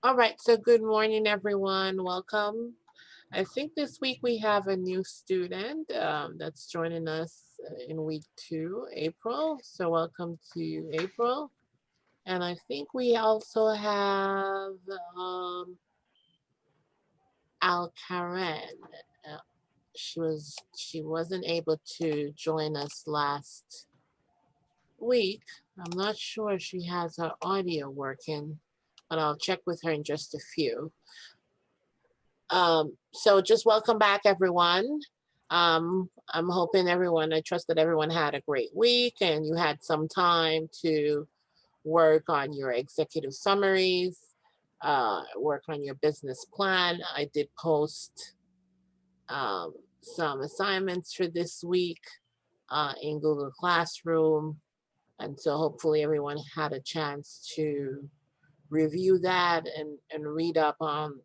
All right, so good morning, everyone. Welcome. I think this week we have a new student that's joining us in week 2, April. So welcome to April. And I think we also have Al Karen. Uh, she wasn't able to join us last week. I'm not sure if she has her audio working, but I'll check with her in just a few. So just welcome back, everyone. I'm hoping I trust that everyone had a great week and you had some time to work on your executive summaries, work on your business plan. I did post some assignments for this week in Google Classroom. And so hopefully everyone had a chance to review that and read up on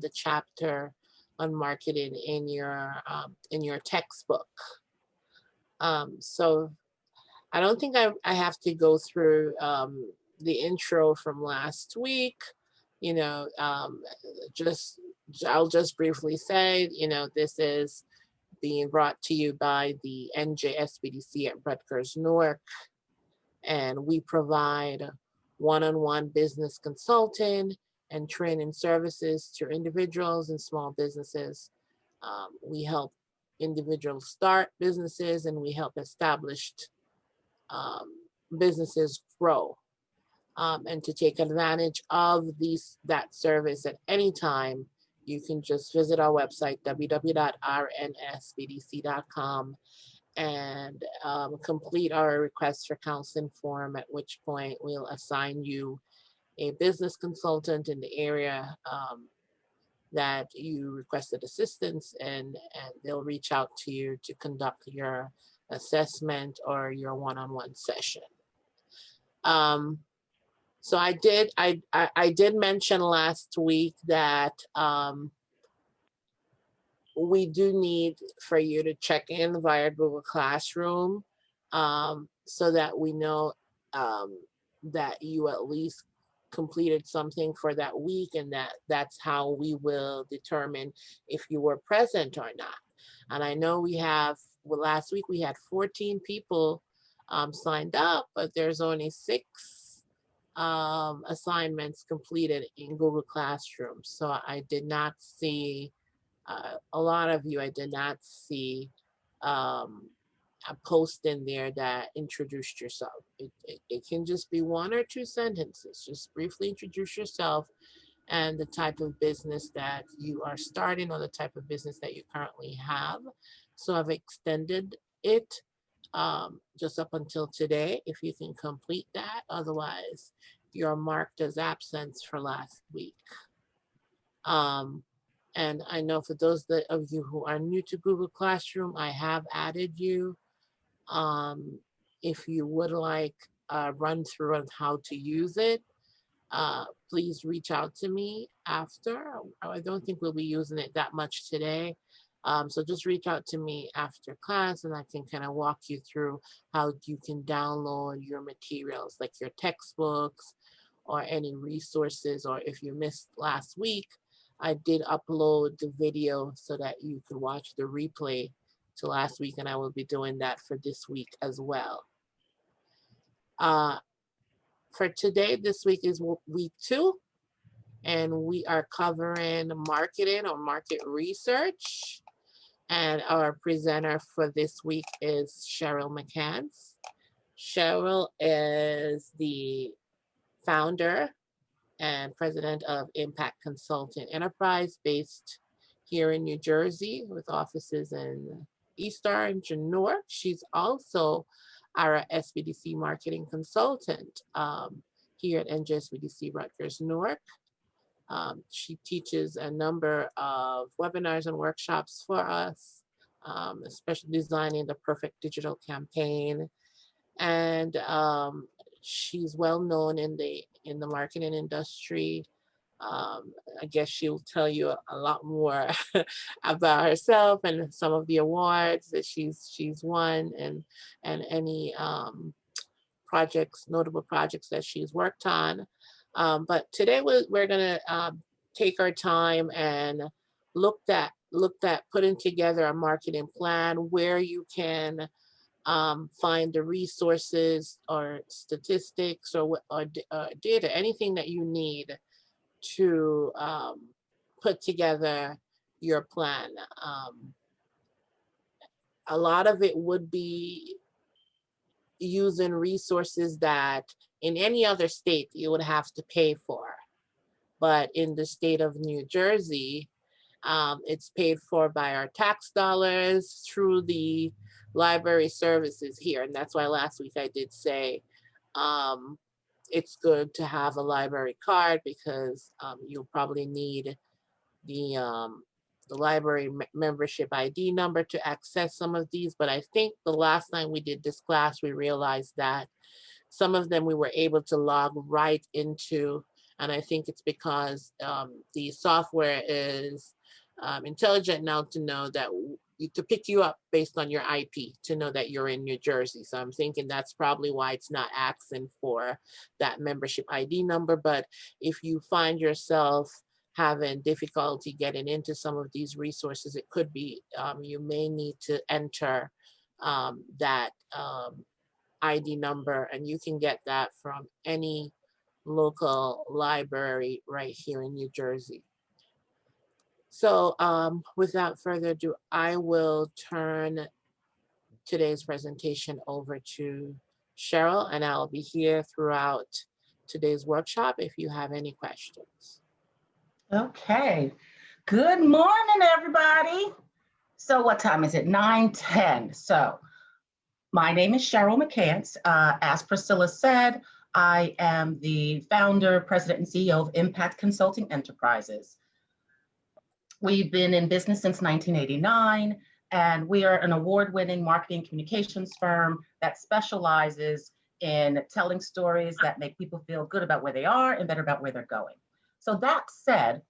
the chapter on marketing in your textbook. So I don't think I have to go through the intro from last week. You know, just I'll just briefly say, this is being brought to you by the NJSBDC at Rutgers-Newark, and we provide one-on-one business consulting and training services to individuals and small businesses. We help individuals start businesses and we help established businesses grow. And to take advantage of that service at any time, you can just visit our website, www.rnsbdc.com, and complete our request for counseling form, at which point we'll assign you a business consultant in the area that you requested assistance in, and they'll reach out to you to conduct your assessment or your one-on-one session. So I did mention last week that we do need for you to check in via Google Classroom so that we know that you at least completed something for that week, and that's how we will determine if you were present or not. And I know last week we had 14 people signed up, but there's only 6 assignments completed in Google Classroom. So I did not see a lot of you, I did not see a post in there that introduced yourself. It can just be 1 or 2 sentences. Just briefly introduce yourself and the type of business that you are starting or the type of business that you currently have. So I've extended it just up until today, if you can complete that. Otherwise, you're marked as absence for last week. And I know for those of you who are new to Google Classroom, I have added you. If you would like a run through on how to use it, please reach out to me after. I don't think we'll be using it that much today. So just reach out to me after class and I can kind of walk you through how you can download your materials, like your textbooks or any resources. Or if you missed last week, I did upload the video so that you could watch the replay to last week, and I will be doing that for this week as well. For today, this week is week 2, and we are covering marketing or market research. And our presenter for this week is Cheryl McCants. Cheryl is the founder and president of Impact Consulting Enterprise, based here in New Jersey with offices in East Orange and Newark. She's also our SBDC marketing consultant here at NJSBDC Rutgers-Newark. She teaches a number of webinars and workshops for us, especially designing the perfect digital campaign. And she's well known in the marketing industry. I guess she'll tell you a lot more about herself and some of the awards that she's won, and any notable projects that she's worked on. But today we're gonna take our time and looked at putting together a marketing plan where you can find the resources or statistics or data, anything that you need to put together your plan. A lot of it would be using resources that in any other state you would have to pay for. But in the state of New Jersey, it's paid for by our tax dollars through the library services here. And that's why last week I did say um, it's good to have a library card because you'll probably need the library membership ID number to access some of these. But I think the last time we did this class, we realized that some of them we were able to log right into, and I think it's because the software is intelligent now to know that to pick you up based on your IP to know that you're in New Jersey. So I'm thinking that's probably why it's not asking for that membership ID number. But if you find yourself having difficulty getting into some of these resources, it could be you may need to enter that ID number, and you can get that from any local library right here in New Jersey. So without further ado, I will turn today's presentation over to Cheryl, and I'll be here throughout today's workshop if you have any questions. Okay. Good morning, everybody. So what time is it? 9:10. So my name is Cheryl McCants. As Priscilla said, I am the founder, president, and CEO of Impact Consulting Enterprises. We've been in business since 1989, and we are an award-winning marketing communications firm that specializes in telling stories that make people feel good about where they are and better about where they're going. So that said,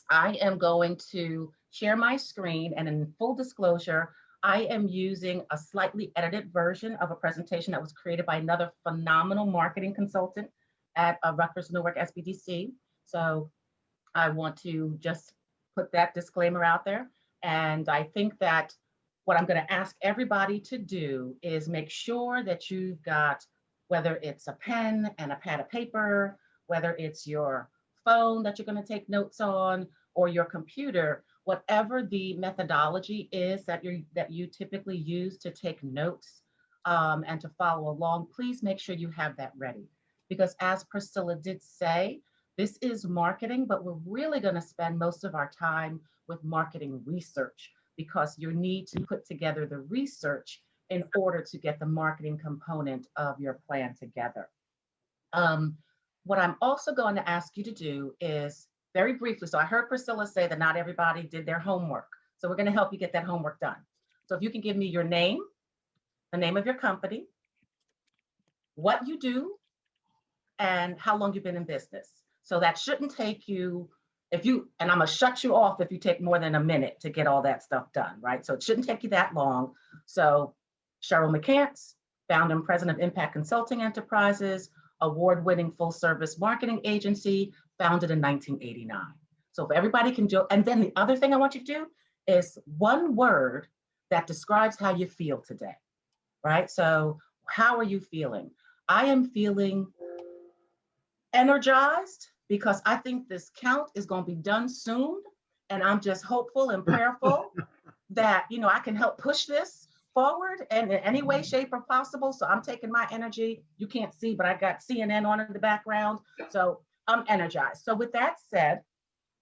I am going to share my screen, and in full disclosure, I am using a slightly edited version of a presentation that was created by another phenomenal marketing consultant at Rutgers-Newark SBDC. So I want to just put that disclaimer out there. And I think that what I'm going to ask everybody to do is make sure that you've got, whether it's a pen and a pad of paper, whether it's your phone that you're going to take notes on, or your computer, whatever the methodology is that you typically use to take notes and to follow along, please make sure you have that ready. Because as Priscilla did say, this is marketing, but we're really going to spend most of our time with marketing research, because you need to put together the research in order to get the marketing component of your plan together. What I'm also going to ask you to do is very briefly, so I heard Priscilla say that not everybody did their homework. So we're going to help you get that homework done. So if you can give me your name, the name of your company, what you do, and how long you've been in business. So that shouldn't take you, and I'm going to shut you off if you take more than a minute to get all that stuff done, right? So it shouldn't take you that long. So Cheryl McCants, founder and president of Impact Consulting Enterprises, award-winning full-service marketing agency, founded in 1989. So if everybody can do, and then the other thing I want you to do is one word that describes how you feel today, right? So how are you feeling? I am feeling energized because I think this count is going to be done soon. And I'm just hopeful and prayerful that, I can help push this forward and in any way, shape, or possible. So I'm taking my energy. You can't see, but I got CNN on in the background. So I'm energized. So with that said,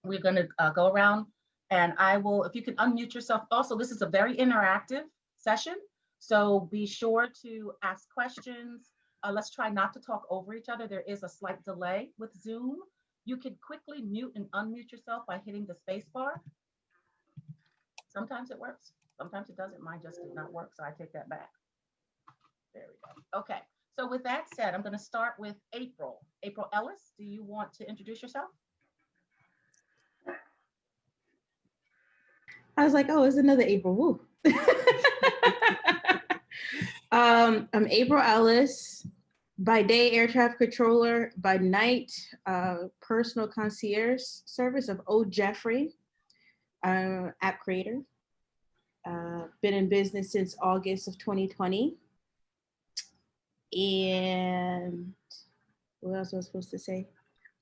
we're going to go around, and I will, if you can unmute yourself. Also, this is a very interactive session. So be sure to ask questions. Let's try not to talk over each other. There is a slight delay with Zoom. You can quickly mute and unmute yourself by hitting the space bar. Sometimes it works. Sometimes it doesn't. Mine just did not work, so I take that back. There we go. Okay, so with that said, I'm going to start with April. April Ellis, do you want to introduce yourself? I was like, oh, it's another April. Woo. I'm April Ellis. By day, air traffic controller. By night, personal concierge service of O. Jeffrey, app creator. Been in business since August of 2020. And what else was I supposed to say?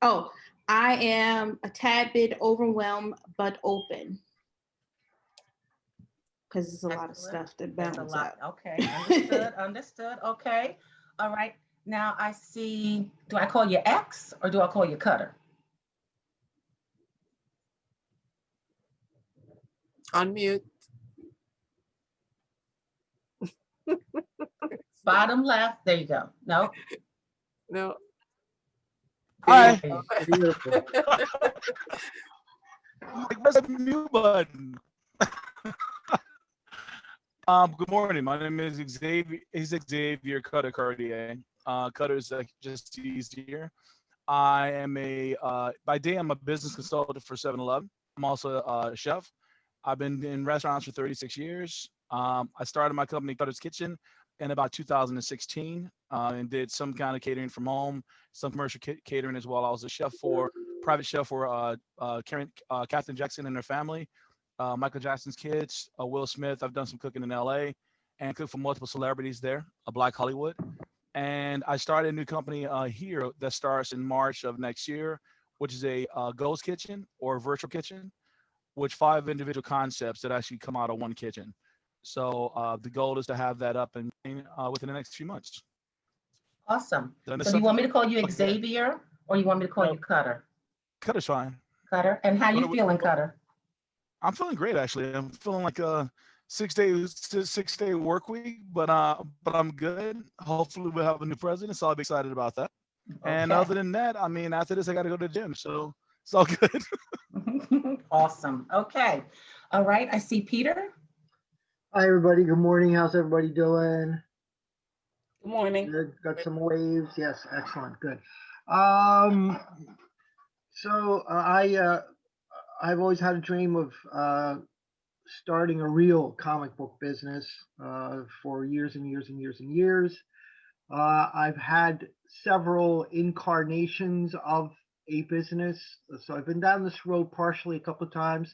Oh, I am a tad bit overwhelmed, but open. Because it's a lot of stuff to balance out. Okay, understood, understood. Okay, all right. Now I see, do I call you X or do I call you Cutter? Unmute. Bottom left, there you go. No. No. Hi. Beautiful. Like, where's the mute button? Good morning. My name is Xavier Cutter Cartier. Cutter is just easier. I am by day, I'm a business consultant for 7-Eleven. I'm also a chef. I've been in restaurants for 36 years. I started my company, Cutter's Kitchen, in about 2016 and did some kind of catering from home, some commercial catering as well. I was a private chef for Katherine Jackson and her family, Michael Jackson's kids, Will Smith. I've done some cooking in LA and cooked for multiple celebrities there, Black Hollywood. And I started a new company here that starts in March of next year, which is a ghost kitchen or virtual kitchen, which 5 individual concepts that actually come out of one kitchen. So the goal is to have that up and within the next few months. Awesome. So do you want me to call you Xavier or you want me to call you Cutter? Cutter's fine. Cutter. And how you feeling, Cutter? I'm feeling great, actually. I'm feeling like a 6-day work week, but I'm good. Hopefully we'll have a new president, so I'll be excited about that. Okay. And other than that, I mean, after this, I got to go to the gym, so it's all good. Awesome. Okay. All right. I see Peter. Hi, everybody. Good morning. How's everybody doing? Good morning. Good. Got some waves. Yes. Excellent. Good. So I've always had a dream of starting a real comic book business for years and years and years and years. I've had several incarnations of a business. So I've been down this road partially a couple of times.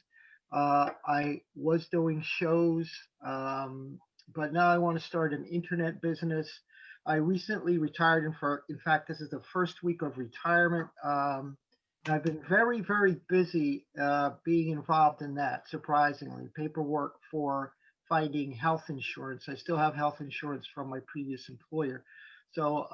I was doing shows, but now I want to start an internet business. I recently retired, and in fact, this is the first week of retirement. I've been very, very busy being involved in that, surprisingly. Paperwork for finding health insurance. I still have health insurance from my previous employer. So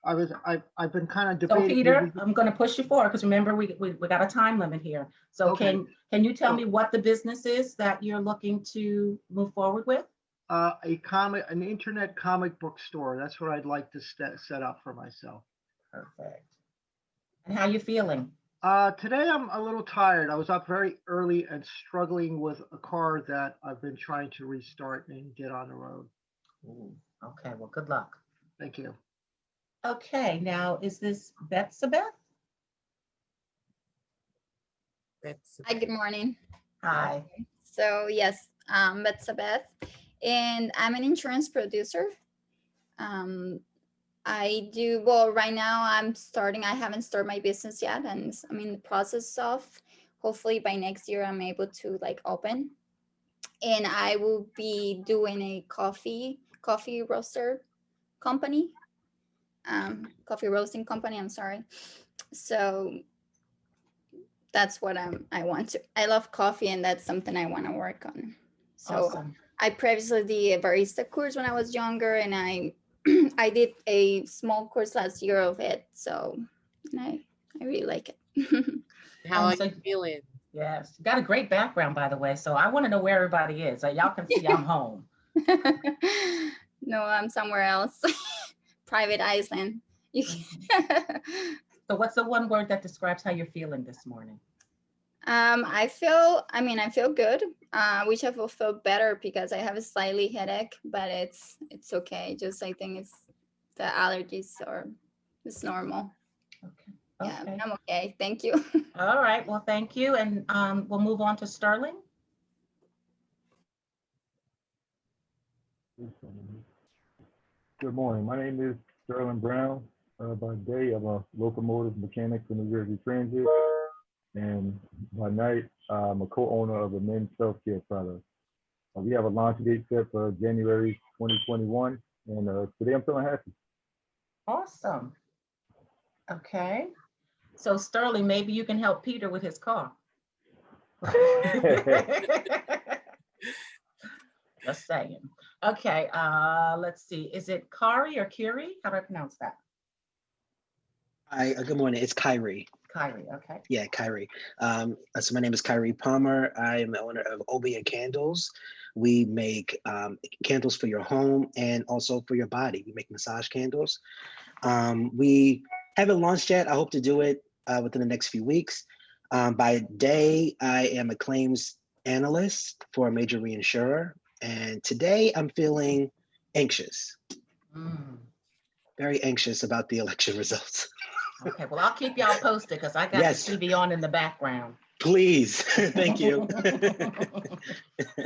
I've been kind of debating. So Peter, I'm going to push you forward because remember we got a time limit here. So okay. Can you tell me what the business is that you're looking to move forward with? An internet comic book store. That's what I'd like to set up for myself. Perfect. And how you feeling? Today I'm a little tired. I was up very early and struggling with a car that I've been trying to restart and get on the road. Ooh, okay, well, good luck. Thank you. Okay, now is this Betsabeth? Hi, good morning. Hi. So yes, Betsabeth, and I'm an insurance producer. I do, well, right now I haven't started my business yet, and I'm in the process of, hopefully by next year I'm able to like open. And I will be doing a coffee roaster company, coffee roasting company, I'm sorry. So that's what I want to. I love coffee, and that's something I want to work on. So awesome. I previously did a barista course when I was younger, and I did a small course last year of it. So I really like it. How are you feeling? Yes, you got a great background, by the way. So I want to know where everybody is. So y'all can see I'm home. No, I'm somewhere else. Private island. So what's the one word that describes how you're feeling this morning? I feel good. I wish I would feel better because I have a slightly headache, but it's okay. Just I think it's the allergies or it's normal. Okay. Yeah, I'm okay. Thank you. All right. Well, thank you. And we'll move on to Sterling. Good morning. My name is Sterling Brown. By day, I'm a locomotive mechanic for New Jersey Transit. And by night, I'm a co-owner of a men's self-care product. We have a launch date set for January 2021. And today I'm feeling happy. Awesome. Okay. So Sterling, maybe you can help Peter with his car. Just saying. Okay, let's see. Is it Kari or Kiri? How do I pronounce that? Hi, good morning. It's Kyrie. Kyrie, okay. Yeah, Kyrie. So my name is Kyrie Palmer. I am the owner of Obia Candles. We make candles for your home and also for your body. We make massage candles. We haven't launched yet. I hope to do it within the next few weeks. By day, I am a claims analyst for a major reinsurer. And today I'm feeling anxious. Very anxious about the election results. Okay, well, I'll keep y'all posted because I got Yes. the TV on in the background. Please, thank you.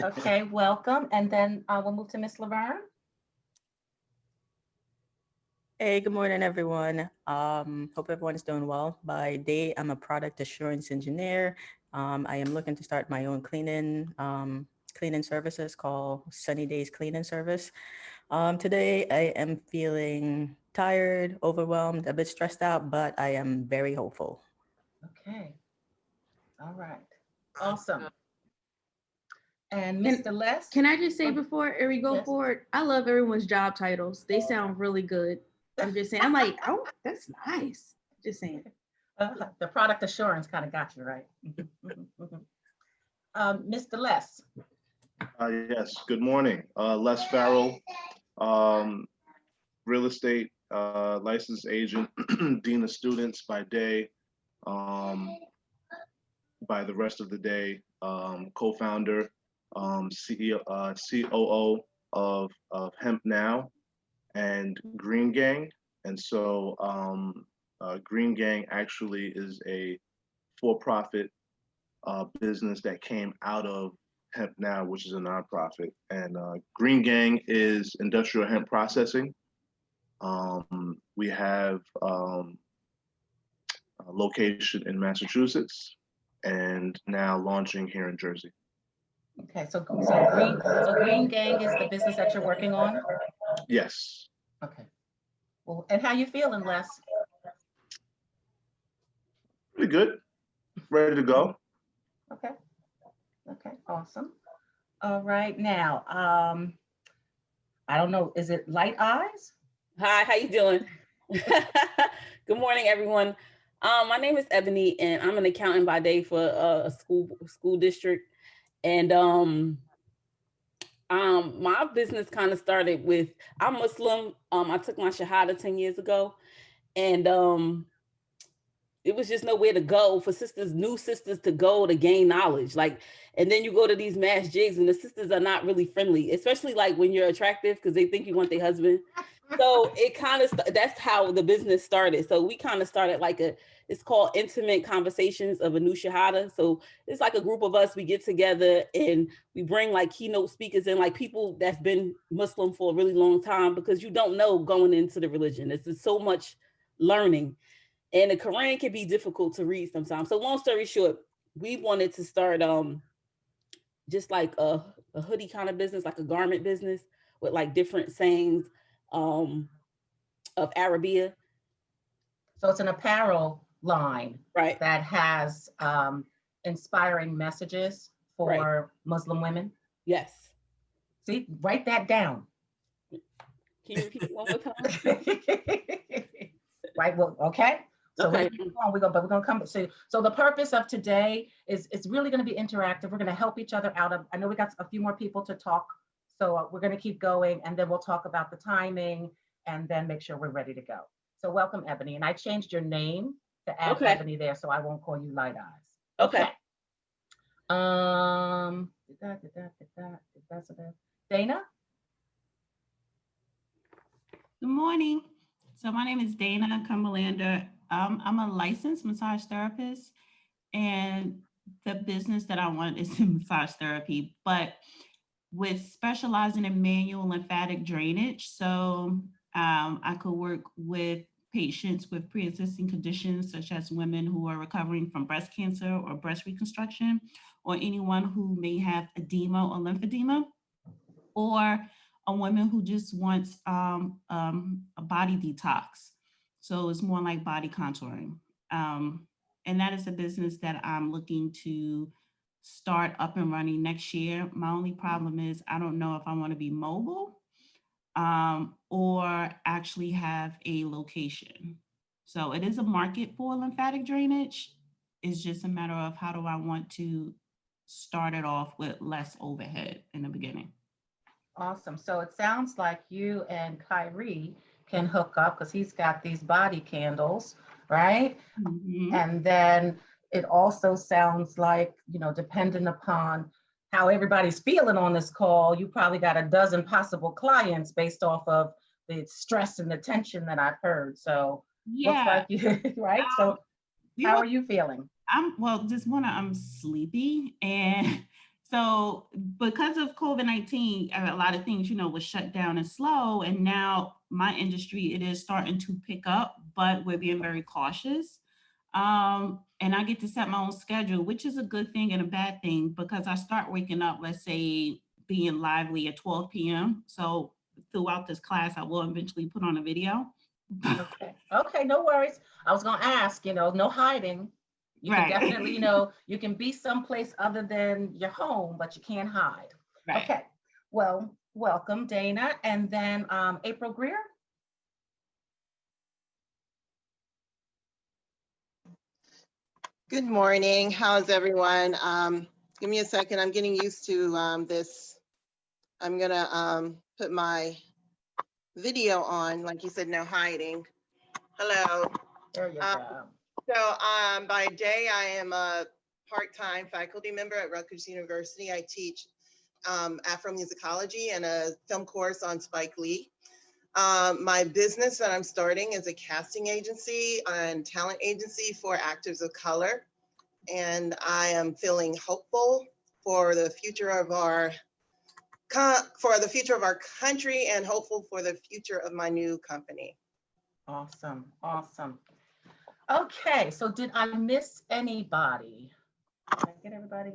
Okay, welcome. And then we'll move to Miss Laverne. Hey, good morning, everyone. Hope everyone's doing well. By day, I'm a product assurance engineer. I am looking to start my own cleaning services called Sunny Days Cleaning Service. Today, I am feeling tired, overwhelmed, a bit stressed out, but I am very hopeful. Okay. All right. Awesome. And Mr. Les? Can I just say before we go Yes. forward, I love everyone's job titles. They sound really good. I'm just saying, I'm like, oh, that's nice. Just saying. The product assurance kind of got you right. Mr. Les? Yes, good morning. Les Farrell, real estate licensed agent, dean of students by day, by the rest of the day, co-founder, CEO, COO of Hemp Now and Green Gang. And so Green Gang actually is a for-profit business that came out of Hemp Now, which is a nonprofit. And Green Gang is industrial hemp processing. We have a location in Massachusetts and now launching here in Jersey. Okay, so Green Gang is the business that you're working on? Yes. Okay. Well, and how you feeling, Les? Pretty good. Ready to go. Okay. Okay, awesome. All right, now, I don't know, is it Light Eyes? Hi, how you doing? Good morning, everyone. My name is Ebony, and I'm an accountant by day for a school district. And my business kind of started with, I'm Muslim. I took my Shahada 10 years ago, and it was just nowhere to go for new sisters to go to gain knowledge. And then you go to these mass jigs and the sisters are not really friendly, especially like when you're attractive because they think you want their husband. So it kind of, that's how the business started. So we kind of started it's called Intimate Conversations of a New Shahada. So it's like a group of us, we get together and we bring like keynote speakers and like people that's been Muslim for a really long time, because you don't know going into the religion. It's just so much learning. And the Quran can be difficult to read sometimes. So long story short, we wanted to start just like a hoodie kind of business, like a garment business with like different sayings of Arabia. So it's an apparel line, right, that has inspiring messages for Muslim women? Yes. See, write that down. Can you repeat it one more time? Right, well, okay. So okay. We're gonna come. So the purpose of today is it's really going to be interactive. We're going to help each other out. I know we got a few more people to talk, so we're going to keep going, and then we'll talk about the timing, and then make sure we're ready to go. So welcome, Ebony, and I changed your name to add Ebony there, so I won't call you Light Eyes. Okay. Dana. Good morning. So my name is Dana Cumberlander. I'm a licensed massage therapist, and the business that I want is in massage therapy, but with specializing in manual lymphatic drainage. So I could work with patients with pre-existing conditions, such as women who are recovering from breast cancer or breast reconstruction, or anyone who may have edema or lymphedema, or a woman who just wants a body detox. So it's more like body contouring. And that is a business that I'm looking to start up and running next year. My only problem is I don't know if I want to be mobile or actually have a location. So it is a market for lymphatic drainage. It's just a matter of how do I want to start it off with less overhead in the beginning. Awesome. So it sounds like you and Kyrie can hook up because he's got these body candles, right? Mhm. And then it also sounds like, you know, depending upon how everybody's feeling on this call, you probably got a dozen possible clients based off of the stress and the tension that I've heard. So looks Yeah. like you, right? So how are you feeling? I'm sleepy. And so because of COVID-19, a lot of things, was shut down and slow. And now my industry, it is starting to pick up, but we're being very cautious. And I get to set my own schedule, which is a good thing and a bad thing because I start waking up, let's say, being lively at 12 p.m. So throughout this class, I will eventually put on a video. Okay, no worries. I was gonna ask, no hiding. You can definitely, you can be someplace other than your home, but you can't hide. Right. Okay, well, welcome Dana. And then April Greer. Good morning. How's everyone? Give me a second. I'm getting used to this. I'm gonna put my video on, like you said, no hiding. Hello. There you go. So by day, I am a part-time faculty member at Rutgers University. I teach Afromusicology and a film course on Spike Lee. My business that I'm starting is a casting agency and talent agency for actors of color. And I am feeling hopeful for the future of our country and hopeful for the future of my new company. Awesome, awesome. Okay, so did I miss anybody? Did I get everybody?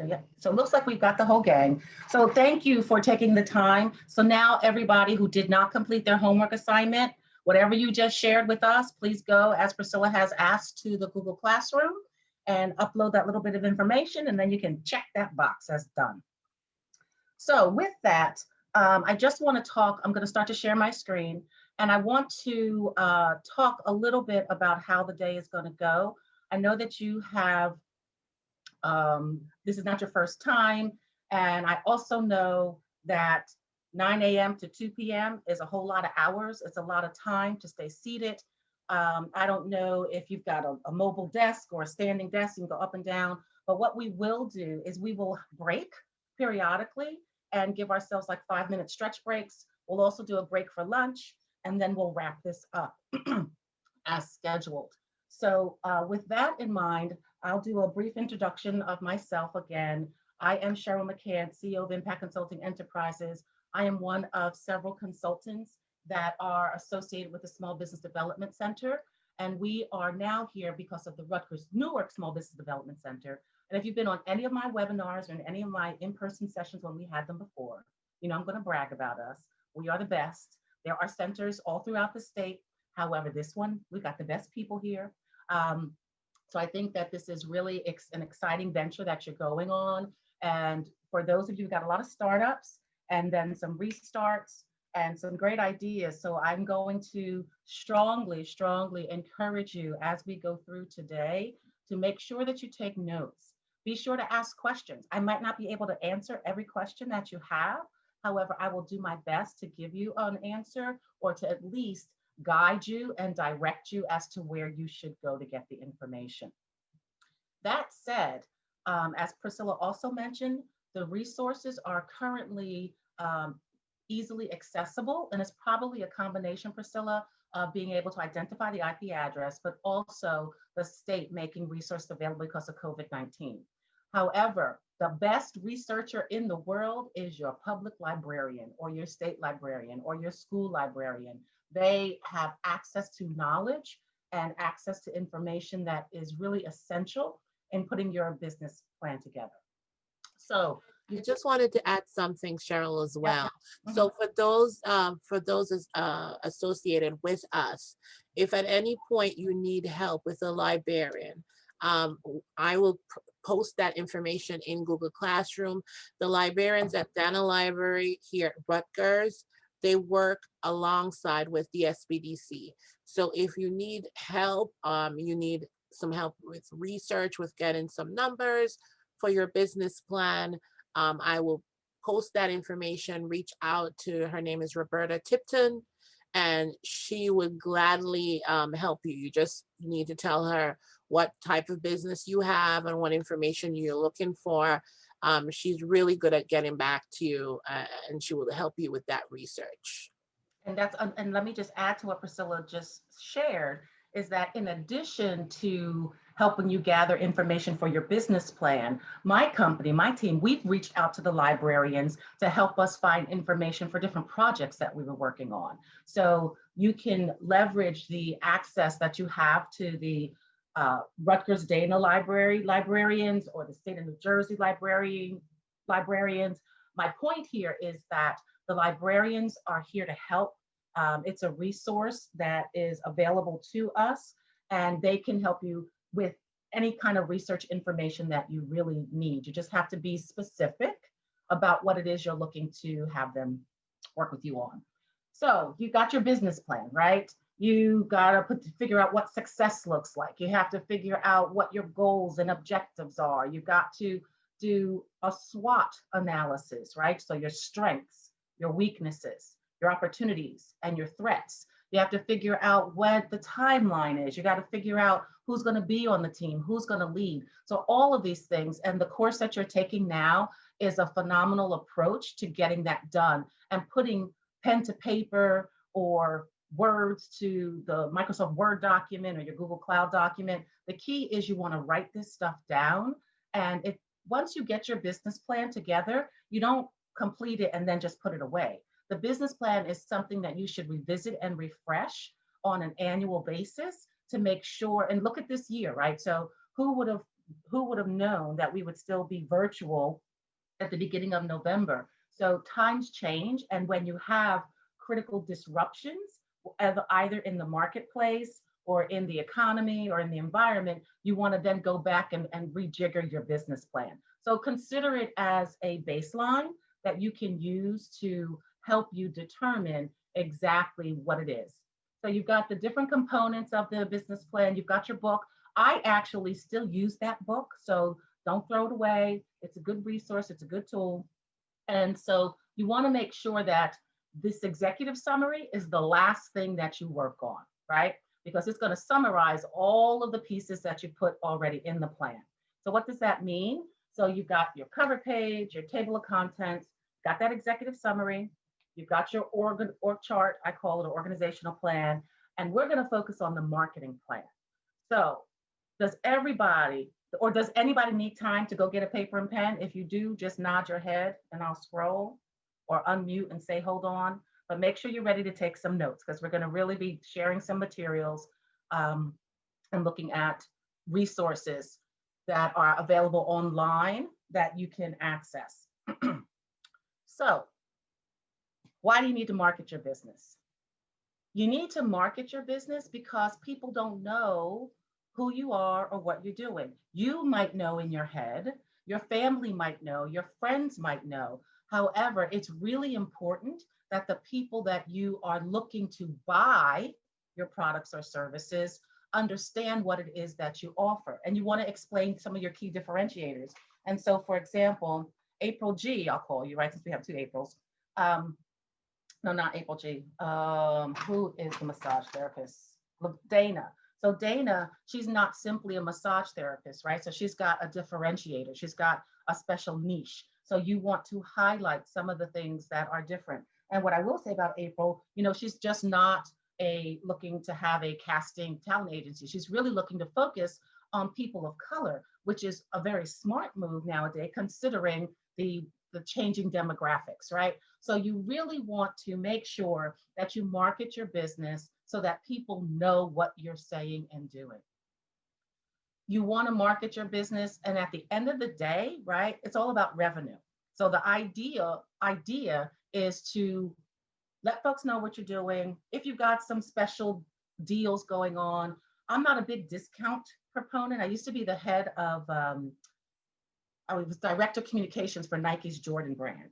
Yeah. So it looks like we've got the whole gang. So thank you for taking the time. So now everybody who did not complete their homework assignment, whatever you just shared with us, please go, as Priscilla has asked, to the Google Classroom and upload that little bit of information, and then you can check that box as done. So with that, I just want to talk, I'm going to start to share my screen, and I want to talk a little bit about how the day is going to go. I know that you have, this is not your first time, and I also know that 9 a.m. to 2 p.m. is a whole lot of hours. It's a lot of time to stay seated. I don't know if you've got a mobile desk or a standing desk, you can go up and down, but what we will do is we will break periodically and give ourselves like 5-minute stretch breaks. We'll also do a break for lunch, and then we'll wrap this up as scheduled. So with that in mind, I'll do a brief introduction of myself again. I am Cheryl McCann, CEO of Impact Consulting Enterprises. I am one of several consultants that are associated with the Small Business Development Center. And we are now here because of the Rutgers-Newark Small Business Development Center. And if you've been on any of my webinars or in any of my in-person sessions when we had them before, I'm going to brag about us. We are the best. There are centers all throughout the state. However, this one, we've got the best people here. So I think that this is really an exciting venture that you're going on. And for those of you who got a lot of startups and then some restarts and some great ideas. So I'm going to strongly, strongly encourage you as we go through today to make sure that you take notes. Be sure to ask questions. I might not be able to answer every question that you have. However, I will do my best to give you an answer or to at least guide you and direct you as to where you should go to get the information. That said, as Priscilla also mentioned, the resources are currently easily accessible, and it's probably a combination, Priscilla, of being able to identify the IP address, but also the state making resources available because of COVID-19. However, the best researcher in the world is your public librarian or your state librarian or your school librarian. They have access to knowledge and access to information that is really essential in putting your business plan together. So I just wanted to add something, Cheryl, as well. Mhm. So for those associated with us, if at any point you need help with a librarian, I will post that information in Google Classroom. The librarians at Dana Library here at Rutgers, they work alongside with the SBDC. So if you need help, you need some help with research, with getting some numbers for your business plan, I will post that information, reach out to, her name is Roberta Tipton, and she would gladly help you. You just need to tell her what type of business you have and what information you're looking for. She's really good at getting back to you, and she will help you with that research. And let me just add to what Priscilla just shared, is that in addition to helping you gather information for your business plan, my company, my team, we've reached out to the librarians to help us find information for different projects that we were working on. So you can leverage the access that you have to the Rutgers Dana librarians or the state of New Jersey librarians. My point here is that the librarians are here to help. It's a resource that is available to us, and they can help you with any kind of research information that you really need. You just have to be specific about what it is you're looking to have them work with you on. So you got your business plan, right? You got to figure out what success looks like. You have to figure out what your goals and objectives are. You got to do a SWOT analysis, right? So your strengths, your weaknesses, your opportunities, and your threats. You have to figure out what the timeline is. You got to figure out who's going to be on the team, who's going to lead. So all of these things, and the course that you're taking now is a phenomenal approach to getting that done and putting pen to paper or words to the Microsoft Word document or your Google Cloud document. The key is you want to write this stuff down. And once you get your business plan together, you don't complete it and then just put it away. The business plan is something that you should revisit and refresh on an annual basis to make sure, and look at this year, right? So who would have known that we would still be virtual at the beginning of November? So times change, and when you have critical disruptions, either in the marketplace or in the economy or in the environment, you want to then go back and rejigger your business plan. So consider it as a baseline that you can use to help you determine exactly what it is. So you've got the different components of the business plan. You've got your book. I actually still use that book, so don't throw it away. It's a good resource. It's a good tool. And so you want to make sure that this executive summary is the last thing that you work on, right? Because it's going to summarize all of the pieces that you put already in the plan. So what does that mean? So you've got your cover page, your table of contents, got that executive summary, you've got your org chart, I call it an organizational plan, and we're going to focus on the marketing plan. So does anybody need time to go get a paper and pen? If you do, just nod your head and I'll scroll, or unmute and say, hold on, but make sure you're ready to take some notes, because we're going to really be sharing some materials and looking at resources that are available online that you can access. So why do you need to market your business? You need to market your business because people don't know who you are or what you're doing. You might know in your head, your family might know, your friends might know. However, it's really important that the people that you are looking to buy your products or services understand what it is that you offer. And you want to explain some of your key differentiators. And so, for example, April G, I'll call you, right, since we have two Aprils. No, not April G. Who is the massage therapist? Dana. So Dana, she's not simply a massage therapist, right? So she's got a differentiator. She's got a special niche. So you want to highlight some of the things that are different. And what I will say about April, she's just not looking to have a casting talent agency. She's really looking to focus on people of color, which is a very smart move nowadays, considering the changing demographics, right? So you really want to make sure that you market your business so that people know what you're saying and doing. You want to market your business, and at the end of the day, right, it's all about revenue. So the idea is to let folks know what you're doing. If you've got some special deals going on, I'm not a big discount proponent. I used to be the head of, I was director of communications for Nike's Jordan brand.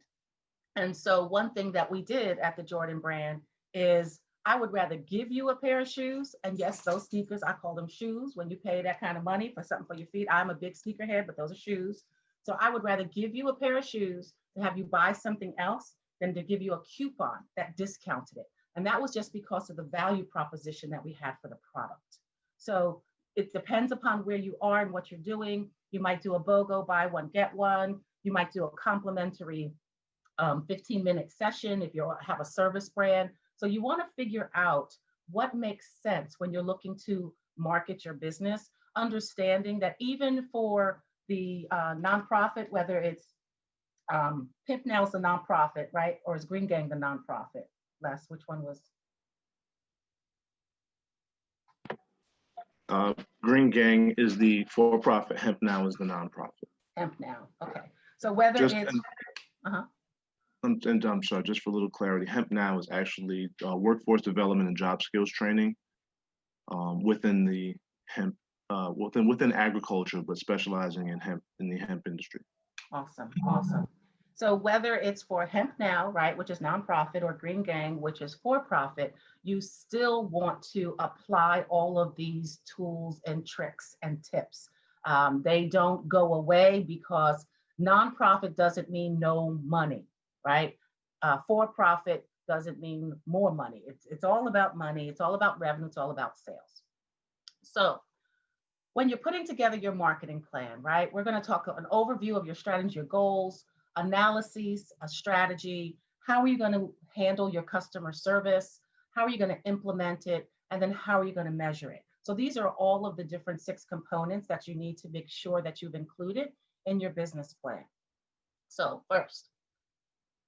And so one thing that we did at the Jordan brand is I would rather give you a pair of shoes. And yes, those sneakers, I call them shoes. When you pay that kind of money for something for your feet, I'm a big sneakerhead, but those are shoes. So I would rather give you a pair of shoes to have you buy something else than to give you a coupon that discounted it. And that was just because of the value proposition that we had for the product. So it depends upon where you are and what you're doing. You might do a BOGO, buy one, get one. You might do a complimentary 15-minute session if you have a service brand. So you want to figure out what makes sense when you're looking to market your business, understanding that even for the nonprofit, whether it's Pimp Now is the nonprofit, right? Or is Green Gang the nonprofit? Les, which one was? Green Gang is the for-profit. Hemp Now is the nonprofit. Hemp Now, okay. So whether Just, it's, and I'm sorry, just for a little clarity, Hemp Now is actually workforce development and job skills training within the hemp, within agriculture, but specializing in hemp, in the hemp industry. Awesome, awesome. So whether it's for Hemp Now, right, which is nonprofit, or Green Gang, which is for-profit, you still want to apply all of these tools and tricks and tips. They don't go away because nonprofit doesn't mean no money, right? For-profit doesn't mean more money. It's all about money. It's all about revenue. It's all about sales. So when you're putting together your marketing plan, right, we're going to talk an overview of your strategy, your goals, analyses, a strategy. How are you going to handle your customer service? How are you going to implement it? And then how are you going to measure it? So these are all of the different 6 components that you need to make sure that you've included in your business plan. So first,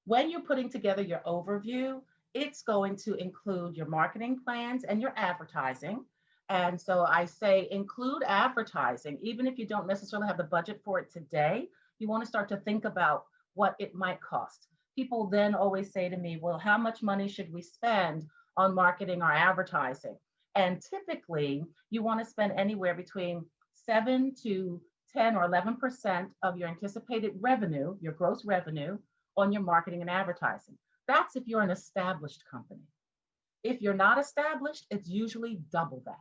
when you're putting together your overview, it's going to include your marketing plans and your advertising. And so I say include advertising, even if you don't necessarily have the budget for it today. You want to start to think about what it might cost. People then always say to me, well, how much money should we spend on marketing or advertising? And typically, you want to spend anywhere between 7 to 10 or 11% of your anticipated revenue, your gross revenue, on your marketing and advertising. That's if you're an established company. If you're not established, it's usually double that.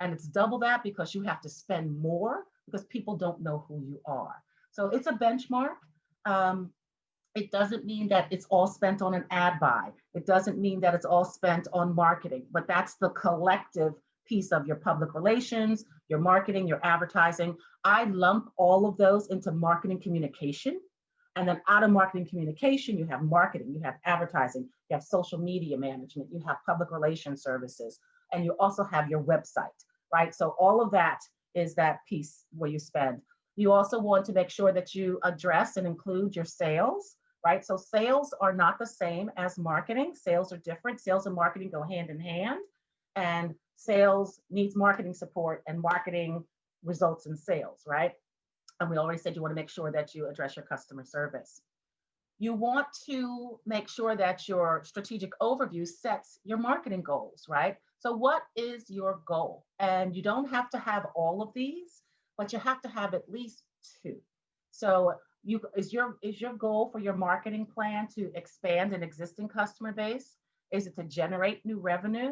And it's double that because you have to spend more because people don't know who you are. So it's a benchmark. It doesn't mean that it's all spent on an ad buy. It doesn't mean that it's all spent on marketing, but that's the collective piece of your public relations, your marketing, your advertising. I lump all of those into marketing communication. And then out of marketing communication, you have marketing, you have advertising, you have social media management, you have public relations services, and you also have your website, right? So all of that is that piece where you spend. You also want to make sure that you address and include your sales, right? So sales are not the same as marketing. Sales are different. Sales and marketing go hand in hand, and sales needs marketing support, and marketing results in sales, right? And we already said you want to make sure that you address your customer service. You want to make sure that your strategic overview sets your marketing goals, right? So what is your goal? And you don't have to have all of these, but you have to have at least 2. So is your goal for your marketing plan to expand an existing customer base? Is it to generate new revenue?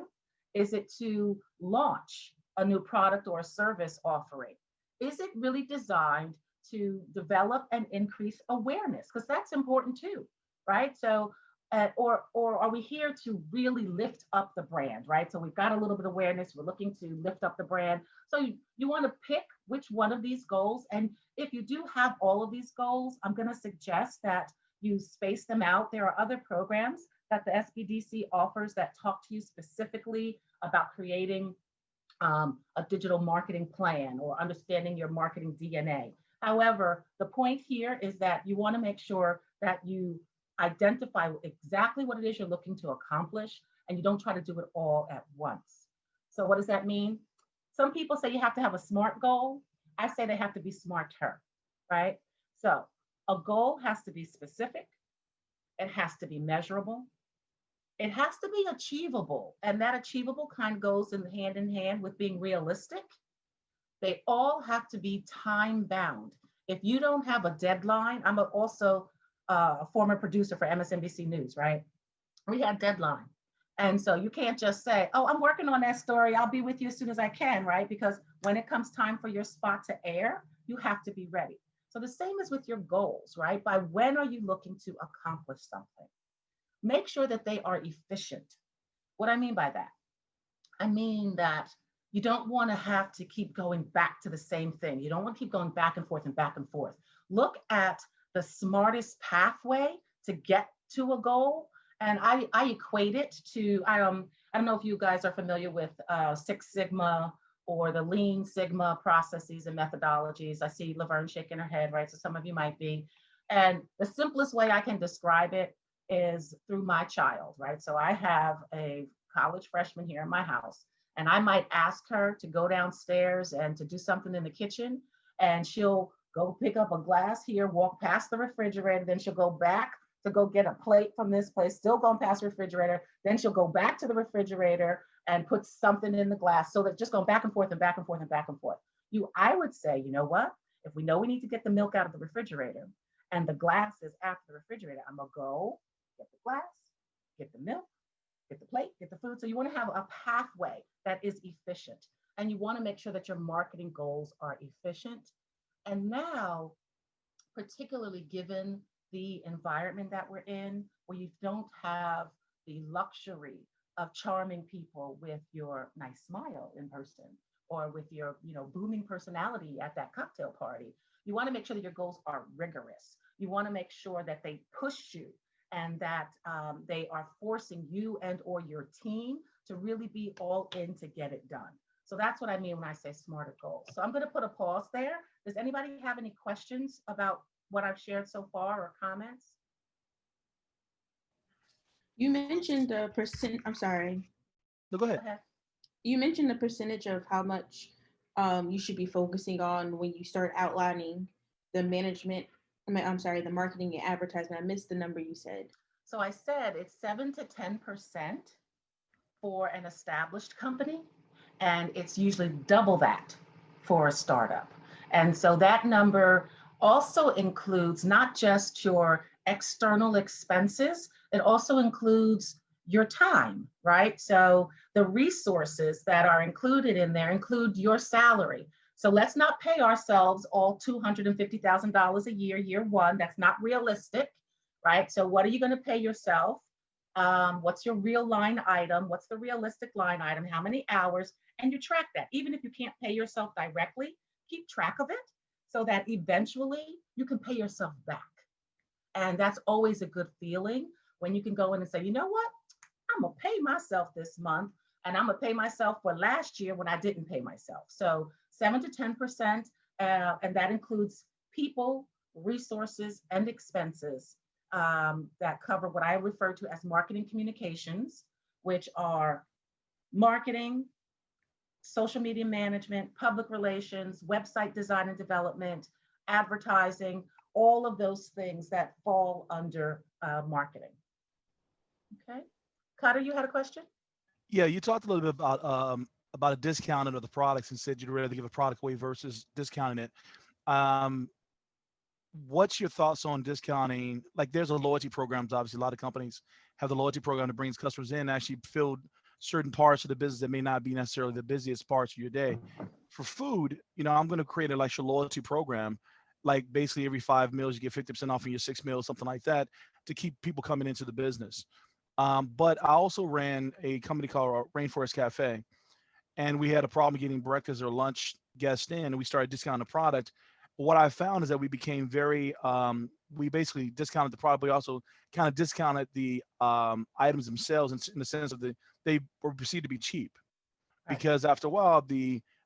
Is it to launch a new product or a service offering? Is it really designed to develop and increase awareness? Because that's important too, right? So, or are we here to really lift up the brand, right? So we've got a little bit of awareness, we're looking to lift up the brand. So you want to pick which one of these goals. And if you do have all of these goals, I'm going to suggest that you space them out. There are other programs that the SBDC offers that talk to you specifically about creating a digital marketing plan or understanding your marketing DNA. However, the point here is that you want to make sure that you identify exactly what it is you're looking to accomplish and you don't try to do it all at once. So what does that mean? Some people say you have to have a SMART goal. I say they have to be smarter, right? So a goal has to be specific. It has to be measurable. It has to be achievable. And that achievable kind goes in hand with being realistic. They all have to be time bound. If you don't have a deadline, I'm also a former producer for MSNBC News, right? We had deadline. And so you can't just say, oh, I'm working on that story. I'll be with you as soon as I can, right? Because when it comes time for your spot to air, you have to be ready. So the same is with your goals, right? By when are you looking to accomplish something? Make sure that they are efficient. What I mean by that? I mean that you don't want to have to keep going back to the same thing. You don't want to keep going back and forth and back and forth. Look at the smartest pathway to get to a goal. And I equate it to, I don't know if you guys are familiar with Six Sigma or the Lean Sigma processes and methodologies. I see Laverne shaking her head, right? So some of you might be. And the simplest way I can describe it is through my child, right? So I have a college freshman here in my house, and I might ask her to go downstairs and to do something in the kitchen, and she'll go pick up a glass here, walk past the refrigerator, then she'll go back to go get a plate from this place, still going past the refrigerator, then she'll go back to the refrigerator and put something in the glass. So that just going back and forth and back and forth and back and forth. I would say, you know what? If we know we need to get the milk out of the refrigerator and the glass is after the refrigerator, I'm gonna go get the glass, get the milk, get the plate, get the food. So you want to have a pathway that is efficient. And you want to make sure that your marketing goals are efficient. And now, particularly given the environment that we're in, where you don't have the luxury of charming people with your nice smile in person or with your booming personality at that cocktail party, you want to make sure that your goals are rigorous. You want to make sure that they push you and that they are forcing you and or your team to really be all in to get it done. So that's what I mean when I say smarter goals. So I'm going to put a pause there. Does anybody have any questions about what I've shared so far or comments? You mentioned the percent, I'm sorry. No, go ahead. You mentioned the percentage of how much you should be focusing on when you start outlining the management, the marketing and advertising. I missed the number you said. So I said it's 7 to 10% for an established company, and it's usually double that for a startup. And so that number also includes not just your external expenses, it also includes your time, right? So the resources that are included in there include your salary. So let's not pay ourselves all $250,000 a year, year one. That's not realistic, right? So what are you going to pay yourself? What's your real line item? What's the realistic line item? How many hours? And you track that. Even if you can't pay yourself directly, keep track of it so that eventually you can pay yourself back. And that's always a good feeling when you can go in and say, you know what? I'm gonna pay myself this month, and I'm gonna pay myself for last year when I didn't pay myself. So 7 to 10%, and that includes people, resources, and expenses that cover what I refer to as marketing communications, which are marketing, social media management, public relations, website design and development, advertising, all of those things that fall under marketing. Okay. Cutter, you had a question? Yeah, you talked a little bit about a discounting of the products and said you'd rather give a product away versus discounting it. What's your thoughts on discounting? Like, there's a loyalty programs. Obviously, a lot of companies have the loyalty program that brings customers in, actually fill certain parts of the business that may not be necessarily the busiest parts of your day. For food, I'm going to create a like your loyalty program, like basically every 5 meals you get 50% off on your 6 meals, something like that, to keep people coming into the business. But I also ran a company called Rainforest Cafe, and we had a problem getting breakfast or lunch guests in, and we started discounting the product. What I found is that we became very, we basically discounted the product, but we also kind of discounted the items themselves in the sense of they were perceived to be cheap. because after a while,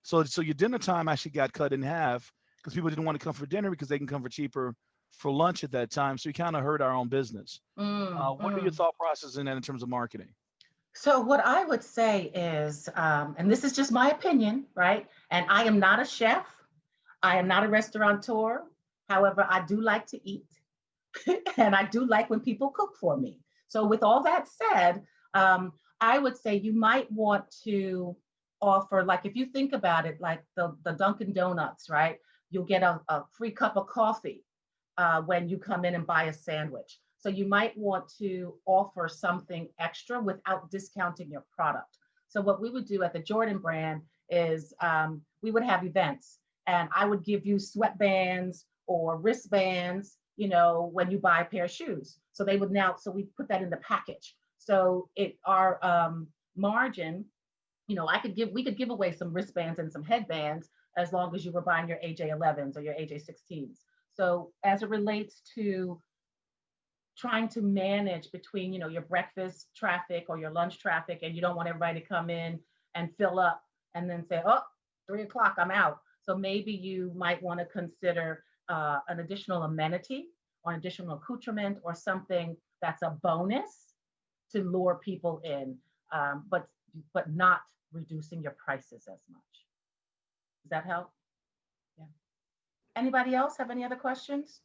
so your dinner time actually got cut in half because people didn't want to come for dinner because they can come for cheaper for lunch at that time. So we kind of hurt our own business. What are your thought processes in that in terms of marketing? So what I would say is, and this is just my opinion, right? And I am not a chef. I am not a restaurateur. However, I do like to eat. And I do like when people cook for me. So with all that said, I would say you might want to offer, like if you think about it, like the Dunkin' Donuts, right? You'll get a free cup of coffee when you come in and buy a sandwich. So you might want to offer something extra without discounting your product. So what we would do at the Jordan brand is we would have events, and I would give you sweatbands or wristbands, you know, when you buy a pair of shoes. So they would so we put that in the package. So our margin, you know, we could give away some wristbands and some headbands as long as you were buying your AJ11s or your AJ16s. So as it relates to trying to manage between, you know, your breakfast traffic or your lunch traffic, and you don't want everybody to come in and fill up and then say, oh, 3 o'clock, I'm out. So maybe you might want to consider an additional amenity or an additional accoutrement or something that's a bonus to lure people in, but not reducing your prices as much. Does that help? Yeah. Anybody else have any other questions?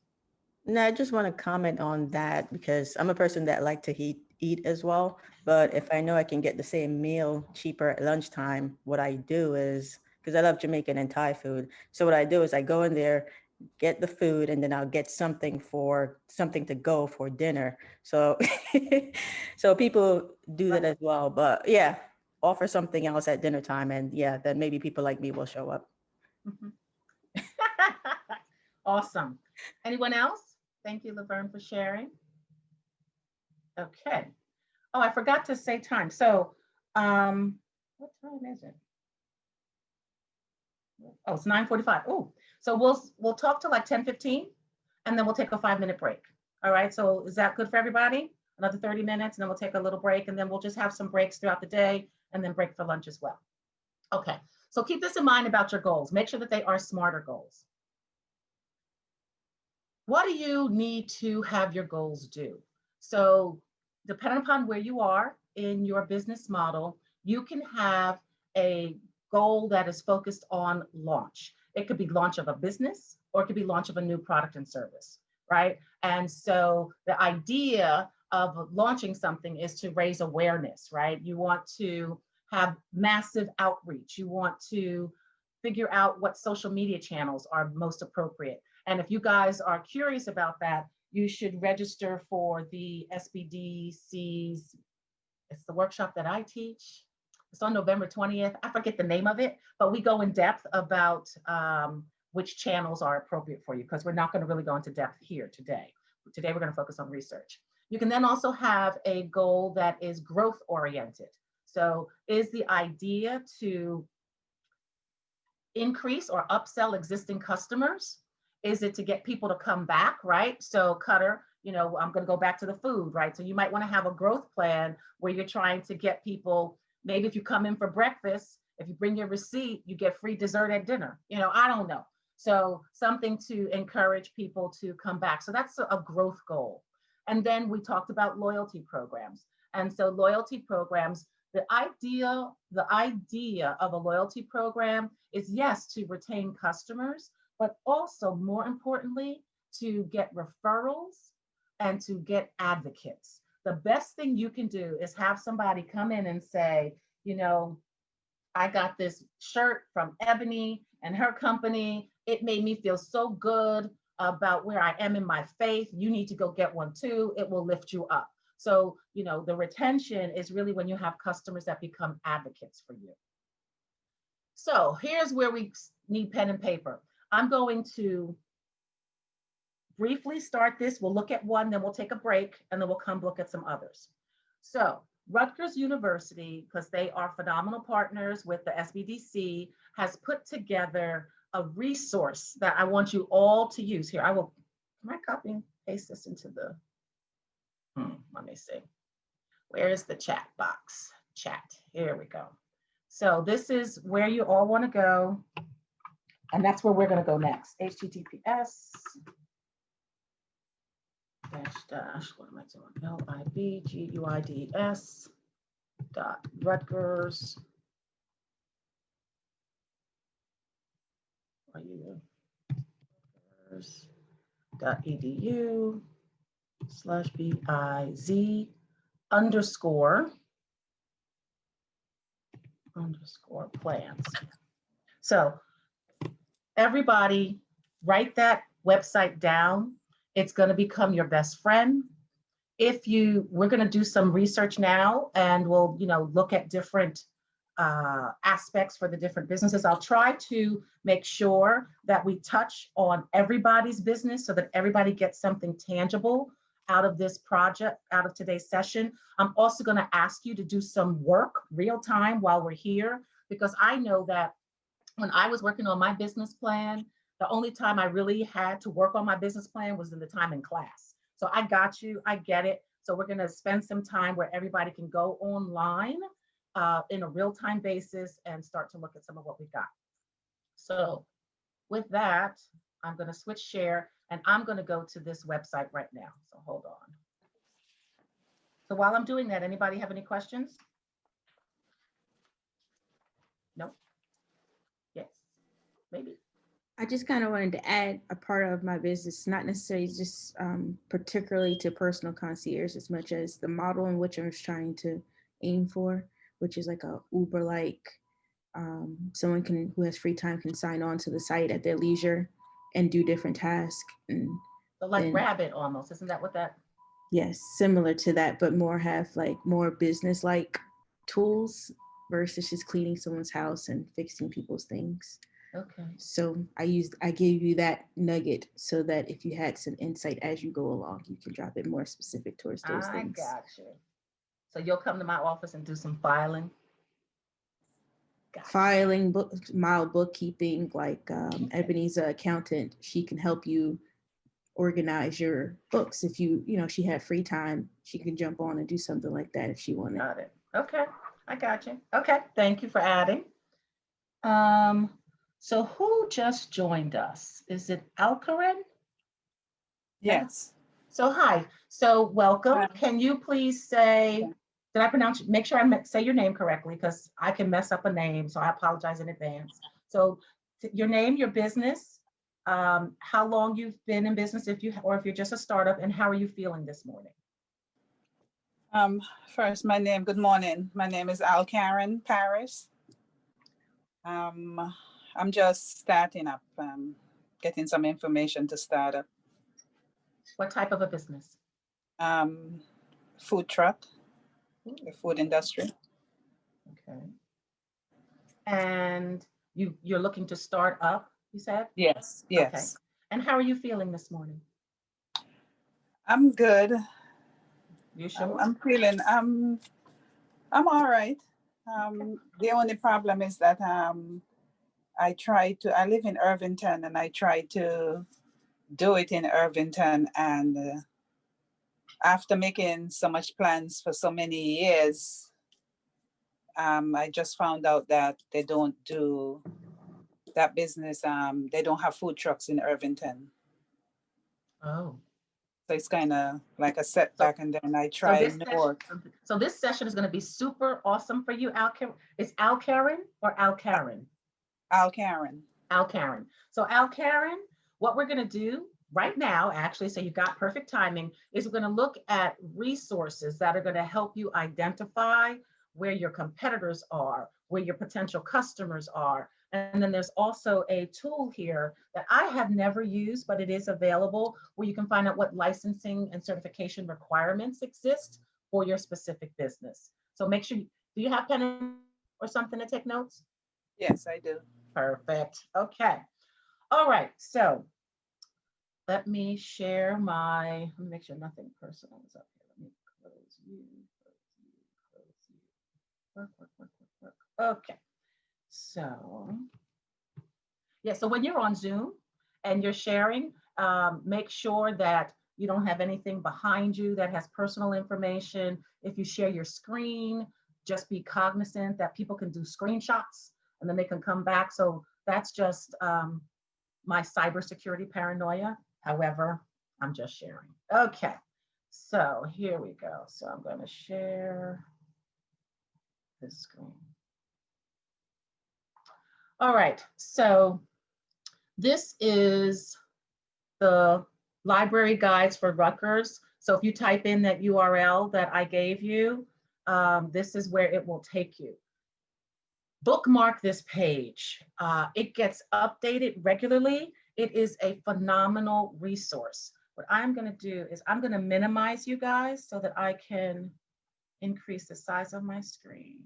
No, I just want to comment on that because I'm a person that like to eat as well. But if I know I can get the same meal cheaper at lunchtime, what I do is, because I love Jamaican and Thai food. So what I do is I go in there, get the food, and then I'll get something to go for dinner. So so people do that as well. But yeah, offer something else at dinner time, and yeah, then maybe people like me will show up. Awesome. Anyone else? Thank you, Laverne, for sharing. Okay. Oh, I forgot to say time. So what time is it? Oh, it's 9:45. Oh, so we'll talk till like 10:15, and then we'll take a 5-minute break. All right. So is that good for everybody? Another 30 minutes, and then we'll take a little break, and then we'll just have some breaks throughout the day, and then break for lunch as well. Okay. So keep this in mind about your goals. Make sure that they are smarter goals. What do you need to have your goals do? So depending upon where you are in your business model, you can have a goal that is focused on launch. It could be launch of a business, or it could be launch of a new product and service, right? And so the idea of launching something is to raise awareness, right? You want to have massive outreach. You want to figure out what social media channels are most appropriate. And if you guys are curious about that, you should register for the SBDC's, it's the workshop that I teach. It's on November 20th. I forget the name of it, but we go in depth about which channels are appropriate for you, because we're not going to really go into depth here today. Today, we're going to focus on research. You can then also have a goal that is growth oriented. So is the idea to increase or upsell existing customers? Is it to get people to come back, right? So Cutter, you know, I'm going to go back to the food, right? So you might want to have a growth plan where you're trying to get people, maybe if you come in for breakfast, if you bring your receipt, you get free dessert at dinner. You know, I don't know. So something to encourage people to come back. So that's a growth goal. And then we talked about loyalty programs. And so loyalty programs, the idea of a loyalty program is, yes, to retain customers, but also more importantly, to get referrals and to get advocates. The best thing you can do is have somebody come in and say, you know, I got this shirt from Ebony and her company. It made me feel so good about where I am in my faith. You need to go get one too. It will lift you up. So, you know, the retention is really when you have customers that become advocates for you. So here's where we need pen and paper. I'm going to briefly start this. We'll look at one, then we'll take a break, and then we'll come look at some others. So Rutgers University, because they are phenomenal partners with the SBDC, has put together a resource that I want you all to use. Here, can I copy and paste this into the, let me see. Where is the chat box? Chat, here we go. So this is where you all want to go. And that's where we're going to go next. HTTPS what am I doing? LIBGUIDS Rutgers. Rutgers.edu /BIZ underscore plans. So everybody write that website down. It's going to become your best friend. We're going to do some research now, and we'll, look at different aspects for the different businesses. I'll try to make sure that we touch on everybody's business so that everybody gets something tangible out of this project, out of today's session. I'm also going to ask you to do some work real time while we're here, because I know that when I was working on my business plan, the only time I really had to work on my business plan was in the time in class. So I got you, I get it. So we're going to spend some time where everybody can go online in a real-time basis and start to look at some of what we got. So with that, I'm going to switch share, and I'm going to go to this website right now. So hold on. So while I'm doing that, anybody have any questions? No? Yes, maybe. I just kind of wanted to add a part of my business, not necessarily just particularly to personal concierge, as much as the model in which I was trying to aim for, which is like a Uber-like, someone who has free time can sign on to the site at their leisure and do different tasks. And so like Rabbit almost, isn't that what that? Yes, similar to that, but have more business-like tools versus just cleaning someone's house and fixing people's things. Okay. So I gave you that nugget so that if you had some insight as you go along, you can drop it more specific towards those things. I got you. So you'll come to my office and do some filing? Gotcha. Filing, mild bookkeeping, like Ebony's an accountant. She can help you organize your books. If she had free time, she can jump on and do something like that if she wanted. Got it. Okay, I got you. Okay, thank you for adding. So who just joined us? Is it Alkarin? Yes. So hi. So welcome. Hi. Can you please say, did I pronounce, make sure I say your name correctly, because I can mess up a name, so I apologize in advance. So your name, your business, how long you've been in business, if you're just a startup, and how are you feeling this morning? First, good morning. My name is Alkarin Paris. I'm just starting up, getting some information to start up. What type of a business? Food truck, the food industry. Okay. And you're looking to start up, you said? Yes, yes. Okay. And how are you feeling this morning? I'm good. You sure? I'm feeling, I'm all right. The only problem is that I live in Irvington, and I try to do it in Irvington, and after making so much plans for so many years, I just found out that they don't do that business. They don't have food trucks in Irvington. Oh. So it's kind of like a setback, and then I try Newark. So this session is going to be super awesome for you, Alkarin. Is Alkarin or Alkarin? Alkarin. Alkarin. So Alkarin, what we're going to do right now, actually, so you've got perfect timing, is we're going to look at resources that are going to help you identify where your competitors are, where your potential customers are. And then there's also a tool here that I have never used, but it is available, where you can find out what licensing and certification requirements exist for your specific business. So make sure, do you have pen or something to take notes? Yes, I do. Perfect. Okay. All right. So let me share let me make sure nothing personal is up here. Let me close you, Work. Okay. So, yeah, so when you're on Zoom and you're sharing, make sure that you don't have anything behind you that has personal information. If you share your screen, just be cognizant that people can do screenshots and then they can come back. So that's just my cybersecurity paranoia. However, I'm just sharing. Okay, so here we go. So I'm going to share this screen. All right, so this is the library guides for Rutgers. So if you type in that URL that I gave you, this is where it will take you. Bookmark this page. It gets updated regularly. It is a phenomenal resource. What I'm going to do is I'm going to minimize you guys so that I can increase the size of my screen.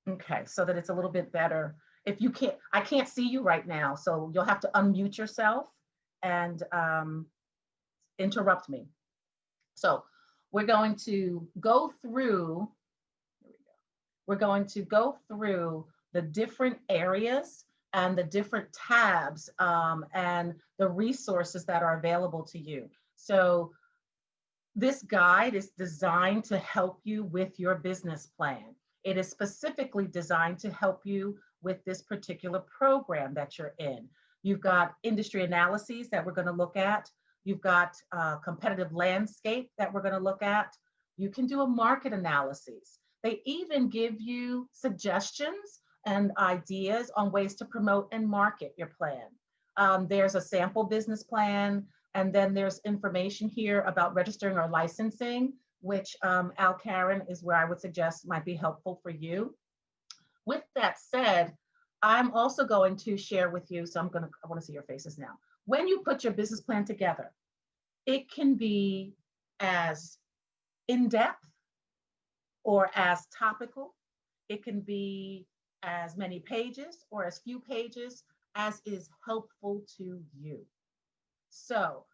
Okay, so that it's a little bit better. If you can't, I can't see you right now, so you'll have to unmute yourself and interrupt me. So we're going to go through, here we go. We're going to go through the different areas and the different tabs and the resources that are available to you. So this guide is designed to help you with your business plan. It is specifically designed to help you with this particular program that you're in. You've got industry analyses that we're going to look at. You've got competitive landscape that we're going to look at. You can do a market analysis. They even give you suggestions and ideas on ways to promote and market your plan. There's a sample business plan, and then there's information here about registering or licensing, which Al Karen is where I would suggest might be helpful for you. With that said, I'm also going to share with you, so I want to see your faces now. When you put your business plan together, it can be as in-depth or as topical. It can be as many pages or as few pages as is helpful to you. So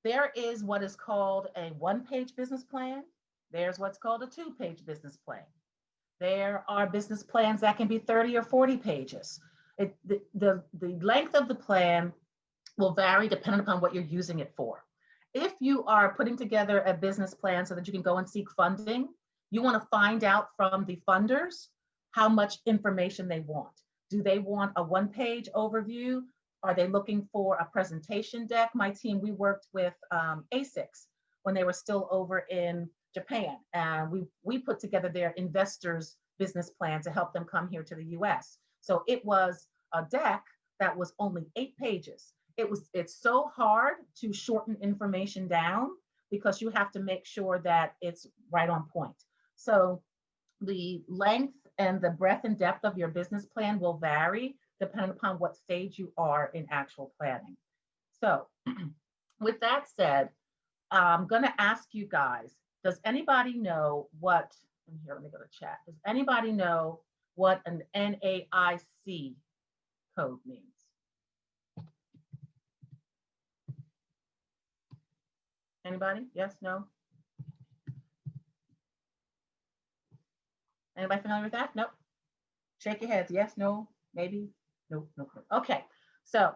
there is what is called a one-page business plan. There's what's called a two-page business plan. There are business plans that can be 30 or 40 pages. The length of the plan will vary depending upon what you're using it for. If you are putting together a business plan so that you can go and seek funding, you want to find out from the funders how much information they want. Do they want a one-page overview? Are they looking for a presentation deck? My team, we worked with ASICS when they were still over in Japan. And we put together their investors business plan to help them come here to the US. So it was a deck that was only 8 pages. It's so hard to shorten information down because you have to make sure that it's right on point. So the length and the breadth and depth of your business plan will vary depending upon what stage you are in actual planning. So with that said, I'm going to ask you guys, does anybody know what, here, let me go to chat. Does anybody know what an NAIC code means? Anybody? Yes, no? Anybody familiar with that? Nope. Shake your heads. Yes, no, maybe, nope, no. Okay, so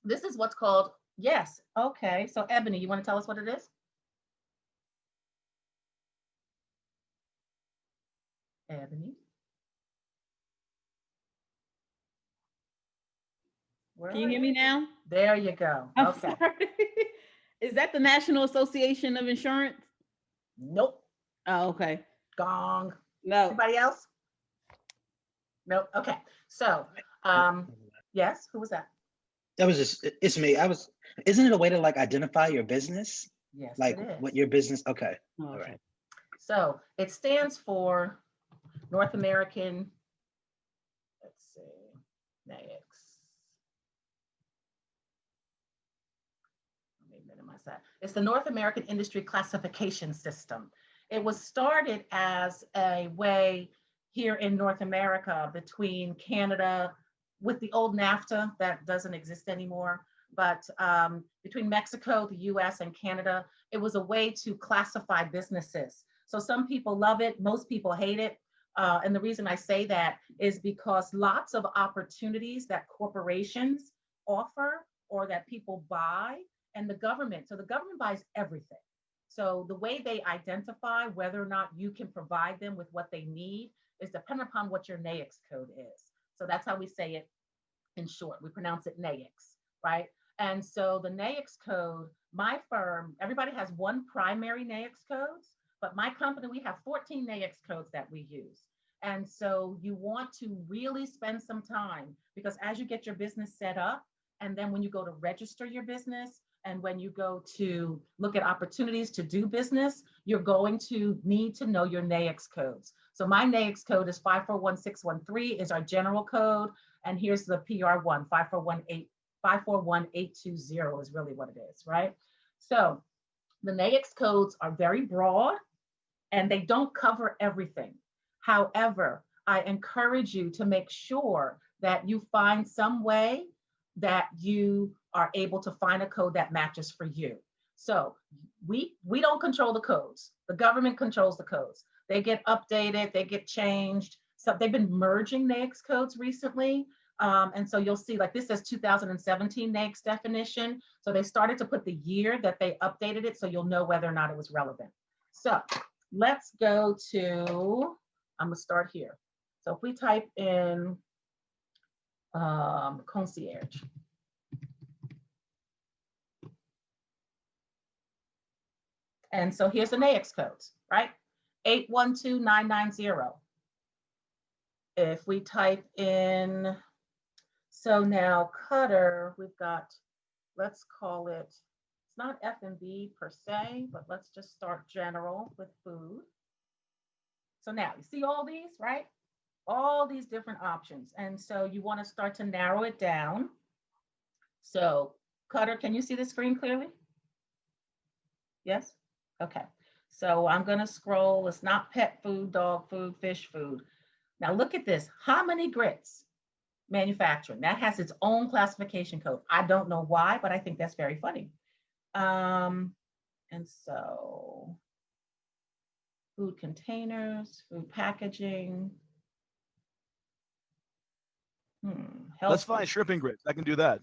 this is what's called, yes, okay. So Ebony, you want to tell us what it is? Ebony. Can you hear me now? There you go. I'm okay. Sorry. Is that the National Association of Insurance? Nope. Oh, okay. Gong. No. Anybody else? Nope. Okay. So, yes, who was that? That was just, it's me. Isn't it a way to like identify your business? Yes, like it is. what your business, okay. Oh, All right. So it stands for North American, let's see, NAICS. It's the North American Industry Classification System. It was started as a way here in North America between Canada, with the old NAFTA that doesn't exist anymore, but between Mexico, the US, and Canada, it was a way to classify businesses. So some people love it, most people hate it. And the reason I say that is because lots of opportunities that corporations offer or that people buy, and the government, so the government buys everything. So the way they identify whether or not you can provide them with what they need is dependent upon what your NAICS code is. So that's how we say it in short. We pronounce it NAICS, right? And so the NAICS code, my firm, everybody has one primary NAICS codes, but my company, we have 14 NAICS codes that we use. And so you want to really spend some time, because as you get your business set up, and then when you go to register your business, and when you go to look at opportunities to do business, you're going to need to know your NAICS codes. So my NAICS code is 541613 is our general code. And here's the PR1, 541820 is really what it is, right? So the NAICS codes are very broad and they don't cover everything. However, I encourage you to make sure that you find some way that you are able to find a code that matches for you. So we don't control the codes. The government controls the codes. They get updated, they get changed. So they've been merging NAICS codes recently. And so you'll see, like this says 2017 NAICS definition. So they started to put the year that they updated it, so you'll know whether or not it was relevant. So let's go to, I'm gonna start here. So if we type in concierge. And so here's the NAICS codes, right? 812990. If we type in, so now Cutter, we've got, let's call it, it's not F&B per se, but let's just start general with food. So now you see all these, right? All these different options. And so you want to start to narrow it down. So Cutter, can you see the screen clearly? Yes? Okay. So I'm going to scroll. It's not pet food, dog food, fish food. Now look at this. Hominy grits manufacturing. That has its own classification code. I don't know why, but I think that's very funny. And so food containers, food packaging. Let's find shrimp and grits. I can do that.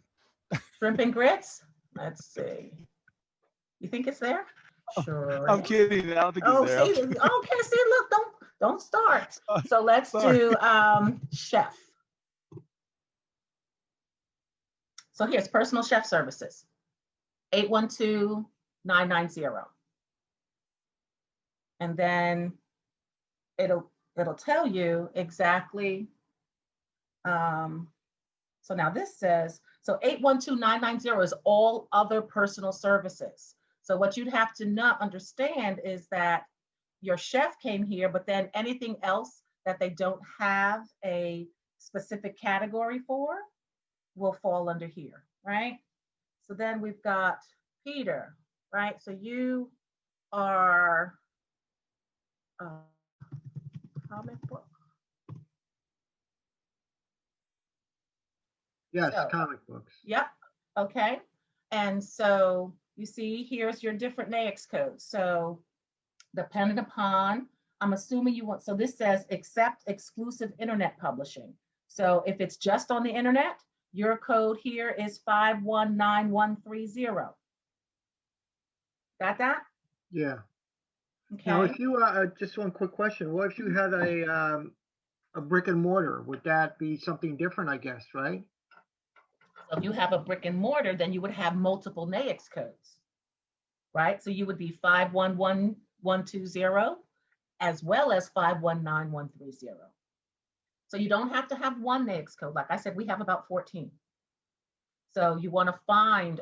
Shrimp and grits? Let's see. You think it's there? Sure. I'm kidding. I don't think it's there. See, okay, see, look, don't start. So let's do chef. So here's personal chef services, 812990. And then it'll tell you exactly. So now this says, so 812990 is all other personal services. So what you'd have to not understand is that your chef came here, but then anything else that they don't have a specific category for will fall under here, right? So then we've got Peter, right? So you are comic book. Yes, so, comic books. Yep. Okay. And so you see, here's your different NAICS codes. So dependent upon, I'm assuming you want, so this says accept exclusive internet publishing. So if it's just on the internet, your code here is 519130. Got that? Yeah. Okay. Now, if you, just one quick question. What if you had a brick and mortar? Would that be something different, I guess, right? So if you have a brick and mortar, then you would have multiple NAICS codes, right? So you would be 511120 as well as 519130. So you don't have to have one NAICS code. Like I said, we have about 14. So you want to find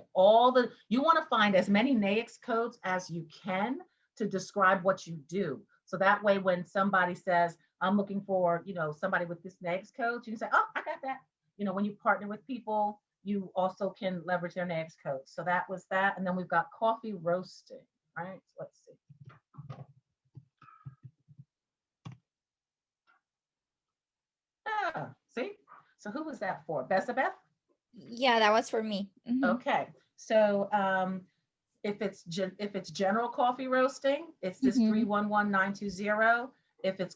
you want to find as many NAICS codes as you can to describe what you do. So that way, when somebody says, I'm looking for, somebody with this NAICS code, you can say, oh, I got that. When you partner with people, you also can leverage their NAICS codes. So that was that. And then we've got coffee roasting, right? So let's see. See? So who was that for? Besabeth? Yeah, that was for me. Mm-hmm. Okay. So if it's general coffee roasting, it's this 311920. If it's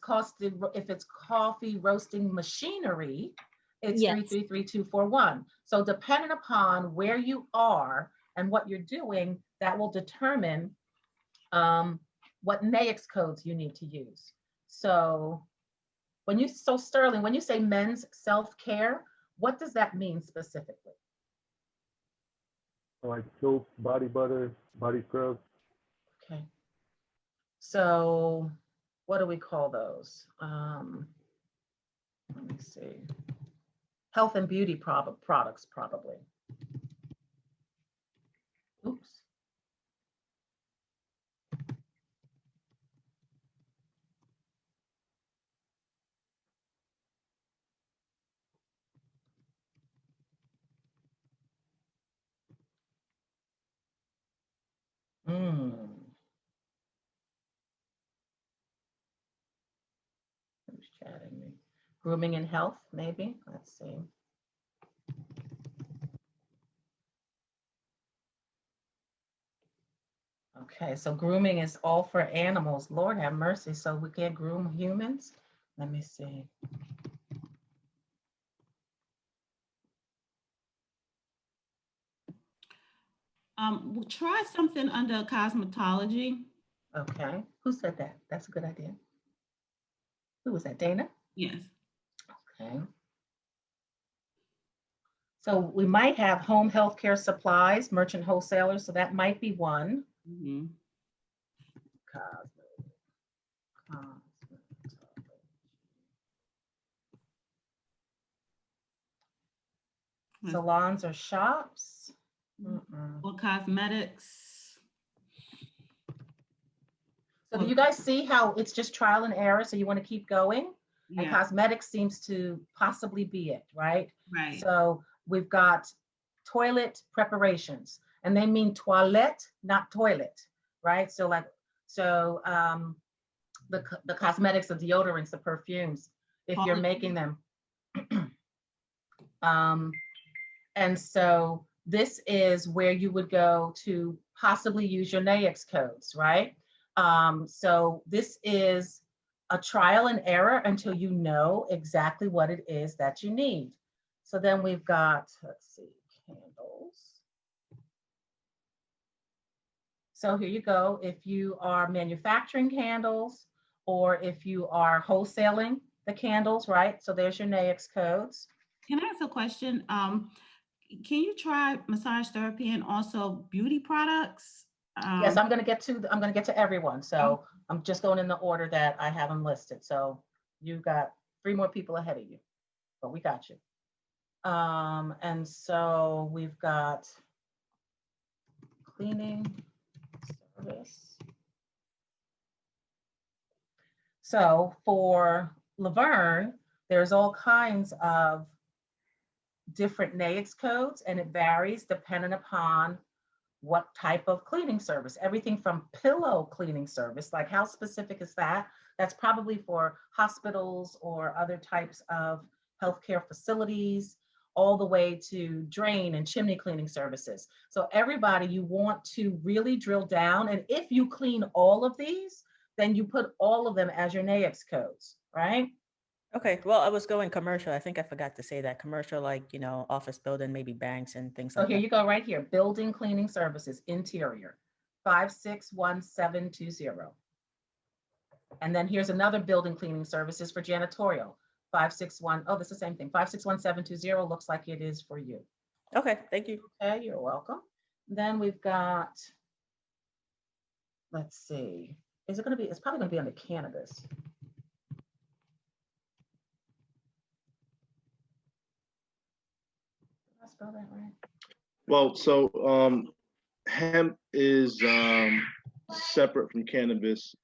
coffee roasting machinery, it's 333241. So depending upon where you are and what you're doing, that will determine what NAICS codes you need to use. So Sterling, when you say men's self-care, what does that mean specifically? Like soap, body butter, body scrub. Okay. So what do we call those? Let me see. Health and beauty products, probably. Oops. Who's chatting me? Grooming and health, maybe. Let's see. Okay, so grooming is all for animals. Lord have mercy. So we can't groom humans? Let me see. We'll try something under cosmetology. Okay, who said that? That's a good idea. Who was that, Dana? Yes. Okay. So we might have home healthcare supplies, merchant wholesalers, so that might be one. Mm-hmm. Salons or shops. Or cosmetics. So do you guys see how it's just trial and error? So you want to keep going? Yeah. And cosmetics seems to possibly be it, right? Right. So we've got toilet preparations, and they mean toilette, not toilet, right? So the cosmetics, the deodorants, the perfumes, if you're making them. And so this is where you would go to possibly use your NAICS codes, right? So this is a trial and error until you know exactly what it is that you need. So then we've got, let's see, candles. So here you go. If you are manufacturing candles or if you are wholesaling the candles, right? So there's your NAICS codes. Can I ask a question? Can you try massage therapy and also beauty products? Yes, I'm going to get to everyone. So I'm just going in the order that I have them listed. So you've got 3 more people ahead of you, but we got you. And so we've got cleaning service. So for Laverne, there's all kinds of different NAICS codes, and it varies depending upon what type of cleaning service. Everything from pillow cleaning service, like how specific is that? That's probably for hospitals or other types of healthcare facilities, all the way to drain and chimney cleaning services. So everybody, you want to really drill down, and if you clean all of these, then you put all of them as your NAICS codes, right? Okay, well, I was going commercial. I think I forgot to say that commercial, like, office building, maybe banks and things So like here that. you go right here, building cleaning services, interior, 561720. And then here's another building cleaning services for janitorial, 561, oh, this is the same thing, 561720 looks like it is for you. Okay, thank you. Okay, you're welcome. Then we've got, let's see, it's probably gonna be under cannabis. Did I spell that right? Well, so hemp is separate from cannabis.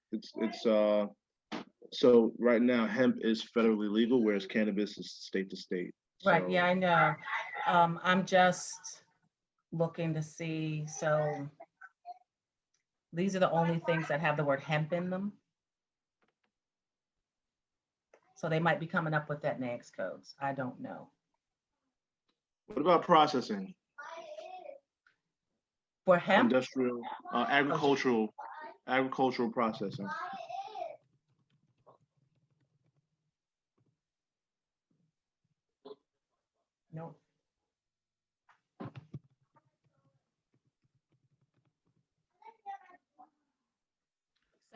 So right now hemp is federally legal, whereas cannabis is state to state. Right, So, yeah, I know. I'm just looking to see, so these are the only things that have the word hemp in them. So they might be coming up with that NAICS codes. I don't know. what about processing? For hemp? Industrial, agricultural processing. No.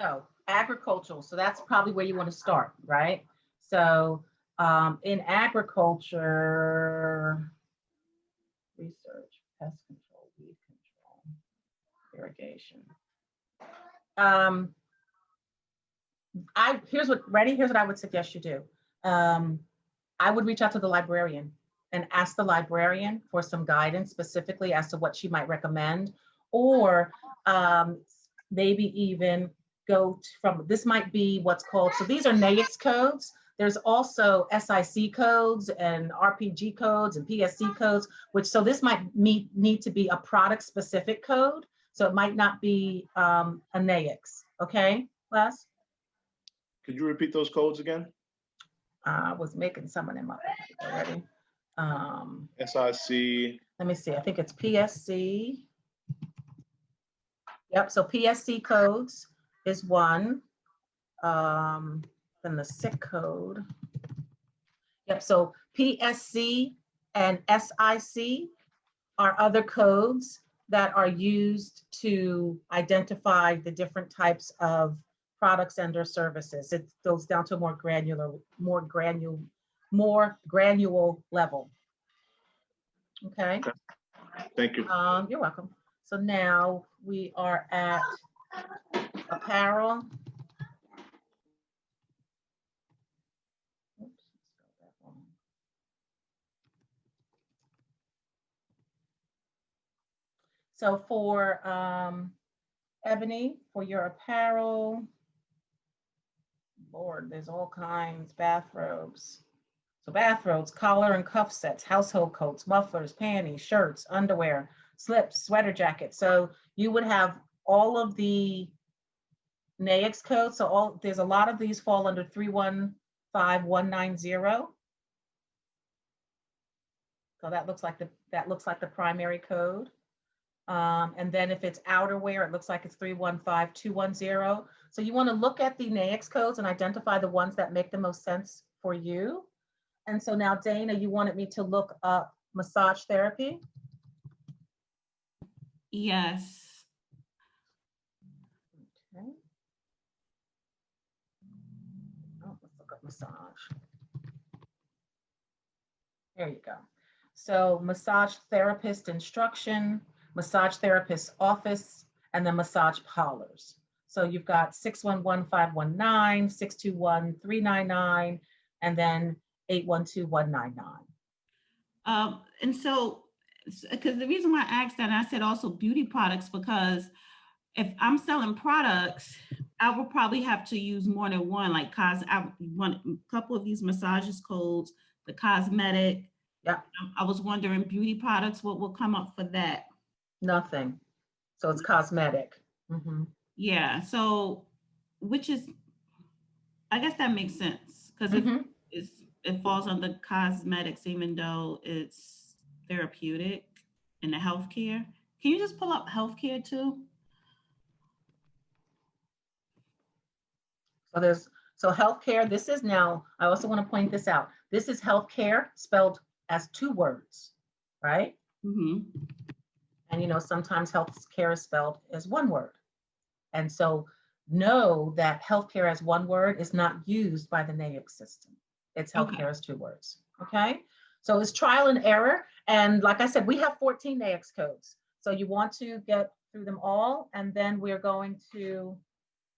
So agricultural, so that's probably where you want to start, right? So in agriculture, research, pest control, weed control, irrigation. Here's what I would suggest you do. I would reach out to the librarian and ask the librarian for some guidance specifically as to what she might recommend, or maybe even from, this might be what's called, so these are NAICS codes. There's also SIC codes and RPG codes and PSC codes, so this might need to be a product specific code. So it might not be a NAICS, okay, Les? Could you repeat those codes again? I was making some of them up already. SIC. Let me see, I think it's PSC. Yep, so PSC codes is one. Then the SIC code. Yep, so PSC and SIC are other codes that are used to identify the different types of products and or services. It goes down to a more granular level. Okay. Thank you. You're welcome. So now we are at apparel. Oops, spelled that wrong. So for Ebony, for your apparel, Lord, there's all kinds, bathrobes. So bathrobes, collar and cuff sets, household coats, mufflers, panties, shirts, underwear, slips, sweater jackets. So you would have all of the NAICS codes. So there's a lot of these fall under 315190. So that looks like the primary code. And then if it's outerwear, it looks like it's 315210. So you want to look at the NAICS codes and identify the ones that make the most sense for you. And so now, Dana, you wanted me to look up massage therapy? Yes. Okay. Oh, let's look up massage. There you go. So massage therapist instruction, massage therapist office, and then massage parlors. So you've got 611-519, 621-399, and then 812-199. And so, because the reason why I asked that, I said also beauty products, because if I'm selling products, I will probably have to use more than one, like I want a couple of these massages codes, the cosmetic. Yeah. I was wondering beauty products, what will come up for that? Nothing. So it's cosmetic. Mm-hmm. Yeah. So, which is, I guess that makes sense, because it falls under cosmetics, even though it's therapeutic in the healthcare. Can you just pull up healthcare too? So healthcare, this is now, I also want to point this out. This is healthcare spelled as two words, right? Mm-hmm. And sometimes healthcare is spelled as one word. And so know that healthcare as one word is not used by the NAICS system. It's healthcare as two words, okay? So it's trial and error. And like I said, we have 14 NAICS codes. So you want to get through them all, and then we're going to.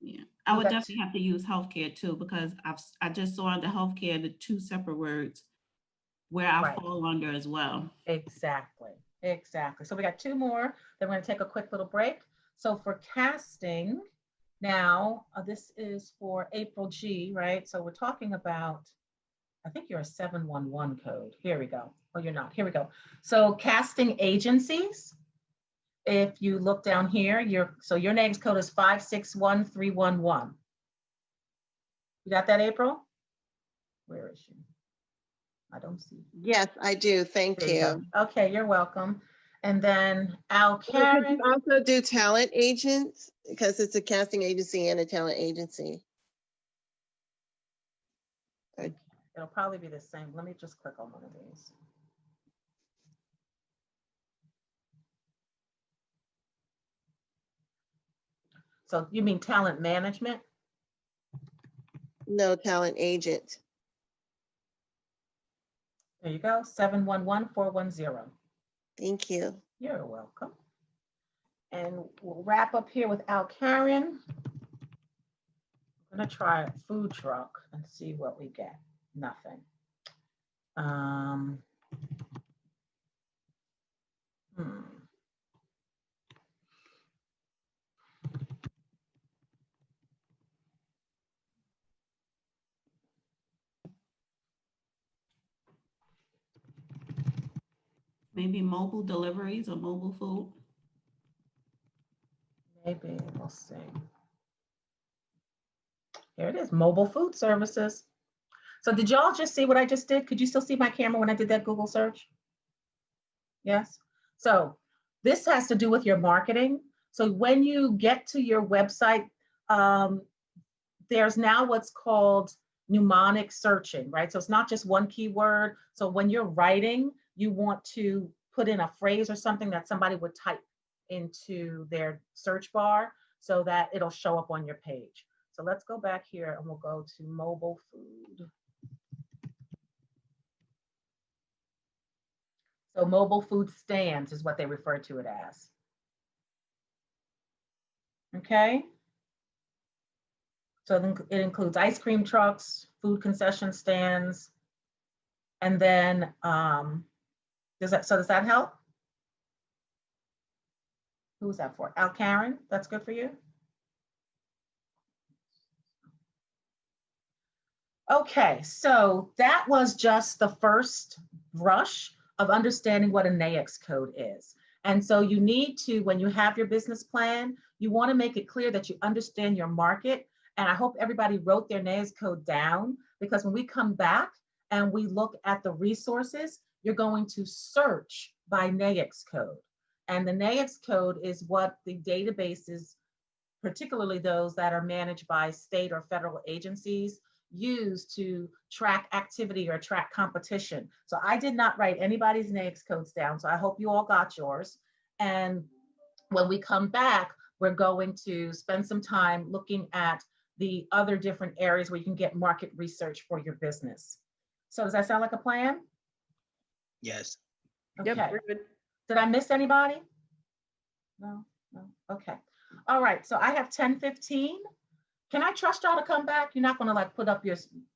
Yeah, I would definitely have to use healthcare too, because I just saw under healthcare the two separate words where I fall under as well. Exactly. So we got two more. Then we're going to take a quick little break. So for casting, now this is for April G, right? So we're talking about, I think you're a 711 code. Here we go. Oh, you're not. Here we go. So casting agencies. If you look down here, your NAICS code is 561311. You got that, April? Where is she? I don't see. Yes, I do. Thank you. Okay, you're welcome. And then Al Karen. Could you also do talent agents, because it's a casting agency and a talent agency? It'll probably be the same. Let me just click on one of these. So you mean talent management? No, talent agent. There you go, 711-410. Thank you. You're welcome. And we'll wrap up here with Al Karen. I'm gonna try a food truck and see what we get. Nothing. Maybe mobile deliveries or mobile food. Maybe, we'll see. Here it is, mobile food services. So did y'all just see what I just did? Could you still see my camera when I did that Google search? Yes. So this has to do with your marketing. So when you get to your website, there's now what's called mnemonic searching, right? So it's not just one keyword. So when you're writing, you want to put in a phrase or something that somebody would type into their search bar so that it'll show up on your page. So let's go back here and we'll go to mobile food. So mobile food stands is what they refer to it as. Okay. So it includes ice cream trucks, food concession stands, and then does that help? Who was that for? Al Karen, that's good for you? Okay, so that was just the first brush of understanding what a NAICS code is. And so you need to, when you have your business plan, you want to make it clear that you understand your market. And I hope everybody wrote their NAICS code down, because when we come back and we look at the resources, you're going to search by NAICS code. And the NAICS code is what the databases, particularly those that are managed by state or federal agencies, use to track activity or track competition. So I did not write anybody's NAICS codes down, so I hope you all got yours. And when we come back, we're going to spend some time looking at the other different areas where you can get market research for your business. So does that sound like a plan? Yes. Okay. Yep, we're good. Did I miss anybody? No, no, okay. All right, so I have 10:15. Can I trust y'all to come back? You're not gonna like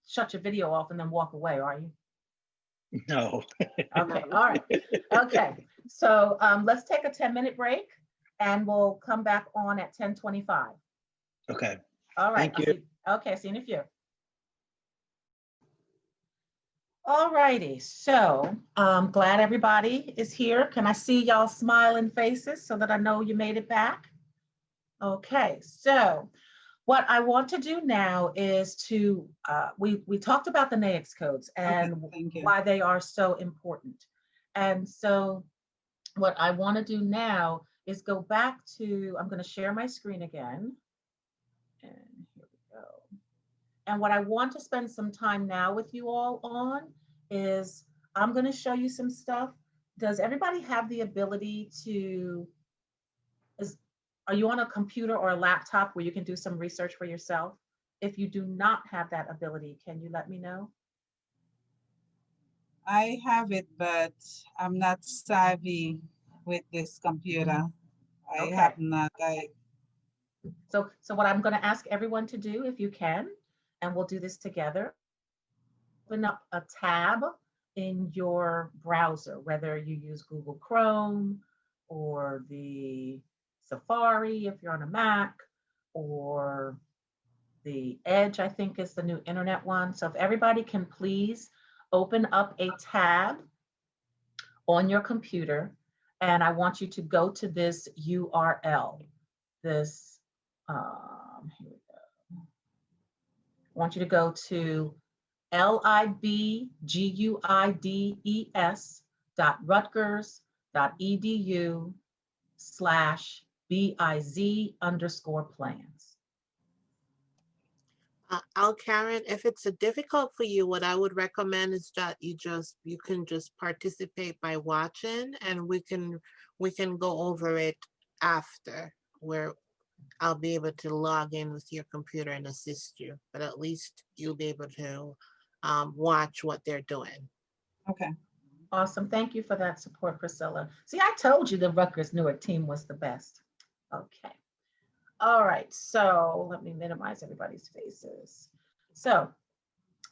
shut your video off and then walk away, are you? No. Okay, all right. Okay, so let's take a 10-minute break and we'll come back on at 10:25. Okay. All right. Thank you. Okay, see you in a few. All righty, so I'm glad everybody is here. Can I see y'all smiling faces so that I know you made it back? Okay, so what I want to do now is to, we talked about the NAICS codes and why they are so important. And so what I want to do now is go back to, I'm going to share my screen again. And here we go. And what I want to spend some time now with you all on is I'm going to show you some stuff. Does everybody have the ability to, are you on a computer or a laptop where you can do some research for yourself? If you do not have that ability, can you let me know? I have it, but I'm not savvy with this computer. I Okay. have not. So what I'm going to ask everyone to do, if you can, and we'll do this together, open up a tab in your browser, whether you use Google Chrome or the Safari if you're on a Mac, or the Edge, I think is the new internet one. So if everybody can please open up a tab on your computer, and I want you to go to this URL, this, here we go. I want you to go to libguides.rutgers.edu/biz_plans. Al Karen, if it's difficult for you, what I would recommend is that you can just participate by watching, and we can go over it after. I'll be able to log in with your computer and assist you, but at least you'll be able to watch what they're doing. Okay. Awesome. Thank you for that support, Priscilla. See, I told you the Rutgers-Newark team was the best. Okay. All right. So let me minimize everybody's faces. So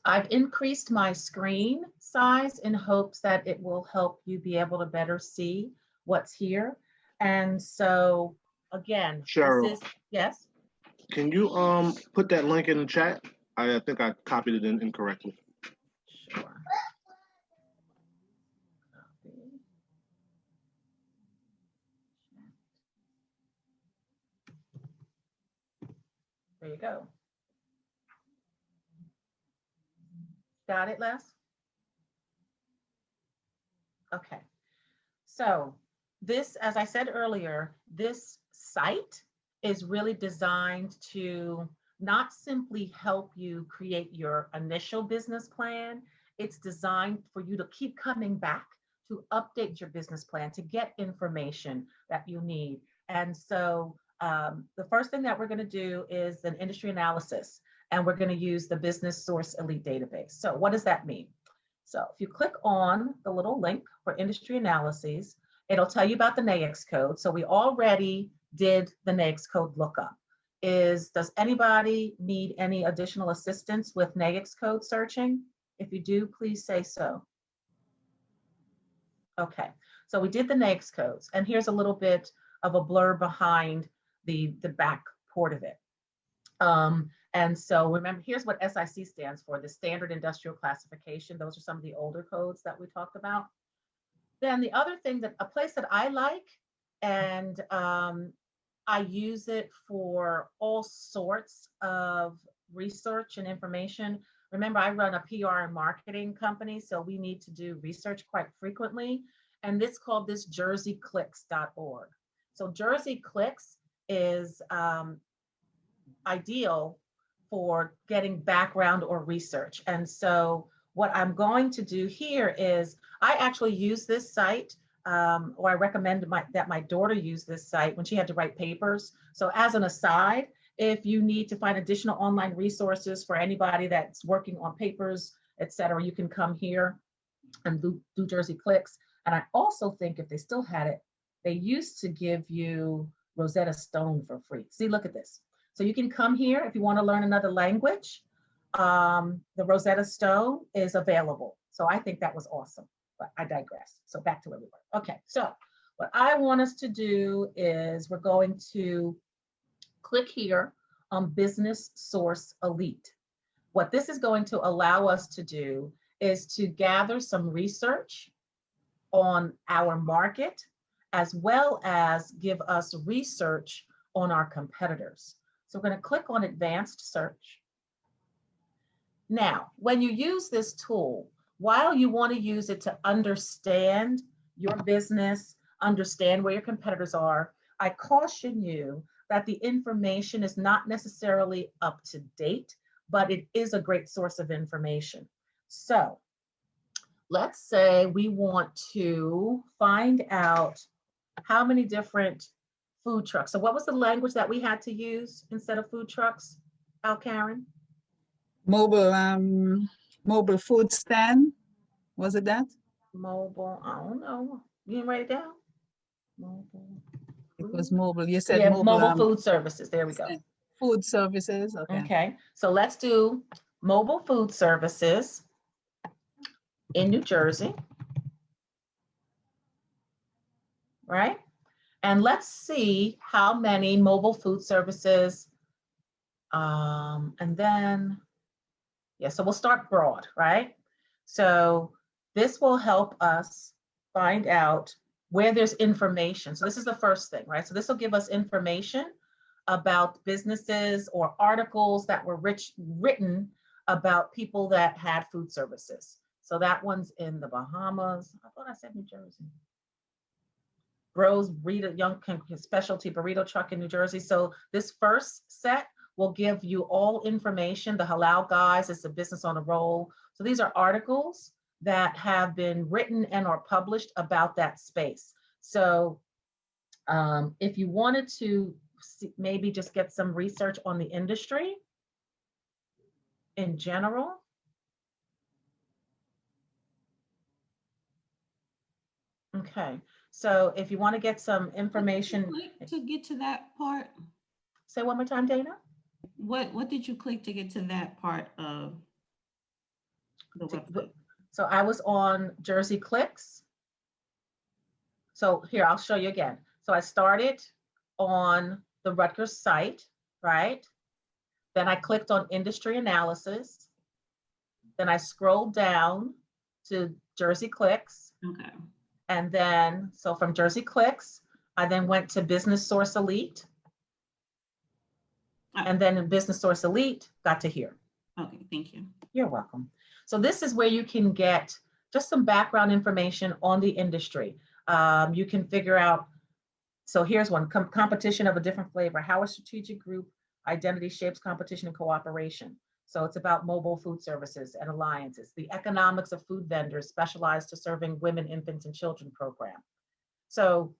I've increased my screen size in hopes that it will help you be able to better see what's here. And so again, Cheryl. this is, yes? Can you put that link in the chat? I think I copied it in incorrectly. Sure. There you go. Got it, Les? Okay. So this, as I said earlier, this site is really designed to not simply help you create your initial business plan. It's designed for you to keep coming back to update your business plan, to get information that you need. And so the first thing that we're going to do is an industry analysis, and we're going to use the Business Source Elite database. So what does that mean? So if you click on the little link for industry analyses, it'll tell you about the NAICS code. So we already did the NAICS code lookup. Does anybody need any additional assistance with NAICS code searching? If you do, please say so. Okay, so we did the NAICS codes, and here's a little bit of a blur behind the back port of it. And so remember, here's what SIC stands for, the Standard Industrial Classification. Those are some of the older codes that we talked about. Then the other thing, that a place that I like, and I use it for all sorts of research and information. Remember, I run a PR and marketing company, so we need to do research quite frequently. And this called this jerseyclicks.org. So Jersey Clicks is ideal for getting background or research. And so what I'm going to do here is I actually use this site, or I recommend that my daughter use this site when she had to write papers. So as an aside, if you need to find additional online resources for anybody that's working on papers, et cetera, you can come here and do Jersey Clicks. And I also think if they still had it, they used to give you Rosetta Stone for free. See, look at this. So you can come here if you want to learn another language. The Rosetta Stone is available. So I think that was awesome, but I digress. So back to everybody. Okay, so what I want us to do is we're going to click here on Business Source Elite. What this is going to allow us to do is to gather some research on our market, as well as give us research on our competitors. So we're going to click on Advanced Search. Now, when you use this tool, while you want to use it to understand your business, understand where your competitors are, I caution you that the information is not necessarily up to date, but it is a great source of information. So let's say we want to find out how many different food trucks. So what was the language that we had to use instead of food trucks, Karen? Mobile food stand, was it that? Mobile, I don't know. You didn't write it down? Mobile. It was mobile. You said Yeah, mobile food services. There we go. Food services. Okay. Okay. So let's do mobile food services in New Jersey. Right? And let's see how many mobile food services. And then, yeah, so we'll start broad, right? So this will help us find out where there's information. So this is the first thing, right? So this will give us information about businesses or articles that were written about people that had food services. So that one's in the Bahamas. I thought I said New Jersey. Bros Burrito, Young Specialty Burrito Truck in New Jersey. So this first set will give you all information. The Halal Guys is a business on a roll. So these are articles that have been written and are published about that space. So if you wanted to maybe just get some research on the industry in general. Okay, so if you want to get some information. Click to get to that part. Say one more time, Dana. What did you click to get to that part of the website? So I was on Jersey Clicks. So here, I'll show you again. So I started on the Rutgers site, right? Then I clicked on industry analysis. Then I scrolled down to Jersey Clicks. Okay. And then, so from Jersey Clicks, I then went to Business Source Elite. And then in Business Source Elite, got to here. Okay, thank you. You're welcome. So this is where you can get just some background information on the industry. You can figure out, so here's one, competition of a different flavor, how a strategic group identity shapes competition and cooperation. So it's about mobile food services and alliances, the economics of food vendors specialized to serving women, infants, and children program. So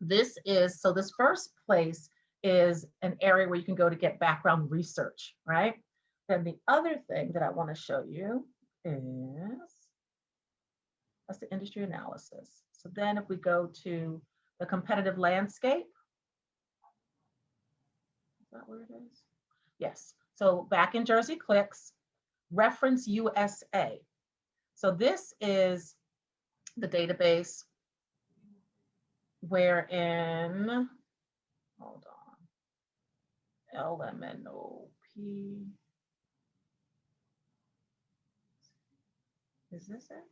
this first place is an area where you can go to get background research, right? Then the other thing that I want to show you is, that's the industry analysis. So then if we go to the competitive landscape, is that where it is? Yes. So back in Jersey Clicks, reference USA. So this is the database wherein, hold on, LMNOP. Is this it?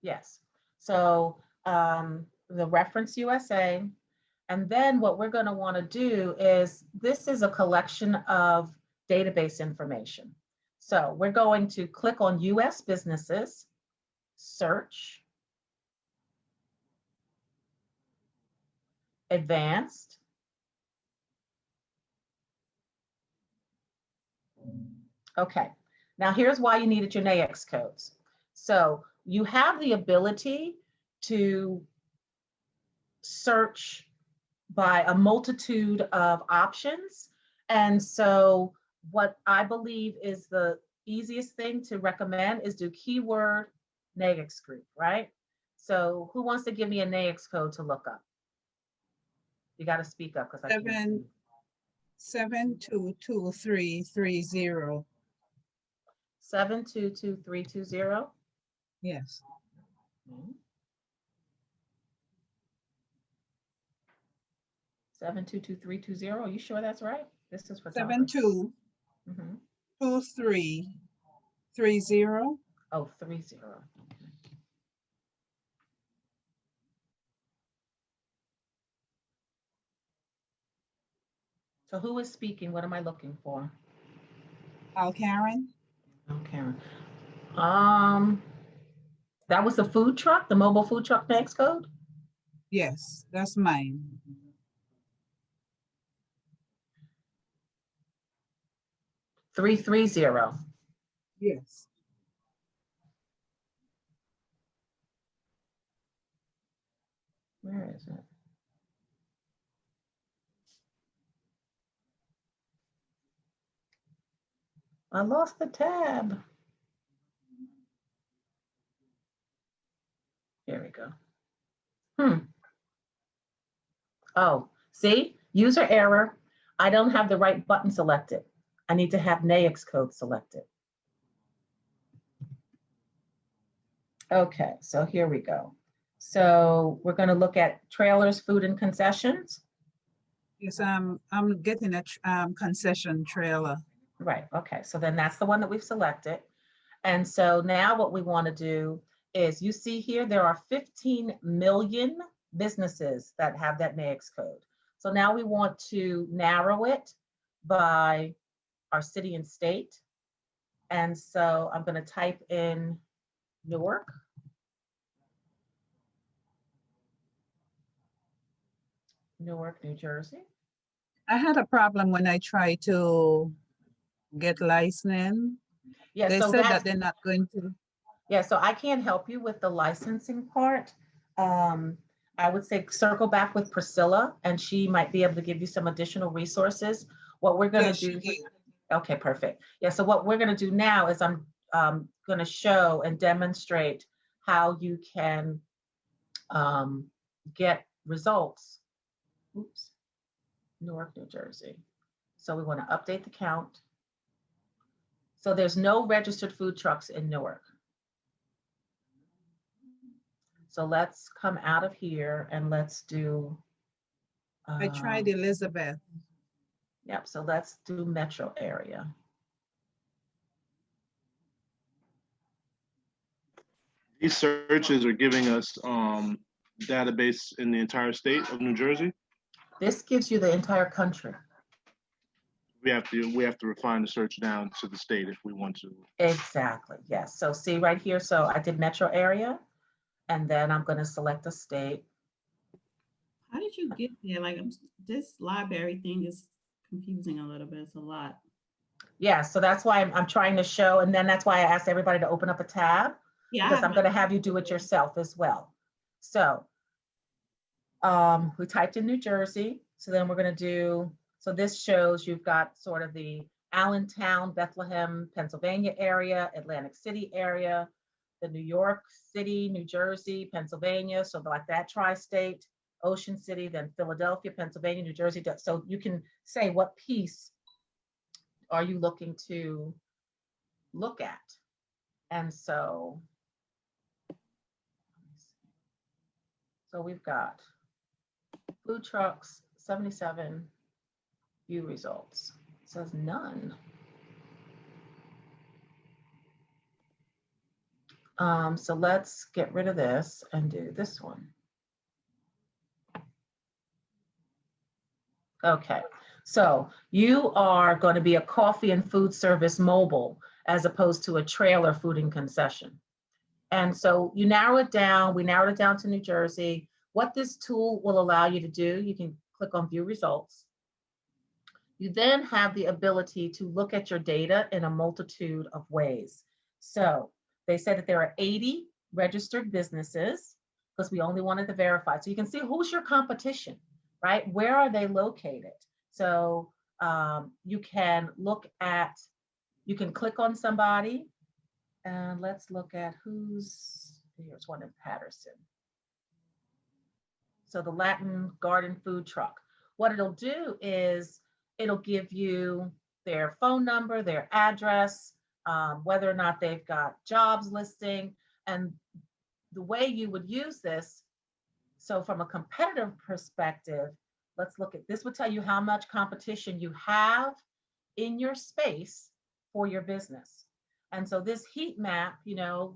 Yes. So the reference USA. And then what we're going to want to do is, this is a collection of database information. So we're going to click on US businesses, search, advanced, okay. Now here's why you needed your NAICS codes. So you have the ability to search by a multitude of options. And so what I believe is the easiest thing to recommend is do keyword NAICS group, right? So who wants to give me a NAICS code to look up? You got to speak up because I can't. 722330. 722320. Yes. 722320. Are you sure that's right? This is for 722330. Oh, 30. So who is speaking? What am I looking for? Karen. Oh, Karen. That was the food truck, the mobile food truck NAICS code? Yes, that's mine. $330. Yes. Where is it? I lost the tab. Here we go. Oh, see, user error. I don't have the right button selected. I need to have NAICS code selected. Okay, so here we go. So we're going to look at trailers, food, and concessions. Yes, I'm getting a concession trailer. Right, okay, so then that's the one that we've selected. And so now what we want to do is, you see here, there are 15 million businesses that have that NAICS code. So now we want to narrow it by our city and state. And so I'm going to type in Newark. Newark, New Jersey. I had a problem when I tried to get licensed. Yeah, they so said that they're not going to. Yeah, so I can't help you with the licensing part. I would say circle back with Priscilla, and she might be able to give you some additional resources. What we're going to do. Okay, perfect. Yeah, so what we're going to do now is I'm going to show and demonstrate how you can get results. Oops, Newark, New Jersey. So we want to update the count. So there's no registered food trucks in Newark. So let's come out of here and let's do. I tried Elizabeth. Yep, so let's do metro area. These searches are giving us database in the entire state of New Jersey. This gives you the entire country. We have to refine the search down to the state if we want to. Exactly, yes. So see right here, so I did metro area, and then I'm going to select a state. How did you get there? Like this library thing is confusing a little bit. It's a lot. Yeah, so that's why I'm trying to show, and then that's why I asked everybody to open up a tab, because I'm going to have you do it yourself as well. So we typed in New Jersey, so then we're going to do, so this shows you've got sort of the Allentown, Bethlehem, Pennsylvania area, Atlantic City area, the New York City, New Jersey, Pennsylvania, so like that tri-state, Ocean City, then Philadelphia, Pennsylvania, New Jersey. So you can say what piece are you looking to look at? And so we've got food trucks, 77, view results. It says none. So let's get rid of this and do this one. Okay, so you are going to be a coffee and food service mobile as opposed to a trailer food and concession. And so you narrow it down, we narrowed it down to New Jersey. What this tool will allow you to do, you can click on view results. You then have the ability to look at your data in a multitude of ways. So they said that there are 80 registered businesses because we only wanted to verify. So you can see who's your competition, right? Where are they located? So you can look at, you can click on somebody and let's look at here's one in Patterson. So the Latin Garden food truck. What it'll do is it'll give you their phone number, their address, whether or not they've got jobs listing, and the way you would use this. So from a competitive perspective, let's look at this. Would tell you how much competition you have in your space for your business. And so this heat map,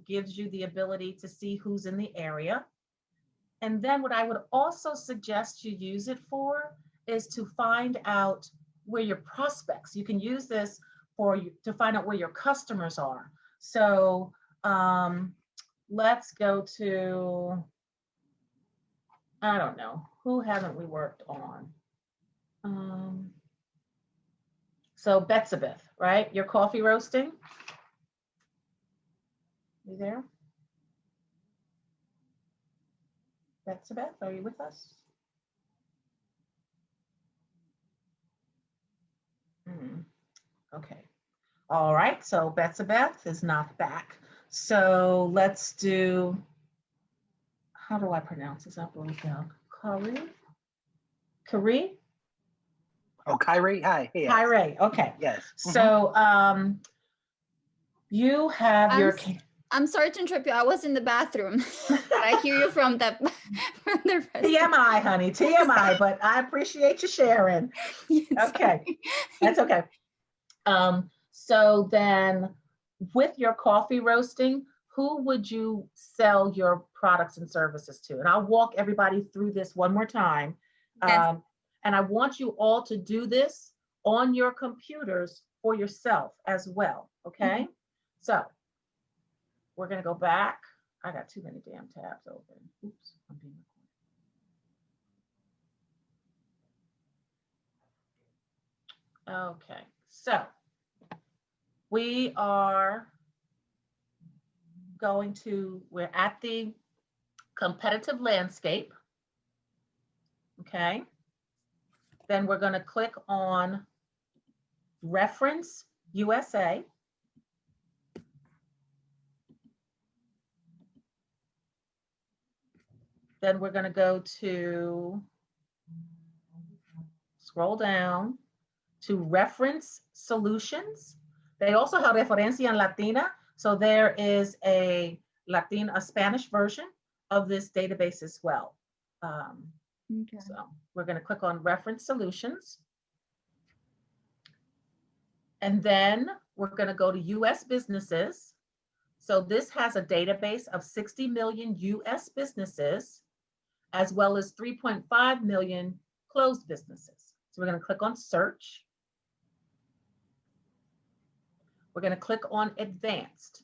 gives you the ability to see who's in the area. And then what I would also suggest you use it for is to find out where your prospects, you can use this to find out where your customers are. So let's go to, I don't know, who haven't we worked on? So Betsabeth, right? Your coffee roasting. You there? Betsabeth, are you with us? Okay. All right, so Betsabeth is not back. So let's do, how do I pronounce this? I wrote it down. Kyrie? Oh, Kyrie, hi. Yes. Kyrie, okay. Yes. So you have I'm sorry to interrupt you. I was in the bathroom. I hear you from the TMI, honey, TMI, but I appreciate you sharing. Okay, that's okay. So then with your coffee roasting, who would you sell your products and services to? And I'll walk everybody through this one more time. And I want you all to do this on your computers for yourself as well, okay? So we're gonna go back. I got too many damn tabs open. Oops, I'm being recorded. Okay, so we're at the competitive landscape. Okay. Then we're going to click on reference USA. Then we're going to go to, scroll down to reference solutions. They also have referencia en Latina. So there is a Spanish version of this database as well. Okay. So we're going to click on reference solutions. And then we're going to go to US businesses. So this has a database of 60 million US businesses, as well as 3.5 million closed businesses. So we're going to click on search. We're going to click on advanced.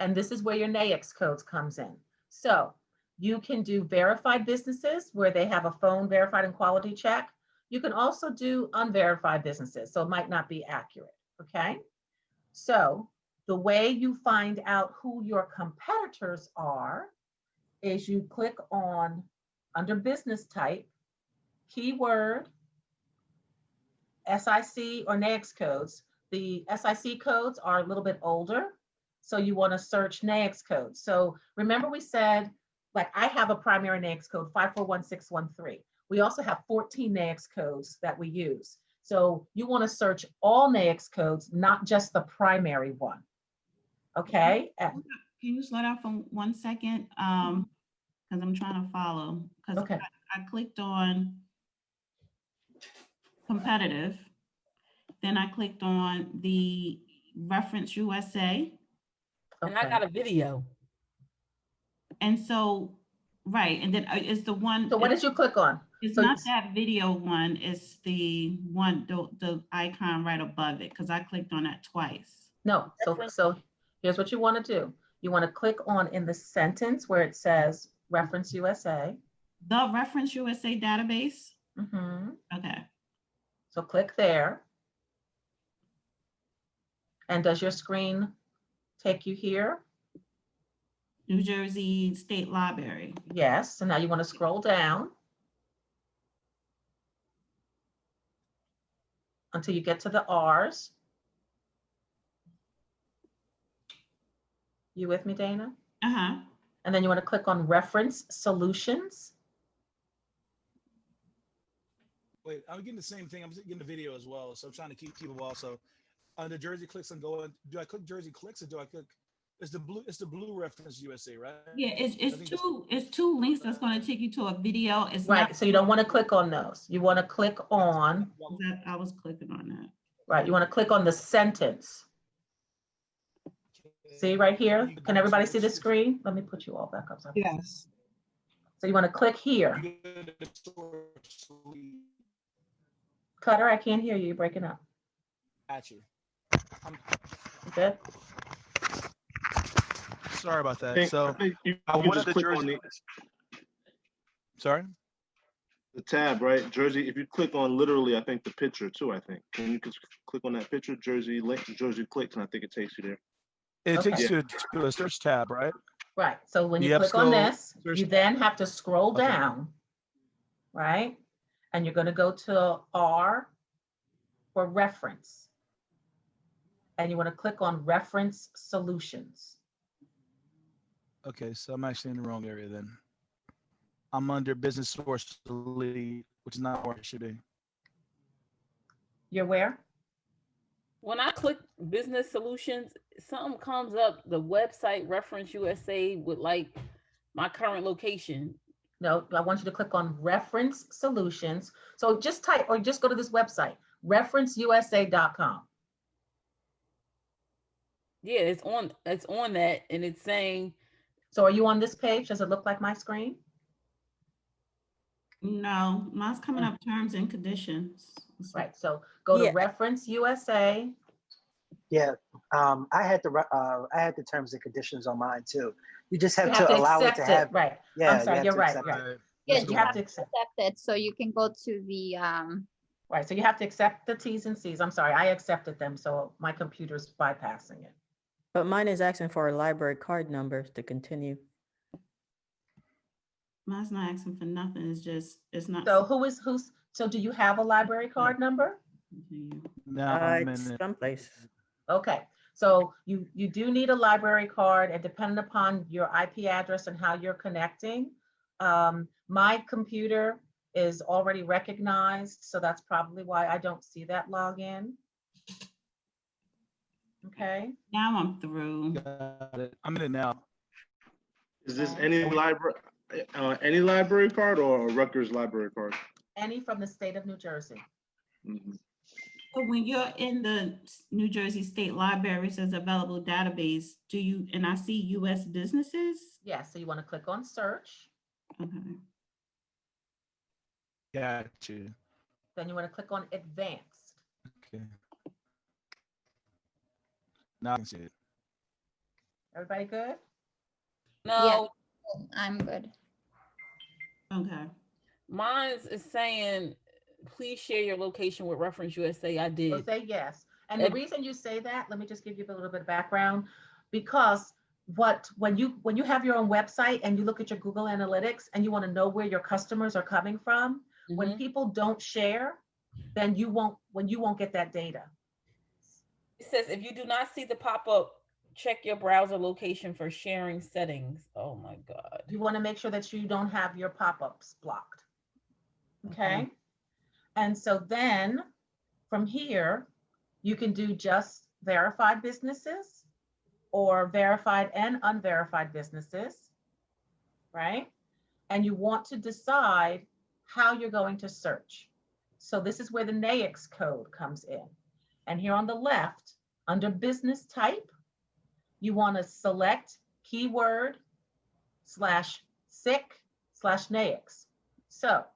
And this is where your NAICS codes comes in. So you can do verified businesses where they have a phone verified and quality check. You can also do unverified businesses, so it might not be accurate, okay? So the way you find out who your competitors are is you click on, under business type, keyword, SIC or NAICS codes. The SIC codes are a little bit older, so you want to search NAICS codes. So remember we said, like I have a primary NAICS code 541613. We also have 14 NAICS codes that we use. So you want to search all NAICS codes, not just the primary one. Okay. Can you slow down for 1 second? Because I'm trying to follow. Because okay. I clicked on competitive. Then I clicked on the reference USA. And I got a video. And so, right. And then it's the one. So what did you click on? It's so not that video one. It's the one, the icon right above it, because I clicked on that twice. No. So here's what you want to do. You want to click on in the sentence where it says reference USA. The reference USA database. Mm-hmm. Okay. So click there. And does your screen take you here? New Jersey State Library. Yes. So now you want to scroll down until you get to the R's. You with me, Dana? Uh-huh. And then you want to click on reference solutions. Wait, I'm getting the same thing. I'm getting the video as well. So I'm trying to keep people also. Under Jersey clicks, I'm going, do I click Jersey clicks or do I click, it's the blue reference USA, right? Yeah, it's two links that's going to take you to a video. It's right. Not, so you don't want to click on those. You want to click on. I was clicking on that. Right. You want to click on the sentence. See right here? Can everybody see the screen? Let me put you all back up. Yes. So you want to click here. Cutter, I can't hear you. You're breaking up. At you. Good. Sorry about that. I wanted to click on Sorry? the tab, right? Jersey, if you click on literally, I think the picture too, I think. Can you just click on that picture, Jersey link, Jersey clicks, and I think it takes you there. It takes you to a search tab, right? Right. So when you click on this, you then have to scroll down, right? And you're going to go to R for reference. And you want to click on reference solutions. Okay, so I'm actually in the wrong area then. I'm under business source lead, which is not where it should be. You're where? When I click business solutions, something comes up, the website reference USA with like my current location. No, I want you to click on reference solutions. So just type or just go to this website, referenceusa.com. Yeah, it's on that and it's saying. So are you on this page? Does it look like my screen? No, mine's coming up terms and conditions. Right. So go to reference USA. Yeah, I had the terms and conditions on mine too. You just have to allow it to have. Right. Yeah, I'm sorry. You're right. Right. Yes, you have to accept it. So you can go to Right, so you have to accept the T's and C's. I'm sorry, I accepted them, so my computer's bypassing it. But mine is asking for a library card number to continue. Mine's not asking for nothing. It's just, it's not. So so do you have a library card number? No, I'm It's in it. someplace. Okay, so you do need a library card, and depending upon your IP address and how you're connecting, my computer is already recognized, so that's probably why I don't see that login. Okay. Now I'm through. Got it. I'm in it now. Is this any library card or a Rutgers library card? Any from the state of New Jersey. Mm-hmm. So when you're in the New Jersey State Library, it says available database, do you, and I see US businesses? Yeah, so you want to click on search. Okay. Got you. Then you want to click on advanced. Okay. Now I can see it. Everybody good? No, I'm good. Okay. Mine's is saying, please share your location with Reference USA. I did. So say yes. And the reason you say that, let me just give you a little bit of background, because when you have your own website and you look at your Google Analytics and you want to know where your customers are coming from, when people don't share, then you won't get that data. It says, if you do not see the pop-up, check your browser location for sharing settings. Oh my God. You want to make sure that you don't have your pop-ups blocked. Okay. And so then from here, you can do just verified businesses or verified and unverified businesses, right? And you want to decide how you're going to search. So this is where the NAICS code comes in. And here on the left, under business type, you want to select keyword /SIC/NAICS. So,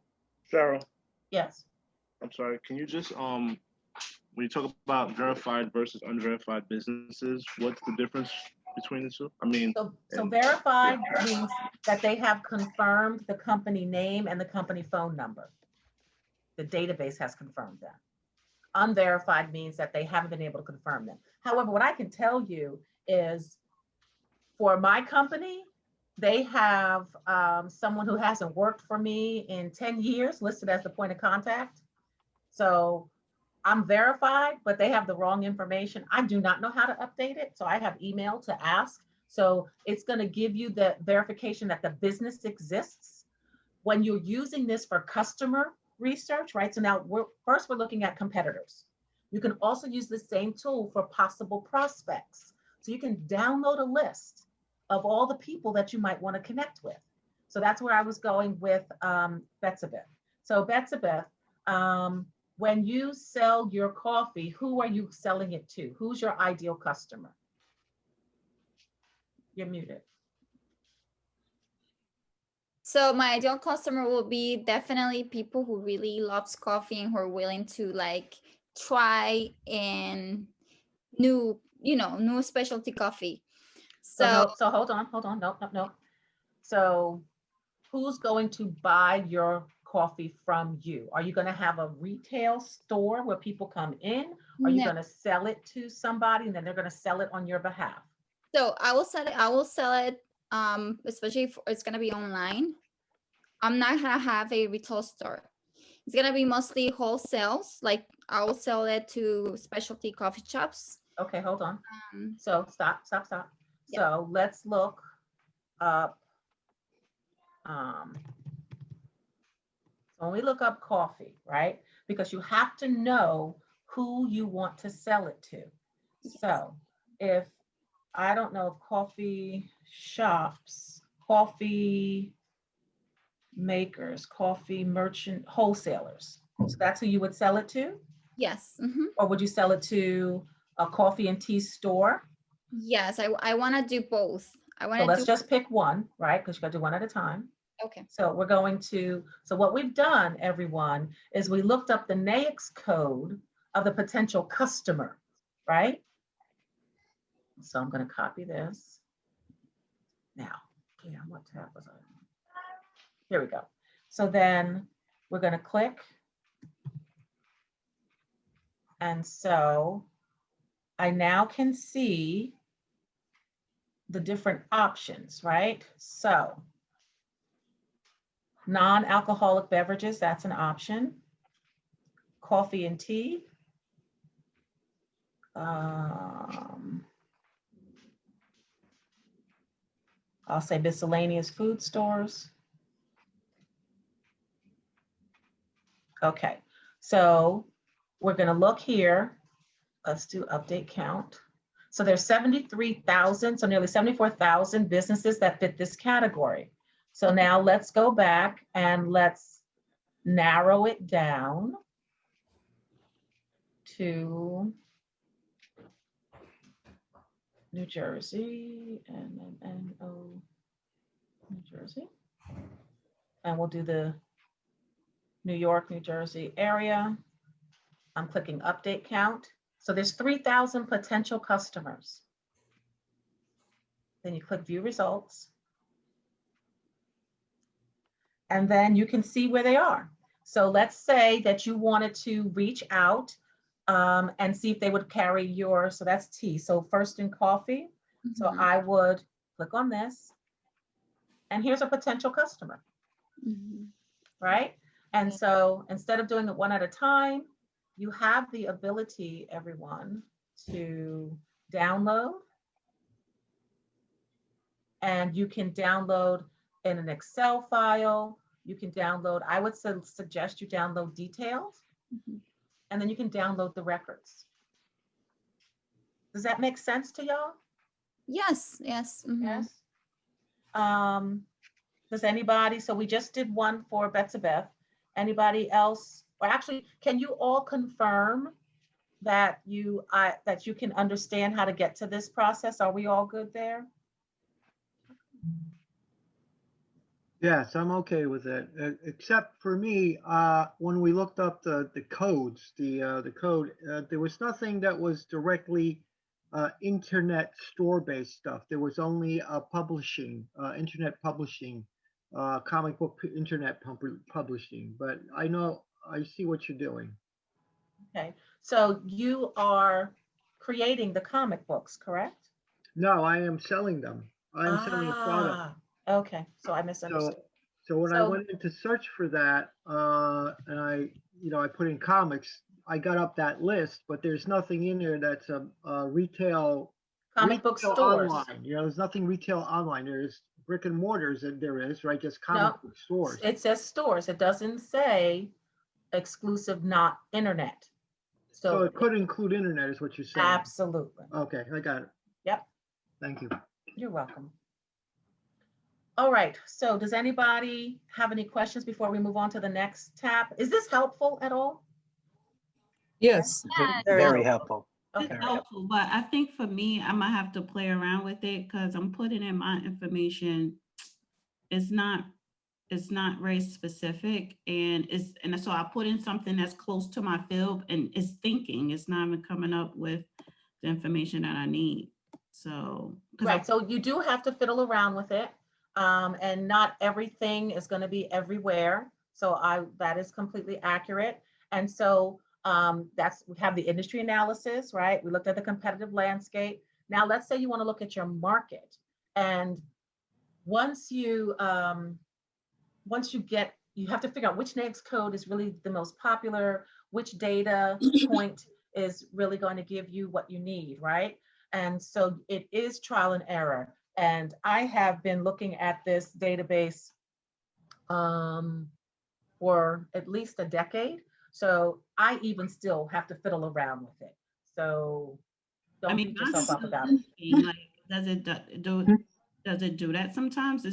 Cheryl. Yes. I'm sorry. Can you just when you talk about verified versus unverified businesses, what's the difference between the two? I mean, so verified means that they have confirmed the company name and the company phone number. The database has confirmed that. Unverified means that they haven't been able to confirm them. However, what I can tell you is for my company, they have someone who hasn't worked for me in 10 years listed as the point of contact. So I'm verified, but they have the wrong information. I do not know how to update it. So I have email to ask. So it's going to give you the verification that the business exists. When you're using this for customer research, right? So now we're looking at competitors. You can also use the same tool for possible prospects. So you can download a list of all the people that you might want to connect with. So that's where I was going with Betsabeth. So Betsabeth, when you sell your coffee, who are you selling it to? Who's your ideal customer? You're muted. So my ideal customer will be definitely people who really loves coffee and who are willing to like try and new specialty coffee. So hold on. No. So who's going to buy your coffee from you? Are you going to have a retail store where people come in? Are you going to sell it to somebody and then they're going to sell it on your behalf? So I will sell it. Especially if it's going to be online. I'm not going to have a retail store. It's going to be mostly wholesales. Like I will sell it to specialty coffee shops. Okay, hold on. So stop. Yeah. So let's look up. When we look up coffee, right? Because you have to know who you want to sell it to. Yes. So if I don't know if coffee shops, coffee makers, coffee merchant, wholesalers. So that's who you would sell it to? Yes. Mm-hmm. Or would you sell it to a coffee and tea store? Yes, I want to do both. So let's just pick one, right? Because you got to do one at a time. Okay. So we're going to, so what we've done, everyone, is we looked up the NAICS code of the potential customer, right? So I'm going to copy this. Now, what tab was I on? Here we go. So then we're going to click And so I now can see the different options, right? So non-alcoholic beverages, that's an option. Coffee and tea. I'll say miscellaneous food stores. Okay, so we're gonna look here. Let's do update count. So there's 73,000, so nearly 74,000 businesses that fit this category. So now let's go back and let's narrow it down to New Jersey and then NO, New Jersey. And we'll do the New York, New Jersey area. I'm clicking update count. So there's 3,000 potential customers. Then you click view results. And then you can see where they are. So let's say that you wanted to reach out and see if they would carry your, so that's tea. So first in coffee. So I would click on this. And here's a potential customer, right? And so instead of doing it one at a time, you have the ability, everyone, to download. And you can download in an Excel file. You can download, I would suggest you download details, and then you can download the records. Does that make sense to y'all? Yes, yes. Yes. Does anybody, so we just did one for Betsabeth. Anybody else, or actually, can you all confirm that you can understand how to get to this process? Are we all good there? Yes, I'm okay with it, except for me, when we looked up the codes, the code, there was nothing that was directly internet store-based stuff. There was only publishing, internet publishing, comic book internet publishing. But I know, I see what you're doing. Okay, so you are creating the comic books, correct? No, I am selling them. I am selling a product. Okay, so I misunderstood. So when I went in to search for that, and I put in comics, I got up that list, but there's nothing in there that's a retail comic book stores. Online. There's nothing retail online. There's brick and mortars, and there is, right? Just comic book stores. It says stores. It doesn't say exclusive, not internet. So it could include internet, is what you're saying. Absolutely. Okay, I got it. Yep. Thank you. You're welcome. All right, so does anybody have any questions before we move on to the next tab? Is this helpful at all? Yes. Very helpful. It's helpful, but I think for me, I might have to play around with it because I'm putting in my information. It's not very specific, and so I put in something that's close to my field, and it's thinking. It's not even coming up with the information that I need. So right, so you do have to fiddle around with it. And not everything is going to be everywhere. So that is completely accurate. And so we have the industry analysis, right? We looked at the competitive landscape. Now let's say you want to look at your market. And once you get, you have to figure out which NAICS code is really the most popular, which data point is really going to give you what you need, right? And so it is trial and error. And I have been looking at this database for at least a decade. So I even still have to fiddle around with it. So don't beat yourself up about it. Like, does it do that sometimes?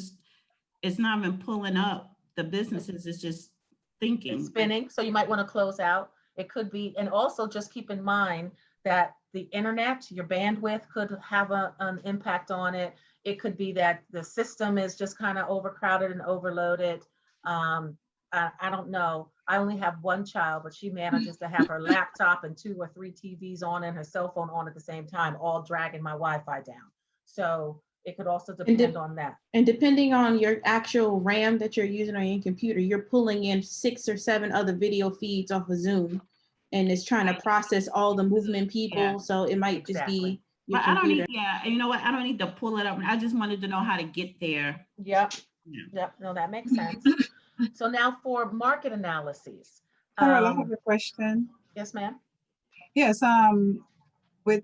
It's not even pulling up the businesses, it's just thinking. It's spinning, so you might want to close out. It could be, and also just keep in mind that the internet, your bandwidth could have an impact on it. It could be that the system is just kind of overcrowded and overloaded. I don't know. I only have one child, but she manages to have her laptop and 2 or 3 TVs on and her cell phone on at the same time, all dragging my Wi-Fi down. So it could also depend on that. And depending on your actual RAM that you're using on your computer, you're pulling in 6 or 7 other video feeds off of Zoom. and it's trying to process all the movement people. Yeah. So it might just be your But I don't computer. need, yeah, and you know what? I don't need to pull it up. I just wanted to know how to get there. Yep. Yeah. Yep. No, that makes sense. So now for market analyses. Carol, I have a question. Yes, ma'am. Yes, with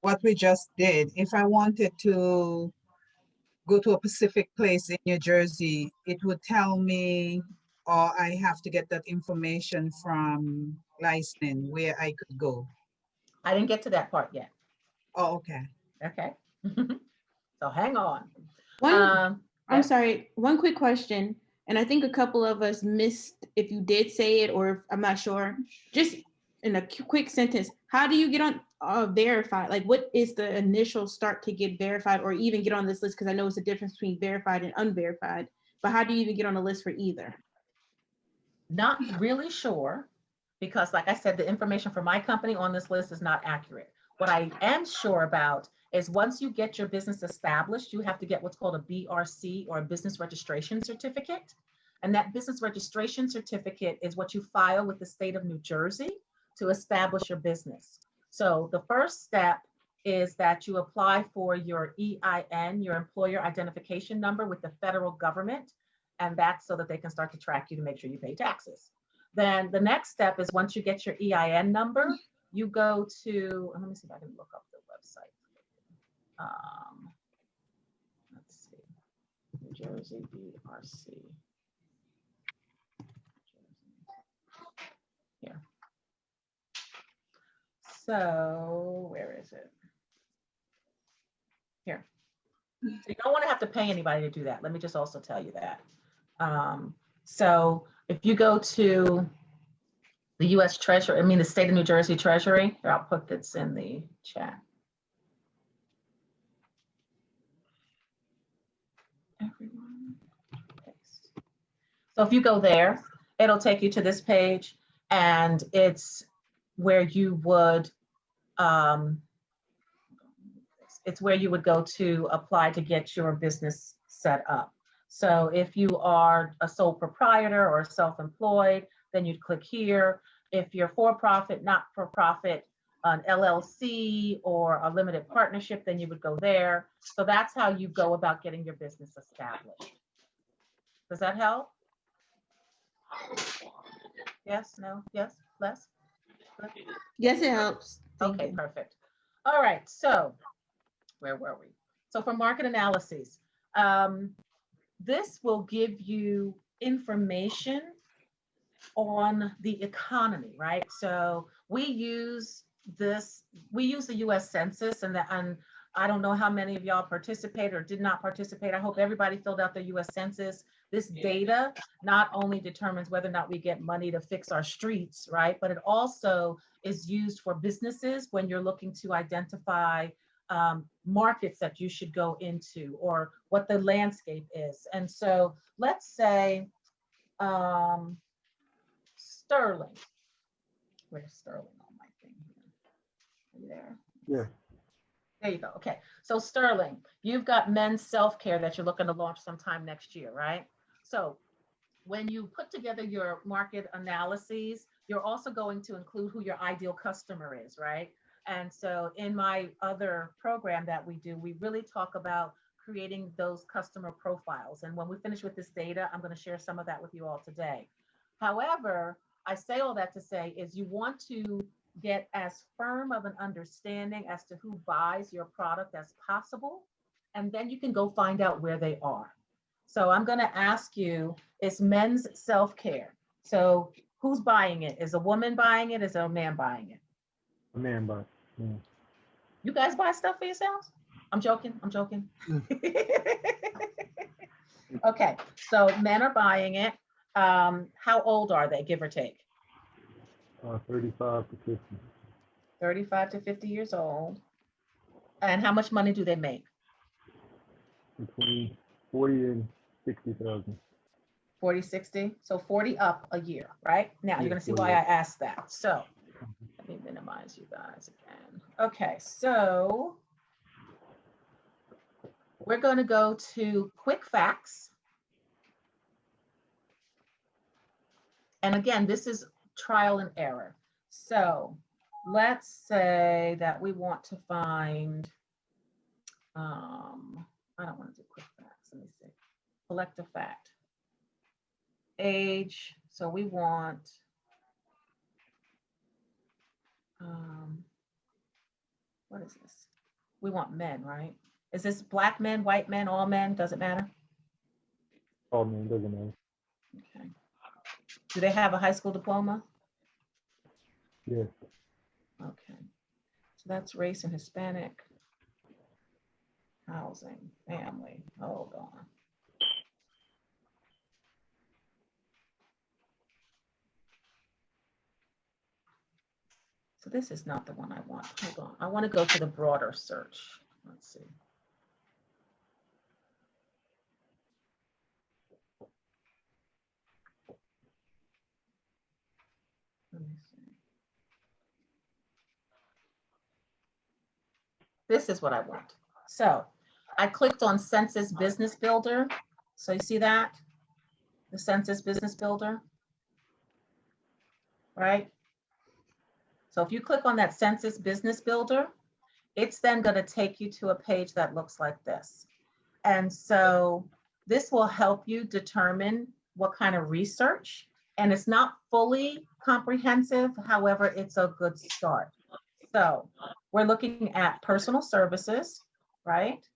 what we just did, if I wanted to go to a specific place in New Jersey, it would tell me, or I have to get that information from licensing where I could go. I didn't get to that part yet. Oh, okay. Okay. So hang on. I'm sorry, one quick question. And I think a couple of us missed if you did say it, or if, I'm not sure. Just in a quick sentence, how do you get on verified? Like, what is the initial start to get verified or even get on this list? Because I know it's a difference between verified and unverified, but how do you even get on the list for either? Not really sure, because like I said, the information for my company on this list is not accurate. What I am sure about is once you get your business established, you have to get what's called a BRC, or a business registration certificate. And that business registration certificate is what you file with the state of New Jersey to establish your business. So the first step is that you apply for your EIN, your employer identification number, with the federal government. And that's so that they can start to track you to make sure you pay taxes. Then the next step is, once you get your EIN number, you go to, let me see if I can look up the website. Let's see, New Jersey BRC. Here. So where is it? Here. So you don't want to have to pay anybody to do that. Let me just also tell you that. So if you go to the U.S. Treasury, the state of New Jersey Treasury, here, I'll put this in the chat. Everyone. So if you go there, it'll take you to this page, and it's where you would go to apply to get your business set up. So if you are a sole proprietor or self-employed, then you'd click here. If you're for-profit, not-for-profit, an LLC or a limited partnership, then you would go there. So that's how you go about getting your business established. Does that help? Yes, no, yes, Les? Yes, it helps. Okay, perfect. All right, so where were we? So for market analyses, this will give you information on the economy, right? So we use the US Census, and I don't know how many of y'all participated or did not participate. I hope everybody filled out the US Census. This data not only determines whether or not we get money to fix our streets, right? But it also is used for businesses when you're looking to identify markets that you should go into, or what the landscape is. And so let's say Sterling. Where's Sterling on my thing here? Are you there? Yeah. There you go. Okay. So Sterling, you've got men's self-care that you're looking to launch sometime next year, right? So when you put together your market analyses, you're also going to include who your ideal customer is, right? And so in my other program that we do, we really talk about creating those customer profiles. And when we finish with this data, I'm going to share some of that with you all today. However, I say all that to say is you want to get as firm of an understanding as to who buys your product as possible, and then you can go find out where they are. So I'm going to ask you, is men's self-care? So who's buying it? Is a woman buying it? Is a man buying it? A man buys. Yeah. You guys buy stuff for yourselves? I'm joking. Okay, so men are buying it. How old are they, give or take? 35 to 50. 35 to 50 years old. And how much money do they make? Between 40 and 60,000. 40, 60, so 40 up a year, right? Now you're gonna see why I asked that. So let me minimize you guys again. Okay, so we're gonna go to quick facts. And again, this is trial and error. So let's say that we want to find, I don't want to do quick facts. Let me see. Collective fact. Age. So we want, what is this? We want men, right? Is this black men, white men, all men? Does it matter? All men, doesn't matter. Okay. Do they have a high school diploma? Yes. Okay. So that's race and Hispanic. Housing, family. Hold on. So this is not the one I want. Hold on. I want to go to the broader search. Let's see. Let me see. This is what I want. So I clicked on Census Business Builder. So you see that? The Census Business Builder, right? So if you click on that Census Business Builder, it's then going to take you to a page that looks like this. And so this will help you determine what kind of research, and it's not fully comprehensive. However, it's a good start. So we're looking at personal services, right?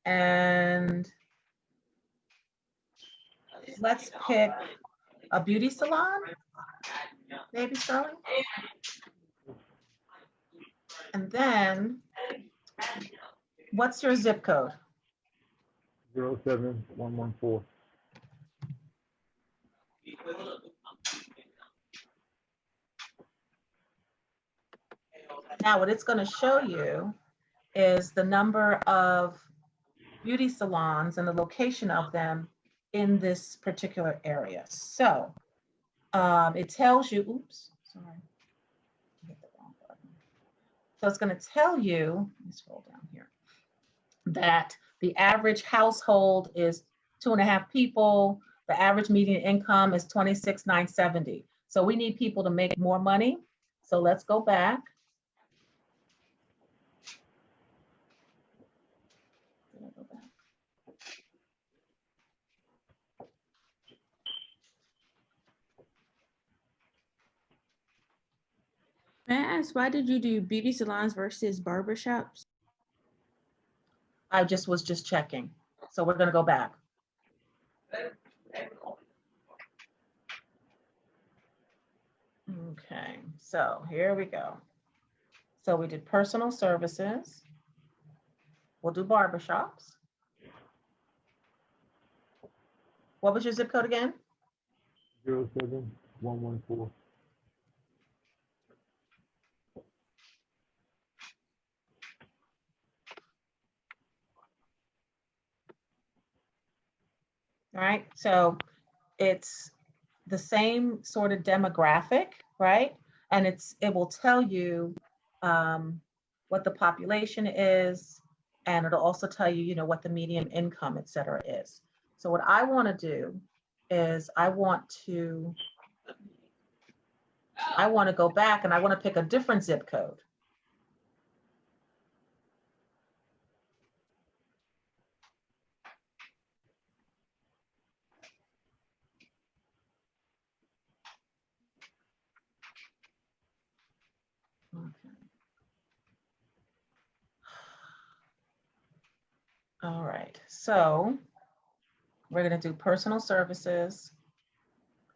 And let's pick a beauty salon, maybe Sterling. And then what's your zip code? 07114. Now what it's going to show you is the number of beauty salons and the location of them in this particular area. So it tells you, oops, sorry, I hit the wrong button. So it's going to tell you, let me scroll down here, that the average household is 2.5 people. The average median income is $26,970. So we need people to make more money. So let's go back. May I ask, why did you do beauty salons versus barbershops? I was just checking. So we're going to go back. Okay, so here we go. So we did personal services. We'll do barbershops. What was your zip code again? 07114. All right, so it's the same sort of demographic, right? And it will tell you what the population is, and it'll also tell you, you know, what the median income, et cetera, is. So what I want to do is I want to go back and I want to pick a different zip code. Okay. All right, so we're going to do personal services.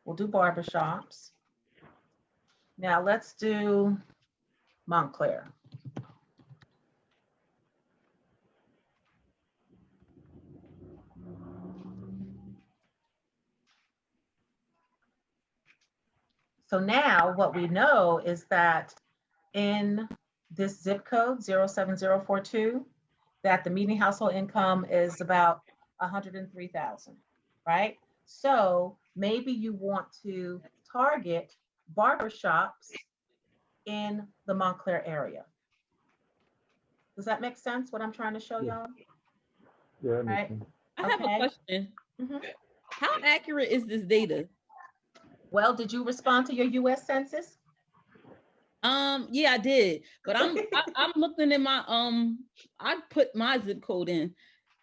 We'll do barbershops. Now let's do Montclair. So now what we know is that in this zip code 07042, that the median household income is about 103,000, right? So maybe you want to target barbershops in the Montclair area. Does that make sense, what I'm trying to show y'all? Yeah, that makes Right. sense. I have a question. Mhm. How accurate is this data? Well, did you respond to your US Census? Yeah, I did, but I'm looking in my I put my zip code in,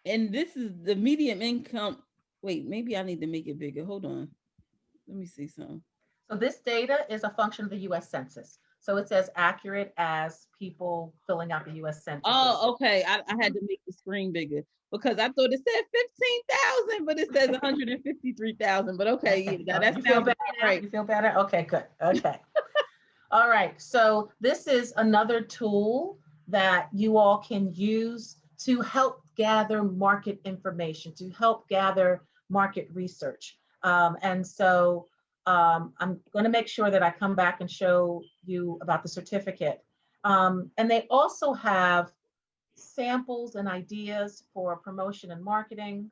and this is the medium income. Wait, maybe I need to make it bigger. Hold on, let me see something. So this data is a function of the US Census. So it's as accurate as people filling out the US Census. Oh, okay. I had to make the screen bigger because I thought it said 15,000, but it says 153,000. But okay, yeah, that you sounds feel better now? right. You feel better? Okay, good. Okay. All right. So this is another tool that you all can use to help gather market information, to help gather market research. And so I'm going to make sure that I come back and show you about the certificate. And they also have samples and ideas for promotion and marketing.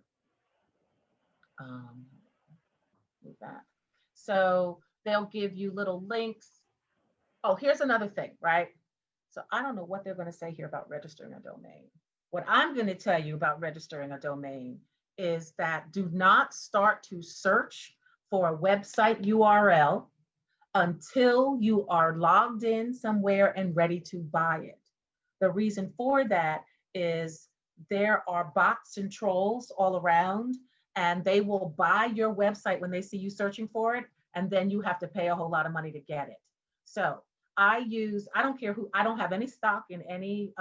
Move that. So they'll give you little links. Oh, here's another thing, right? So I don't know what they're going to say here about registering a domain. What I'm going to tell you about registering a domain is that do not start to search for a website URL until you are logged in somewhere and ready to buy it. The reason for that is there are bots and trolls all around, and they will buy your website when they see you searching for it, and then you have to pay a whole lot of money to get it. So I don't care who, I don't have any stock in any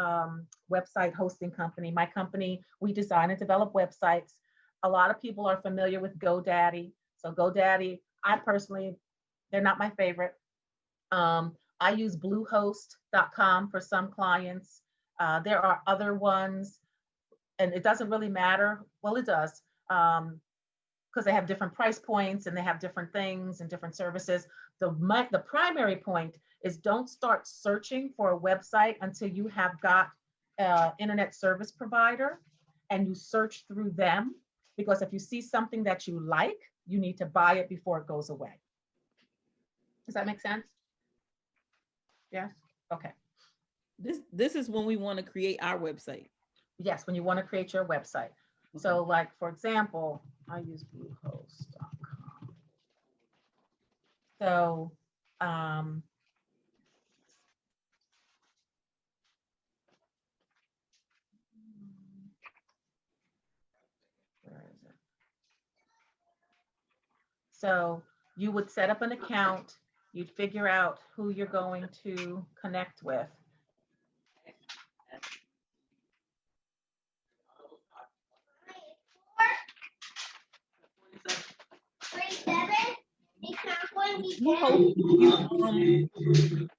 website hosting company. My company, we design and develop websites. A lot of people are familiar with GoDaddy. So GoDaddy, I personally, they're not my favorite. I use bluehost.com for some clients. There are other ones, and it doesn't really matter. Well, it does, because they have different price points and they have different things and different services. The primary point is don't start searching for a website until you have got an internet service provider and you search through them, because if you see something that you like, you need to buy it before it goes away. Does that make sense? Yes? Okay. This is when we want to create our website. Yes, when you want to create your website. Okay. So like, for example, I use bluehost.com. So, where is it? So you would set up an account, you'd figure out who you're going to connect with.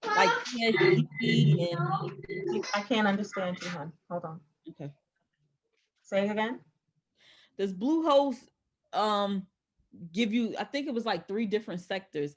Like I can't understand you, hon. Hold on. Okay. Say it again. Does Bluehost give you, I think it was like 3 different sectors,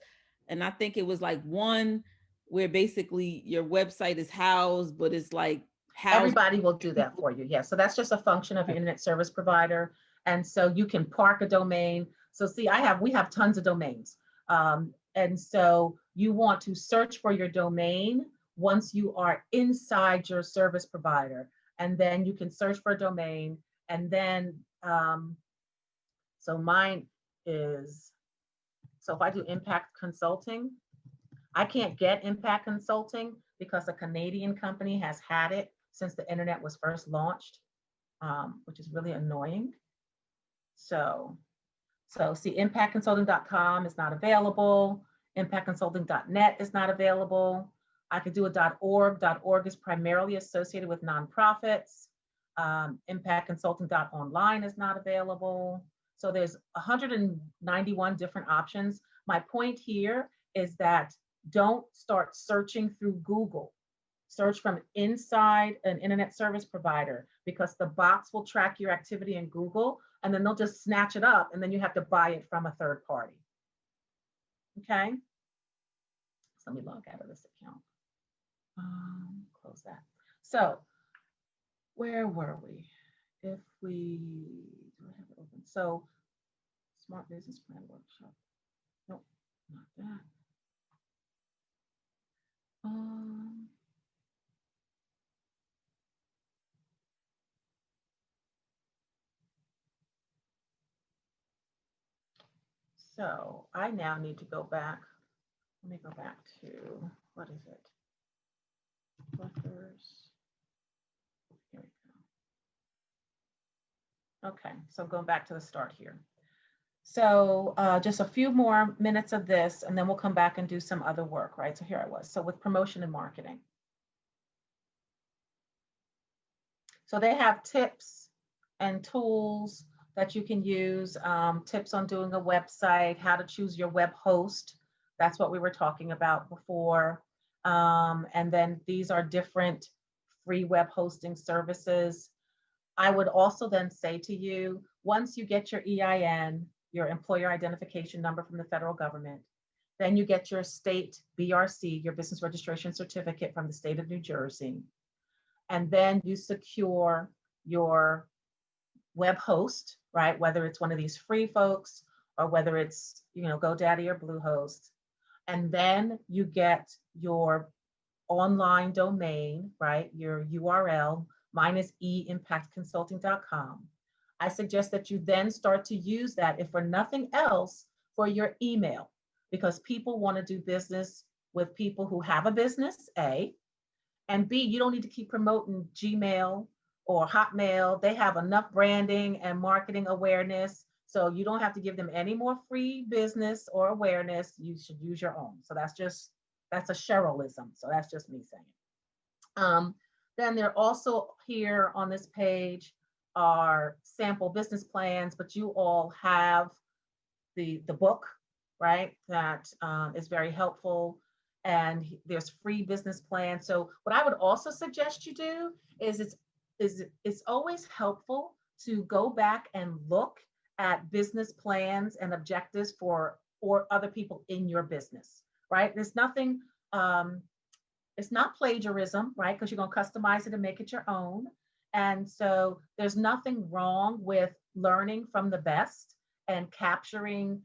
and I think it was like one where basically your website is housed, but it's like housed. Everybody will do that for you. Yeah. So that's just a function of your internet service provider. And so you can park a domain. So see, we have tons of domains. And so you want to search for your domain once you are inside your service provider. And then you can search for a domain. And then, so mine is, so if I do Impact Consulting, I can't get Impact Consulting because a Canadian company has had it since the internet was first launched, which is really annoying. So see, impactconsulting.com is not available. Impactconsulting.net is not available. I could do a .org. .org is primarily associated with nonprofits. Impactconsulting.online is not available. So there's 191 different options. My point here is that don't start searching through Google. Search from inside an internet service provider, because the bots will track your activity in Google and then they'll just snatch it up and then you have to buy it from a third party. Okay. So let me log out of this account. Close that. So where were we? If we, do I have it open? So Smart Business Plan Workshop. Nope, not that. So I now need to go back. Let me go back to, what is it? Rutgers. Here we go. Okay, so going back to the start here. So just a few more minutes of this, and then we'll come back and do some other work, right? So here I was. So with promotion and marketing. So they have tips and tools that you can use, tips on doing a website, how to choose your web host. That's what we were talking about before. And then these are different free web hosting services. I would also then say to you, once you get your EIN, your employer identification number from the federal government, then you get your state BRC, your business registration certificate from the state of New Jersey. And then you secure your web host, right? Whether it's one of these free folks or whether it's, GoDaddy or Bluehost. And then you get your online domain, right? Your URL. Mine is eimpactconsulting.com. I suggest that you then start to use that, if for nothing else, for your email, because people want to do business with people who have a business, A, and B, you don't need to keep promoting Gmail or Hotmail. They have enough branding and marketing awareness, so you don't have to give them any more free business or awareness. You should use your own. So that's a Cherylism. So that's just me saying. Then they're also here on this page are sample business plans, but you all have the book, right? That is very helpful. And there's free business plans. So what I would also suggest you do is it's always helpful to go back and look at business plans and objectives for other people in your business, right? There's nothing, it's not plagiarism, right? Because you're going to customize it and make it your own. And so there's nothing wrong with learning from the best and capturing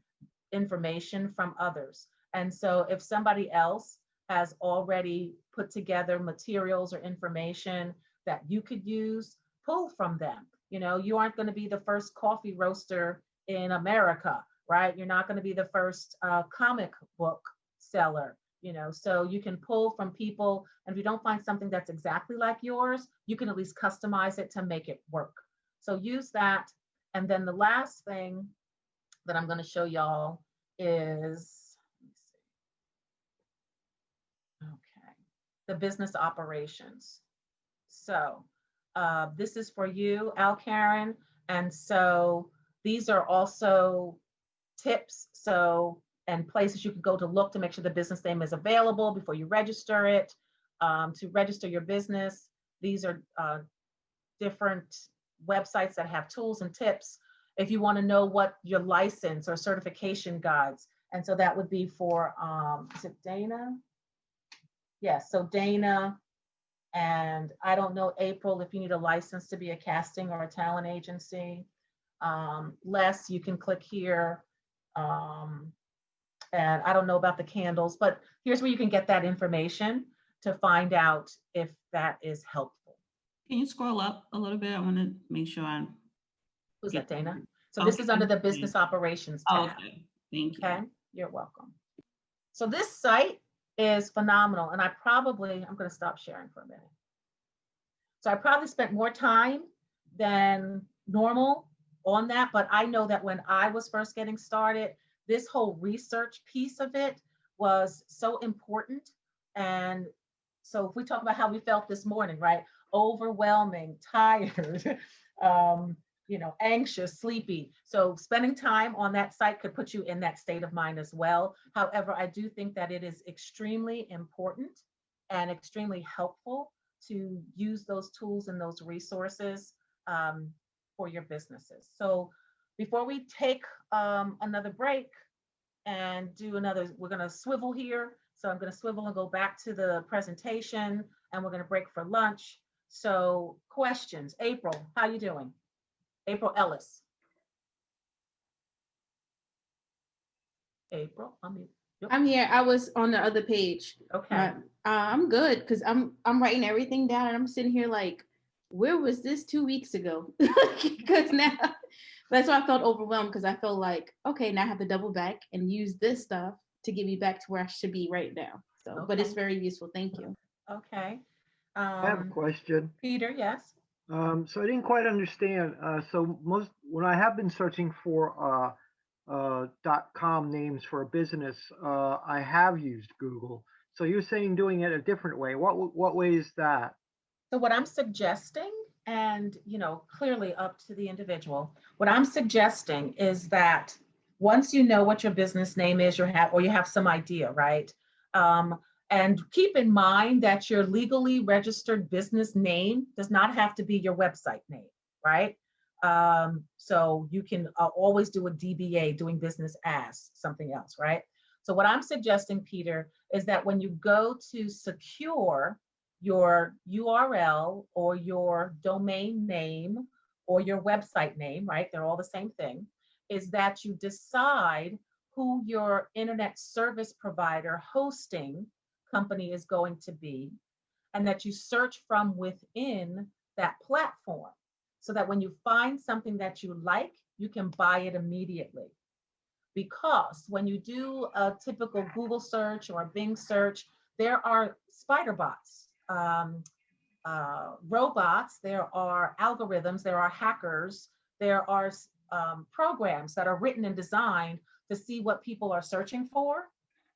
information from others. And so if somebody else has already put together materials or information that you could use, pull from them. You aren't going to be the first coffee roaster in America, right? You're not going to be the first comic book seller. So you can pull from people, and if you don't find something that's exactly like yours, you can at least customize it to make it work. So use that. And then the last thing that I'm going to show y'all is, the business operations. So this is for you, Al Karen. And so these are also tips. And places you can go to look to make sure the business name is available before you register it. To register your business, these are different websites that have tools and tips if you want to know what your license or certification guides. And so that would be for, is it Dana? Yes, so Dana, and I don't know, April, if you need a license to be a casting or a talent agency. Les, you can click here. And I don't know about the candles, but here's where you can get that information to find out if that is helpful. Can you scroll up a little bit? I want to make sure I'm. Who's that, Dana? So this is under the business operations tab. Okay, thank you. Okay, you're welcome. So this site is phenomenal, and I'm going to stop sharing for a minute. So I probably spent more time than normal on that, but I know that when I was first getting started, this whole research piece of it was so important. And so if we talk about how we felt this morning, right? Overwhelming, tired, anxious, sleepy. So spending time on that site could put you in that state of mind as well. However, I do think that it is extremely important and extremely helpful to use those tools and those resources for your businesses. So before we take another break and do another, we're going to swivel here. So I'm going to swivel and go back to the presentation, and we're going to break for lunch. So questions. April, how you doing? April Ellis. April, I'm here. I was on the other page. Okay. I'm good because I'm writing everything down, and I'm sitting here like, where was this 2 weeks ago? Because now That's why I felt overwhelmed, because I felt like, okay, now I have to double back and use this stuff to get me back to where I should be right now. So, but it's Okay. very useful. Thank you. Okay. I have a question. Peter, yes. So I didn't quite understand. So when I have been searching for .com names for a business, I have used Google. So you're saying doing it a different way. What way is that? So what I'm suggesting, and clearly up to the individual, what I'm suggesting is that once you know what your business name is, you have some idea, right? And keep in mind that your legally registered business name does not have to be your website name, right? So you can always do a DBA, doing business as something else, right? So what I'm suggesting, Peter, is that when you go to secure your URL or your domain name or your website name, right? They're all the same thing, is that you decide who your internet service provider hosting company is going to be, and that you search from within that platform so that when you find something that you like, you can buy it immediately. Because when you do a typical Google search or a Bing search, there are spider bots, robots, there are algorithms, there are hackers, there are programs that are written and designed to see what people are searching for.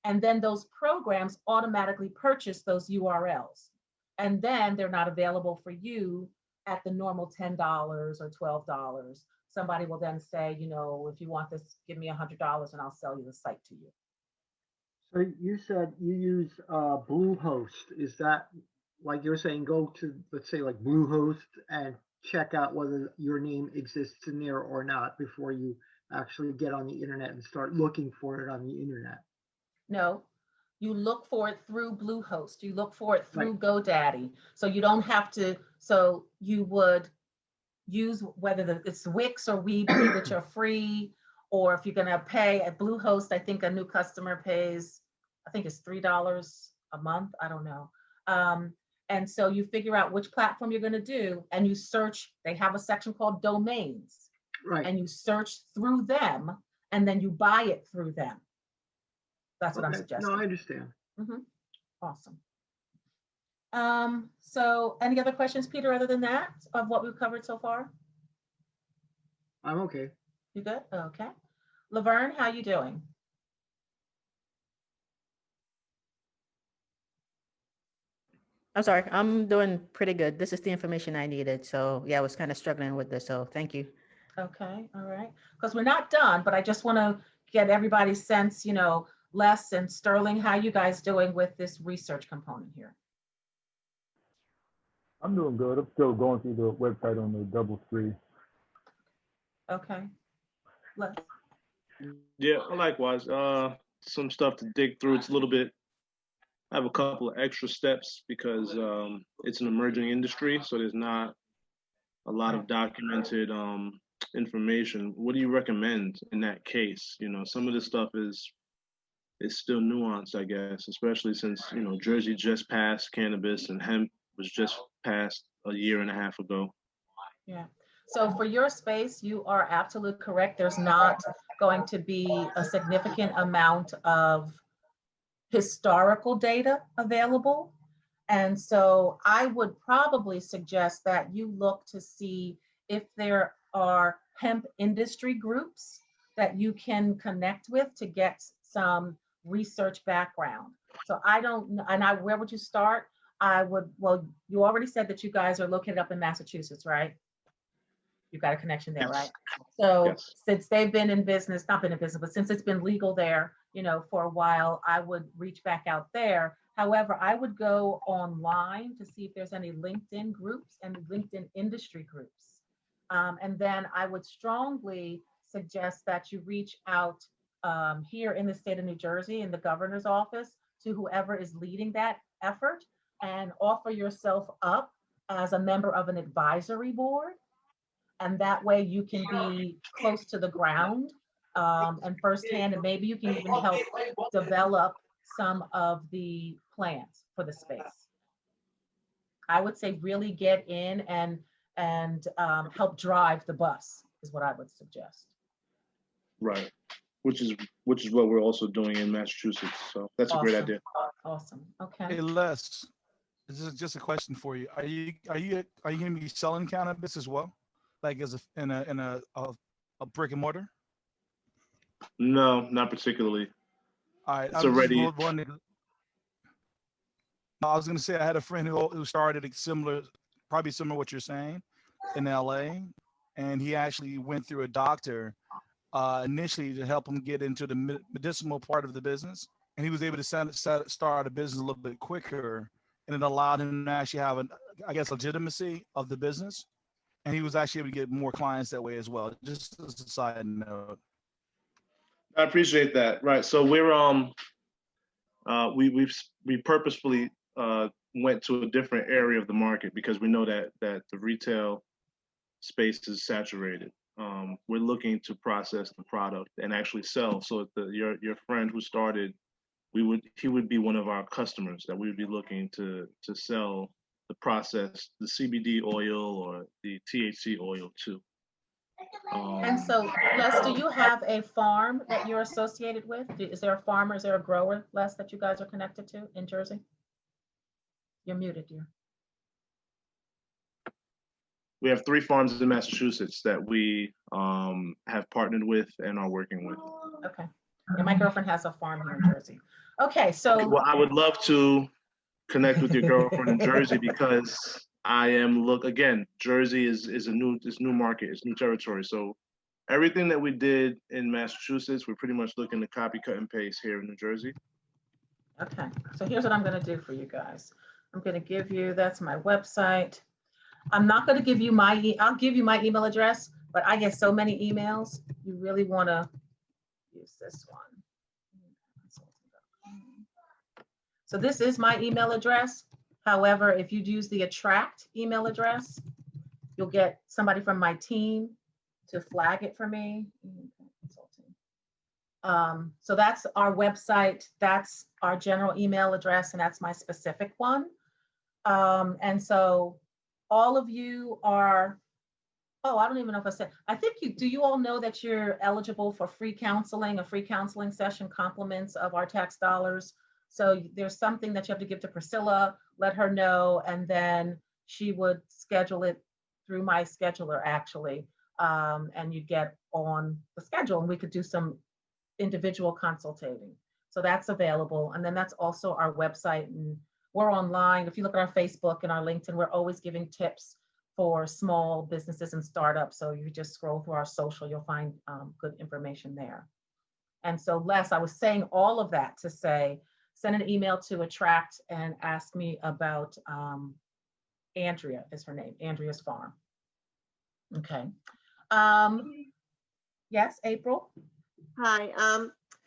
And then those programs automatically purchase those URLs. And then they're not available for you at the normal $10 or $12. Somebody will then say, if you want this, give me $100 and I'll sell you the site to you. So you said you use Bluehost. Is that like you're saying, go to, let's say, like Bluehost and check out whether your name exists in there or not before you actually get on the internet and start looking for it on the internet? No, you look for it through Bluehost. You look for it through GoDaddy. So you don't have to, so you would use whether it's Wix or Weebly, which are free, or if you're going to pay at Bluehost, I think a new customer pays, I think it's $3 a month. I don't know. And so you figure out which platform you're going to do, and you search. They have a section called domains, right? And you search through them, and then you buy it through them. That's what I'm suggesting. No, I understand. Awesome. So any other questions, Peter, other than that, of what we've covered so far? I'm okay. You good? Okay. Laverne, how you doing? I'm sorry, I'm doing pretty good. This is the information I needed. So yeah, I was kind of struggling with this. So thank you. Okay, all right. Because we're not done, but I just want to get everybody's sense, Les and Sterling, how you guys doing with this research component here? I'm doing good. I'm still going through the website on the DoubleTree. Okay. Les? Yeah, likewise. Some stuff to dig through. It's a little bit, I have a couple of extra steps because it's an emerging industry, so there's not a lot of documented information. What do you recommend in that case? Some of this stuff is still nuanced, I guess, especially since, Jersey just passed cannabis and hemp was just passed a year and a half ago. Yeah. So for your space, you are absolutely correct. There's not going to be a significant amount of historical data available. And so I would probably suggest that you look to see if there are hemp industry groups that you can connect with to get some research background. So I don't know, and where would you start? Well, you already said that you guys are located up in Massachusetts, right? You've got a connection there, right? So since they've been in business, not been in business, but since it's been legal there, for a while, I would reach back out there. However, I would go online to see if there's any LinkedIn groups and LinkedIn industry groups. And then I would strongly suggest that you reach out here in the state of New Jersey in the governor's office to whoever is leading that effort and offer yourself up as a member of an advisory board. And that way you can be close to the ground and firsthand, and maybe you can even help develop some of the plans for the space. I would say really get in and help drive the bus is what I would suggest. Right. Which is what we're also doing in Massachusetts. So that's a great Awesome. idea. Awesome. Okay. Hey Les, this is just a question for you. Are you going to be selling cannabis as well, like as in a brick and mortar? No, not particularly. All right, It's I was just already wondering. I was going to say I had a friend who started probably similar to what you're saying, in LA, and he actually went through a doctor initially to help him get into the medicinal part of the business, and he was able to start a business a little bit quicker, and it allowed him to actually have legitimacy of the business, and he was actually able to get more clients that way as well. Just as a side note. I appreciate that. Right. So we're we purposefully went to a different area of the market because we know that the retail space is saturated. We're looking to process the product and actually sell. So your friend who started, he would be one of our customers that we would be looking to sell the process, the CBD oil or the THC oil to. And so, Les, do you have a farm that you're associated with? Is there a farmer, is there a grower, Les, that you guys are connected to in Jersey? You're muted, dear. We have 3 farms in Massachusetts that we have partnered with and are working with. Okay. Yeah, my girlfriend has a farm here in Jersey. Okay, so. Well, I would love to connect with your girlfriend in Jersey because Jersey is new market, it's new territory. So everything that we did in Massachusetts, we're pretty much looking to copy, cut, and paste here in New Jersey. Okay, so here's what I'm going to do for you guys. I'm going to give you, that's my website. I'm not going to give you I'll give you my email address, but I get so many emails. You really want to use this one. So this is my email address. However, if you use the attract email address, you'll get somebody from my team to flag it for me. So that's our website. That's our general email address, and that's my specific one. And so all of you are, I don't even know if I said, do you all know that you're eligible for free counseling? A free counseling session compliments of our tax dollars. So there's something that you have to give to Priscilla, let her know, and then she would schedule it through my scheduler actually. And you get on the schedule and we could do some individual consultating. So that's available. And then that's also our website, and we're online. If you look at our Facebook and our LinkedIn, we're always giving tips for small businesses and startups. So you just scroll through our social, you'll find good information there. And so Les, I was saying all of that to say, send an email to Attract and ask me about Andrea is her name, Andrea's Farm. Okay. Yes, April? Hi, I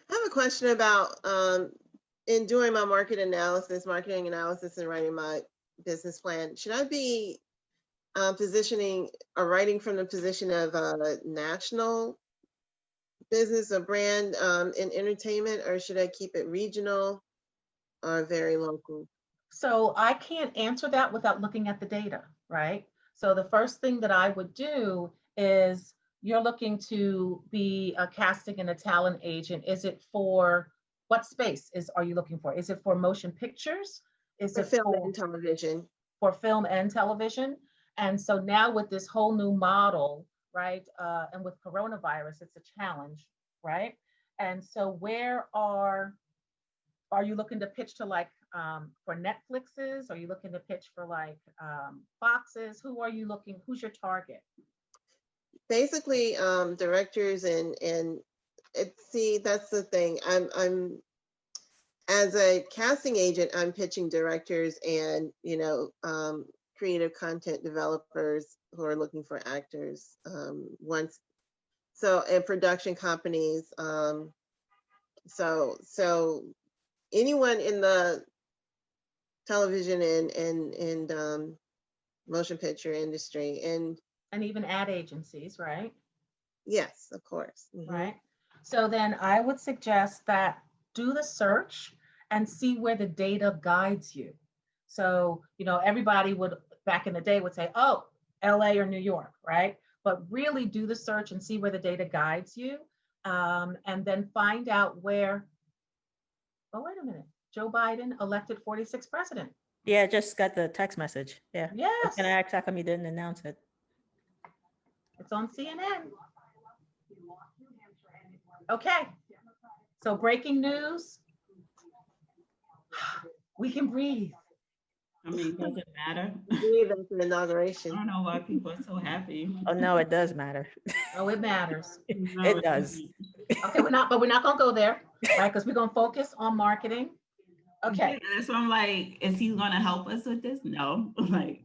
have a question about in doing my marketing analysis and writing my business plan. Should I be positioning or writing from the position of a national business or brand in entertainment, or should I keep it regional or very local? So I can't answer that without looking at the data, right? So the first thing that I would do is, you're looking to be a casting and a talent agent. Is it for, what space are you looking for? Is it for motion pictures? Is it film and television? For film and television. And so now with this whole new model, right? And with coronavirus, it's a challenge, right? And so where are you looking to pitch to, like for Netflixes? Are you looking to pitch for like Foxes? Who's your target? Basically, directors and see, that's the thing. I'm as a casting agent, I'm pitching directors and creative content developers who are looking for actors. And production companies. So anyone in the television and motion picture industry and even ad agencies, right? Yes, of course. Mm-hmm. Right. So then I would suggest that do the search and see where the data guides you. So, everybody would, back in the day, would say, oh, LA or New York, right? but really do the search and see where the data guides you. And then find out where, oh, wait a minute, Joe Biden elected 46th president. Yeah, I just got the text message. Yeah. I was Yes, gonna ask how come you didn't announce it. it's on CNN. Okay, so breaking news. We can breathe. I mean, does it matter? Breathe after the I inauguration. don't know why people are so happy. Oh, no, it does matter. Oh, it matters. No, It does. Okay, we're not gonna go there, right? Because we're gonna focus on marketing. Okay, Yeah, that's why I'm like, is he gonna help us with this? No, like,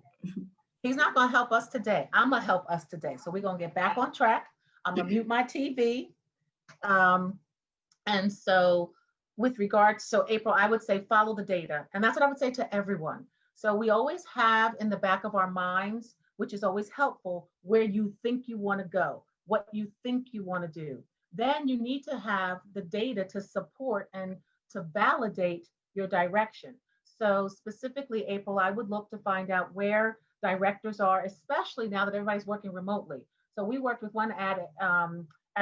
he's not gonna help us today. I'm gonna help us today. So we're gonna get back on track. I'm gonna mute my TV. And so with regards, so April, I would say follow the data. And that's what I would say to everyone. So we always have in the back of our minds, which is always helpful, where you think you want to go, what you think you want to do. Then you need to have the data to support and to validate your direction. So specifically, April, I would look to find out where directors are, especially now that everybody's working remotely. So we worked with one ad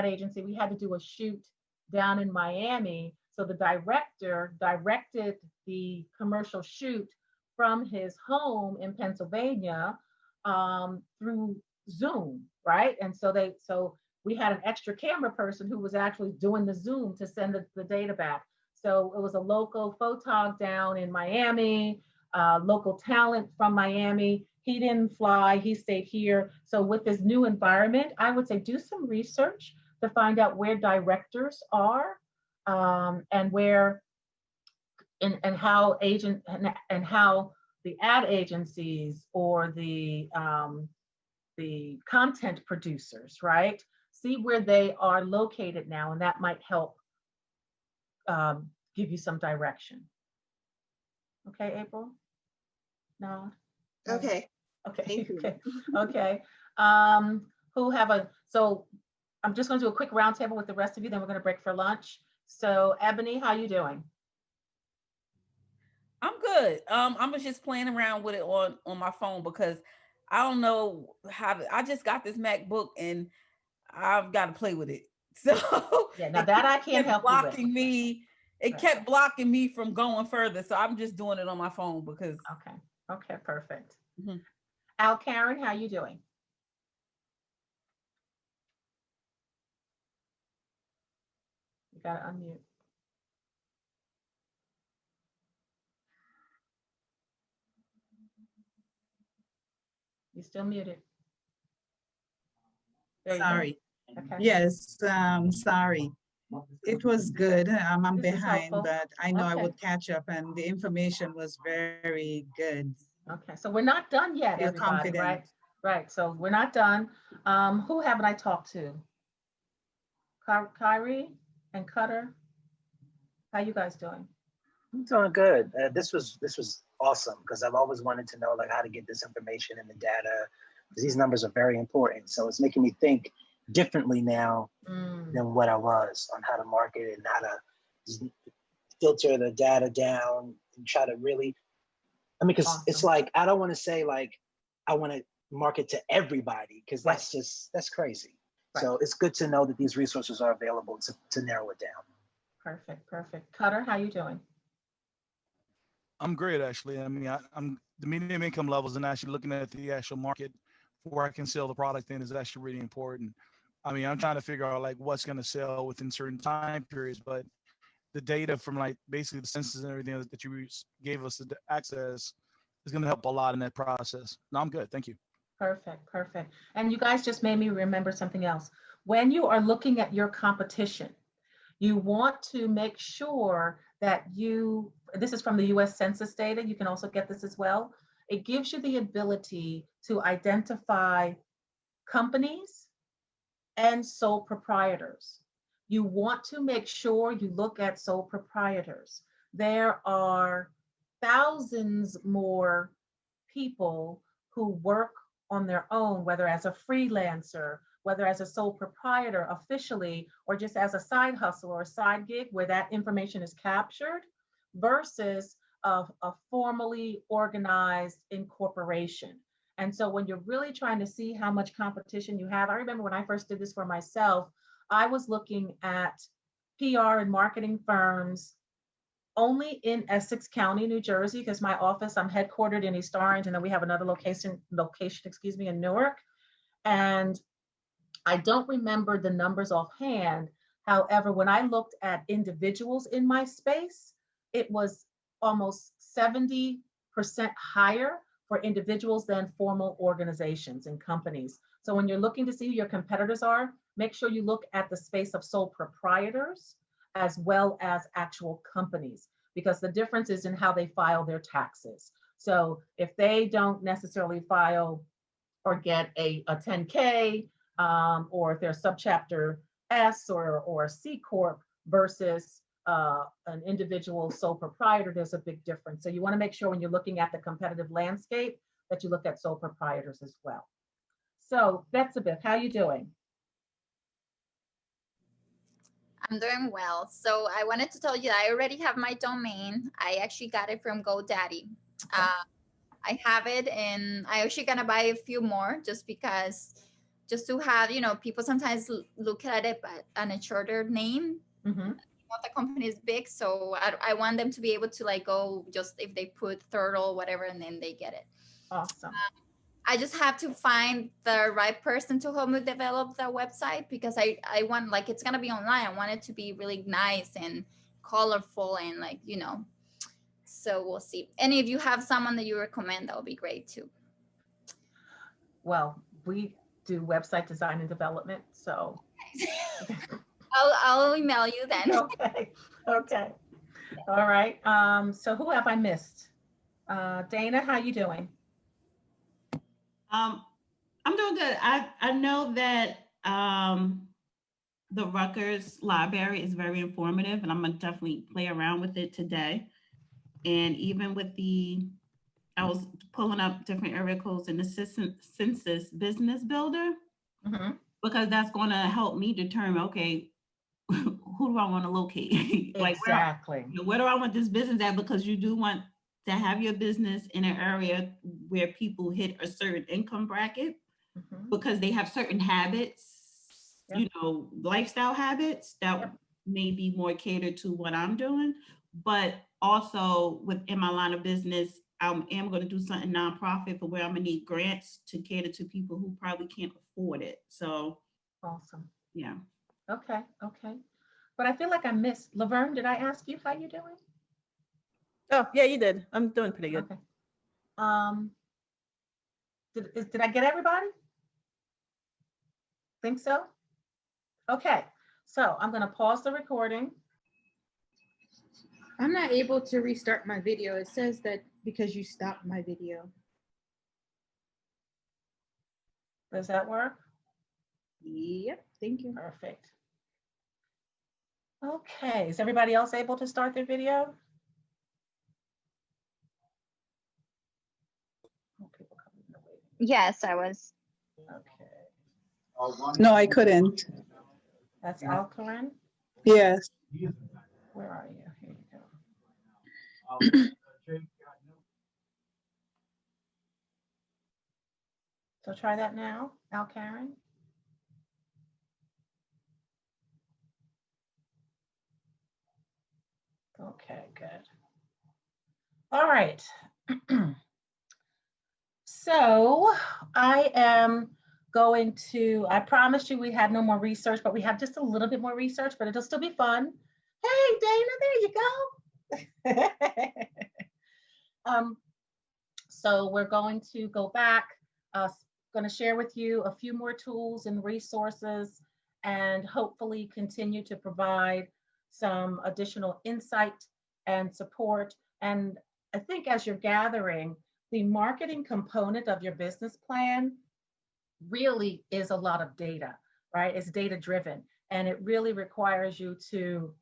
agency. We had to do a shoot down in Miami. So the director directed the commercial shoot from his home in Pennsylvania through Zoom, right? And so we had an extra camera person who was actually doing the Zoom to send the data back. So it was a local photog down in Miami, local talent from Miami. He didn't fly, he stayed here. So with this new environment, I would say do some research to find out where directors are and where and how how the ad agencies or the content producers, right? See where they are located now, and that might help give you some direction. Okay, April? No? Okay. Okay. Thank you. Okay. Okay. So I'm just going to do a quick roundtable with the rest of you, then we're going to break for lunch. So Ebony, how you doing? I'm good. I was just playing around with it on my phone because I don't know how to. I just got this MacBook and I've got to play with it. So yeah, now that I can't help blocking you with. me. It kept blocking me from going further. So I'm just doing it on my phone because. Okay. Okay. Perfect. Mm-hmm. Al Karen, how you doing? You got to unmute. You're still muted. Sorry. Okay. Yes, sorry. It was good. I'm behind, but I know I would catch up, and the information was very good. Okay, so we're not done yet, Feel everybody, confident. right? Right, so we're not done. Who haven't I talked to? Kyrie and Cutter? How you guys doing? I'm doing good. This was awesome because I've always wanted to know like how to get this information and the data. These numbers are very important. So it's making me think differently now than what I was on how to market it and how to filter the data down and try to really, I mean, because it's like, I don't want to say like, I want to market to everybody because that's crazy. Right. So it's good to know that these resources are available to narrow it down. Perfect, perfect. Cutter, how you doing? I'm great, actually. I mean, I'm the medium income levels and actually looking at the actual market where I can sell the product in is actually really important. I mean, I'm trying to figure out like what's going to sell within certain time periods, but the data from like basically the census and everything that you gave us the access is going to help a lot in that process. No, I'm good. Thank you. Perfect. Perfect. And you guys just made me remember something else. When you are looking at your competition, you want to make sure that this is from the US Census data, you can also get this as well. It gives you the ability to identify companies and sole proprietors. You want to make sure you look at sole proprietors. There are thousands more people who work on their own, whether as a freelancer, whether as a sole proprietor officially, or just as a side hustle or a side gig where that information is captured versus a formally organized incorporation. And so when you're really trying to see how much competition you have, I remember when I first did this for myself, I was looking at PR and marketing firms only in Essex County, New Jersey, because my office, I'm headquartered in East Orange, and then we have another location, in Newark. And I don't remember the numbers offhand. However, when I looked at individuals in my space, it was almost 70% higher for individuals than formal organizations and companies. So when you're looking to see who your competitors are, make sure you look at the space of sole proprietors as well as actual companies, because the difference is in how they file their taxes. So if they don't necessarily file or get a 10K, or if they're subchapter S or C Corp versus an individual sole proprietor, there's a big difference. So you want to make sure when you're looking at the competitive landscape that you look at sole proprietors as well. So Betsabeth, how you doing? I'm doing well. So I wanted to tell you that I already have my domain. I actually got it from GoDaddy. Okay. I have it, and I actually gonna buy a few more just because, just to have, people sometimes look at it but on a shorter name. Mm-hmm. The company is big, so I want them to be able to like go just if they put turtle, whatever, and then they get it. Awesome. I just have to find the right person to help me develop the website, because I want, like, it's gonna be online. I want it to be really nice and colorful and like, so we'll see. And if you have someone that you recommend, that would be great too. Well, we do website design and development, so. I'll email you then. Okay. All right. So who have I missed? Dana, how you doing? I'm doing good. I know that the Rutgers library is very informative, and I'm gonna definitely play around with it today. And even with I was pulling up different area codes in the Census Business Builder, because that's going to help me determine, okay, who do I want to locate? Like, exactly. Where do I want this business at? Because you do want to have your business in an area where people hit a certain income bracket, because they have certain habits, lifestyle habits that may be more catered to what I'm doing. But also within my line of business, I am going to do something nonprofit for where I'm going to need grants to cater to people who probably can't afford it. So awesome. Yeah. Okay. But I feel like I missed Laverne. Did I ask you how you doing? Oh yeah, you did. I'm doing pretty good. Okay. Did I get everybody? Think so? Okay. So I'm going to pause the recording. I'm not able to restart my video. It says that because you stopped my video. Does that work? Yep. Thank you. Perfect. Okay. Is everybody else able to start their video? Yes, I was. Okay. No, I couldn't. That's Alkarin? Yes. Where are you? Here you go. So try that now, Alkarin. Okay, good. All right. So I am going to, I promised you we had no more research, but we have just a little bit more research, but it'll still be fun. Hey, Dana, there you go. So we're going to go back, going to share with you a few more tools and resources, and hopefully continue to provide some additional insight and support. And I think as you're gathering, the marketing component of your business plan really is a lot of data, right? It's data driven, and it really requires you to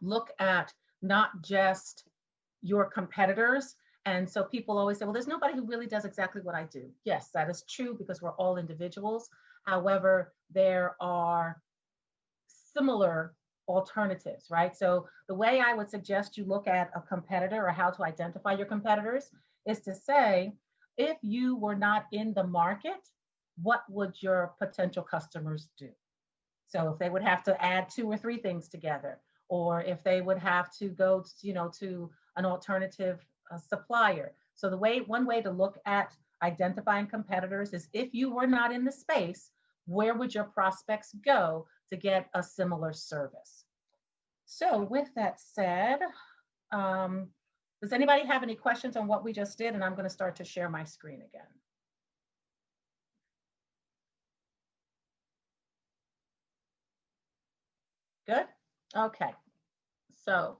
look at not just your competitors. And so people always say, well, there's nobody who really does exactly what I do. Yes, that is true, because we're all individuals. However, there are similar alternatives, right? So the way I would suggest you look at a competitor or how to identify your competitors is to say, if you were not in the market, what would your potential customers do? So if they would have to add 2 or 3 things together, or if they would have to go, to an alternative supplier. So one way to look at identifying competitors is if you were not in the space, where would your prospects go to get a similar service? So with that said, does anybody have any questions on what we just did? And I'm going to start to share my screen again. Good? Okay. So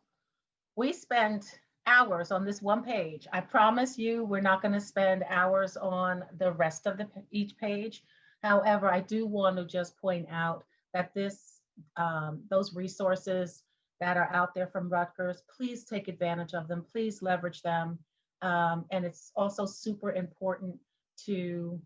we spent hours on this one page. I promise you we're not going to spend hours on the rest of each page. However, I do want to just point out that those resources that are out there from Rutgers, please take advantage of them. Please leverage them. And it's also super important to,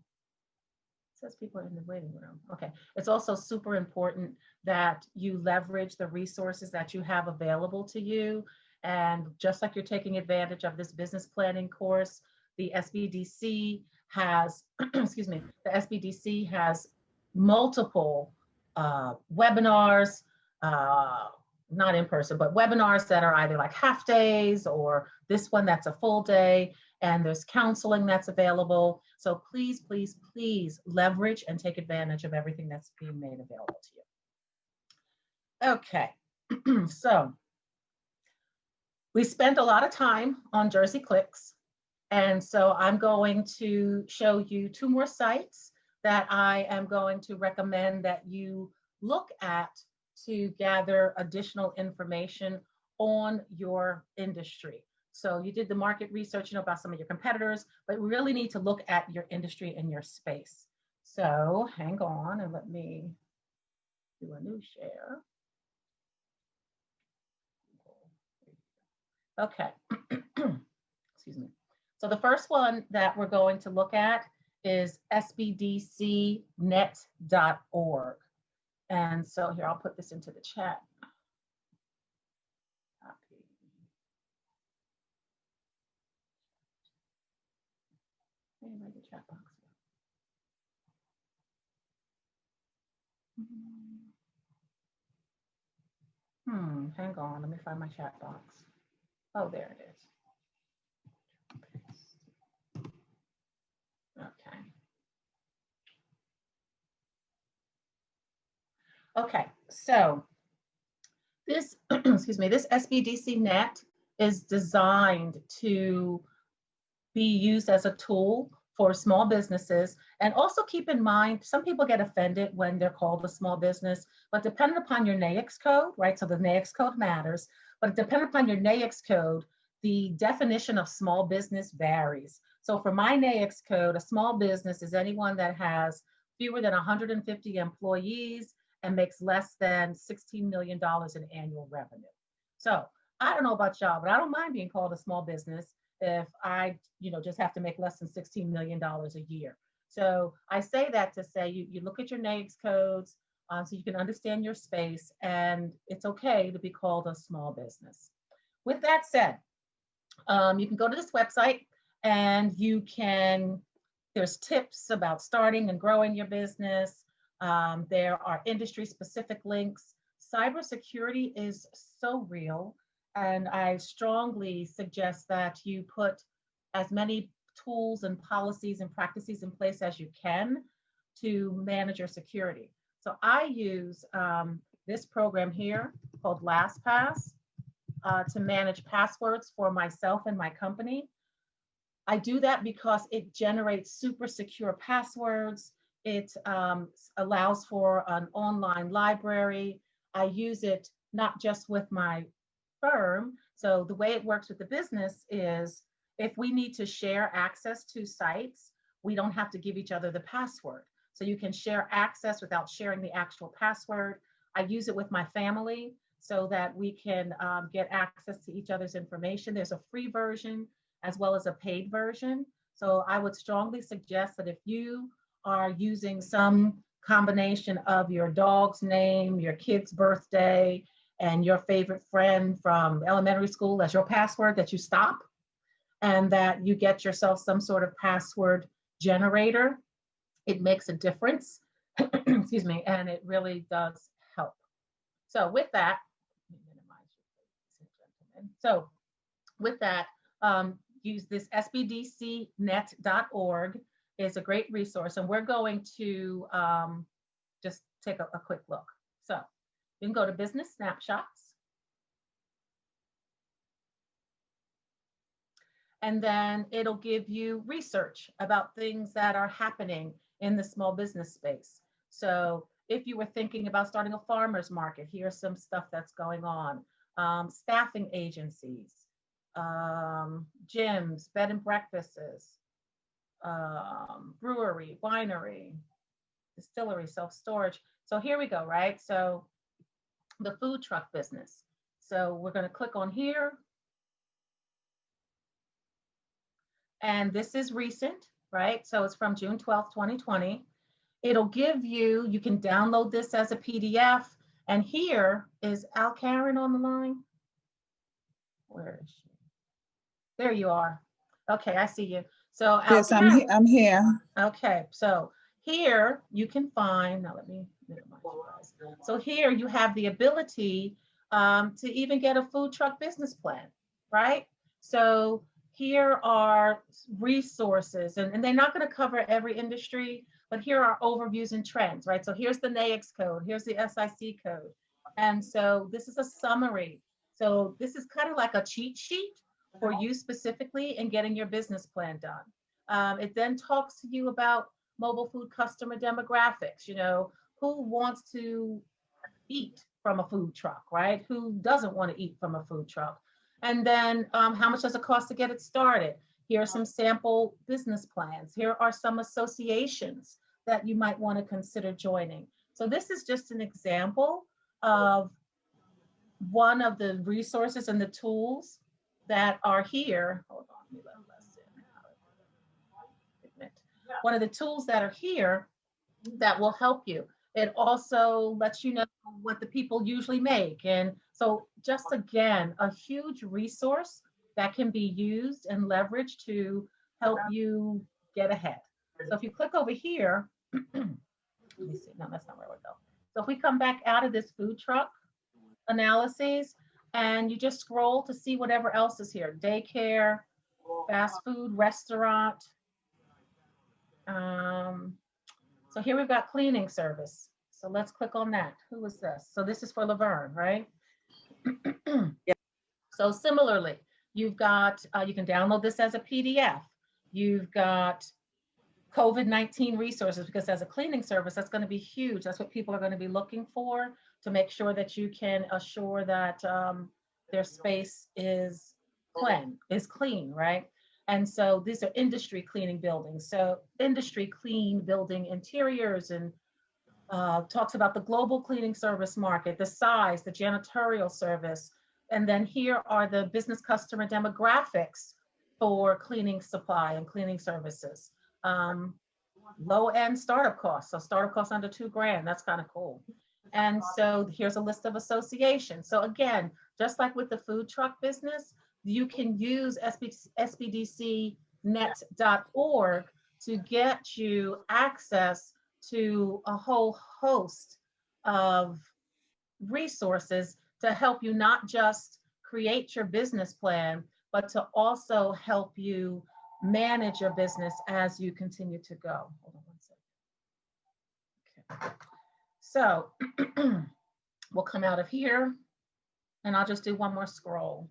it says people are in the waiting room. Okay. It's also super important that you leverage the resources that you have available to you. And just like you're taking advantage of this business planning course, the SBDC has, excuse me, the SBDC has multiple webinars, not in person, but webinars that are either like half days or this one that's a full day, and there's counseling that's available. So please, please, please leverage and take advantage of everything that's being made available to you. Okay, so we spent a lot of time on Jersey Clicks, and so I'm going to show you 2 more sites that I am going to recommend that you look at to gather additional information on your industry. So you did the market research, about some of your competitors, but we really need to look at your industry and your space. So hang on and let me do a new share. Okay, excuse me. So the first one that we're going to look at is sbdcnet.org. And so here, I'll put this into the chat. Copy. Where's the chat box? Hang on, let me find my chat box. Oh, there it is. Okay. Okay, so this, excuse me, this SBDC net is designed to be used as a tool for small businesses. And also keep in mind, some people get offended when they're called a small business, but depending upon your NAICS code, right? So the NAICS code matters, but depending upon your NAICS code, the definition of small business varies. So for my NAICS code, a small business is anyone that has fewer than 150 employees and makes less than $16 million in annual revenue. So I don't know about y'all, but I don't mind being called a small business if I, just have to make less than $16 million a year. So I say that to say you look at your NAICS codes so you can understand your space, and it's okay to be called a small business. With that said, you can go to this website and there's tips about starting and growing your business. There are industry-specific links. Cybersecurity is so real, and I strongly suggest that you put as many tools and policies and practices in place as you can to manage your security. So I use this program here called LastPass to manage passwords for myself and my company. I do that because it generates super secure passwords. It allows for an online library. I use it not just with my firm. So the way it works with the business is if we need to share access to sites, we don't have to give each other the password. So you can share access without sharing the actual password. I use it with my family so that we can get access to each other's information. There's a free version as well as a paid version. So I would strongly suggest that if you are using some combination of your dog's name, your kid's birthday, and your favorite friend from elementary school as your password, that you stop. and that you get yourself some sort of password generator. It makes a difference, excuse me, and it really does help. So with that, use this sbdcnet.org is a great resource, and we're going to just take a quick look. So you can go to Business Snapshots, and then it'll give you research about things that are happening in the small business space. So if you were thinking about starting a farmer's market, here's some stuff that's going on. Staffing agencies, gyms, bed and breakfasts, brewery, winery, distillery, self-storage. So here we go, right? So the food truck business. So we're going to click on here. And this is recent, right? So it's from June 12th, 2020. It'll give you, you can download this as a PDF. And here is Al Karen on the line. Where is she? There you are. Okay, I see you. So yes, I'm here. Okay, so here you can find, now let me minimize you guys. So here you have the ability to even get a food truck business plan, right? So here are resources, and they're not going to cover every industry, but here are overviews and trends, right? So here's the NAICS code, here's the SIC code. And so this is a summary. So this is kind of like a cheat sheet for you specifically in getting your business plan done. It then talks to you about mobile food customer demographics, you know, who wants to eat from a food truck, right? Who doesn't want to eat from a food truck? And then how much does it cost to get it started? Here are some sample business plans. Here are some associations that you might want to consider joining. So this is just an example of one of the resources and the tools that are here. Hold on, let me let Les in. One of the tools that are here that will help you. It also lets you know what the people usually make. And so just again, a huge resource that can be used and leveraged to help you get ahead. So if you click over here, let me see, no, that's not where we go. So if we come back out of this food truck analyses and you just scroll to see whatever else is here, daycare, fast food, restaurant. So here we've got cleaning service. So let's click on that. Who is this? So this is for Laverne, right? Yeah. So similarly, you've got, you can download this as a PDF. You've got COVID-19 resources, because as a cleaning service, that's going to be huge. That's what people are going to be looking for to make sure that you can assure that their space is clean, right? And so these are industry cleaning buildings. So industry clean building interiors, and talks about the global cleaning service market, the size, the janitorial service. And then here are the business customer demographics for cleaning supply and cleaning services. Low end startup costs. So startup costs under $2,000, that's kind of cool. And so here's a list of associations. So again, just like with the food truck business, you can use sbdcnet.org to get you access to a whole host of resources to help you not just create your business plan, but to also help you manage your business as you continue to go. Hold on one second. Okay. So we'll come out of here and I'll just do one more scroll.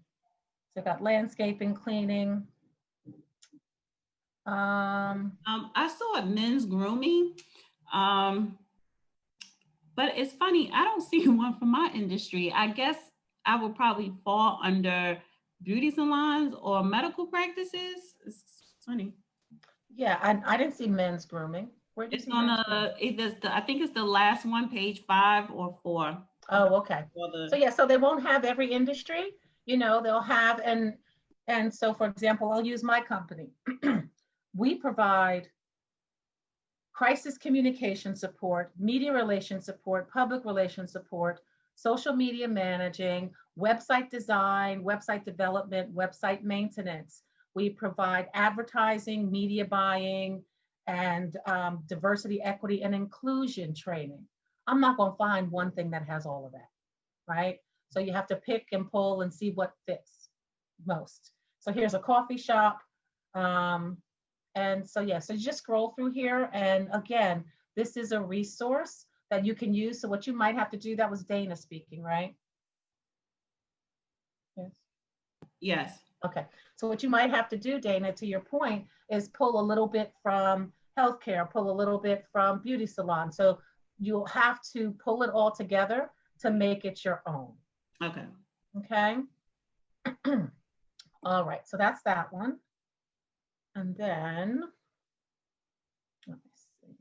So I've got landscaping, cleaning. I saw men's grooming, but it's funny, I don't see one for my industry. I guess I would probably fall under beauty salons or medical practices. It's funny. Yeah, I didn't see men's grooming. Where did you It's on I think it's the last one, page 5 or 4. Oh, okay. So yeah, so they won't have every industry, you know, they'll have, and so for example, I'll use my company. We provide crisis communication support, media relations support, public relations support, social media managing, website design, website development, website maintenance. We provide advertising, media buying, and diversity, equity, and inclusion training. I'm not going to find one thing that has all of that, right? So you have to pick and pull and see what fits most. So here's a coffee shop. And so, yeah, so you just scroll through here. And again, this is a resource that you can use. So what you might have to do, that was Dana speaking, right? Yes. Yes. Okay. So what you might have to do, Dana, to your point, is pull a little bit from healthcare, pull a little bit from beauty salon. So you'll have to pull it all together to make it your own. Okay. Okay. All right. So that's that one. And then, let me see.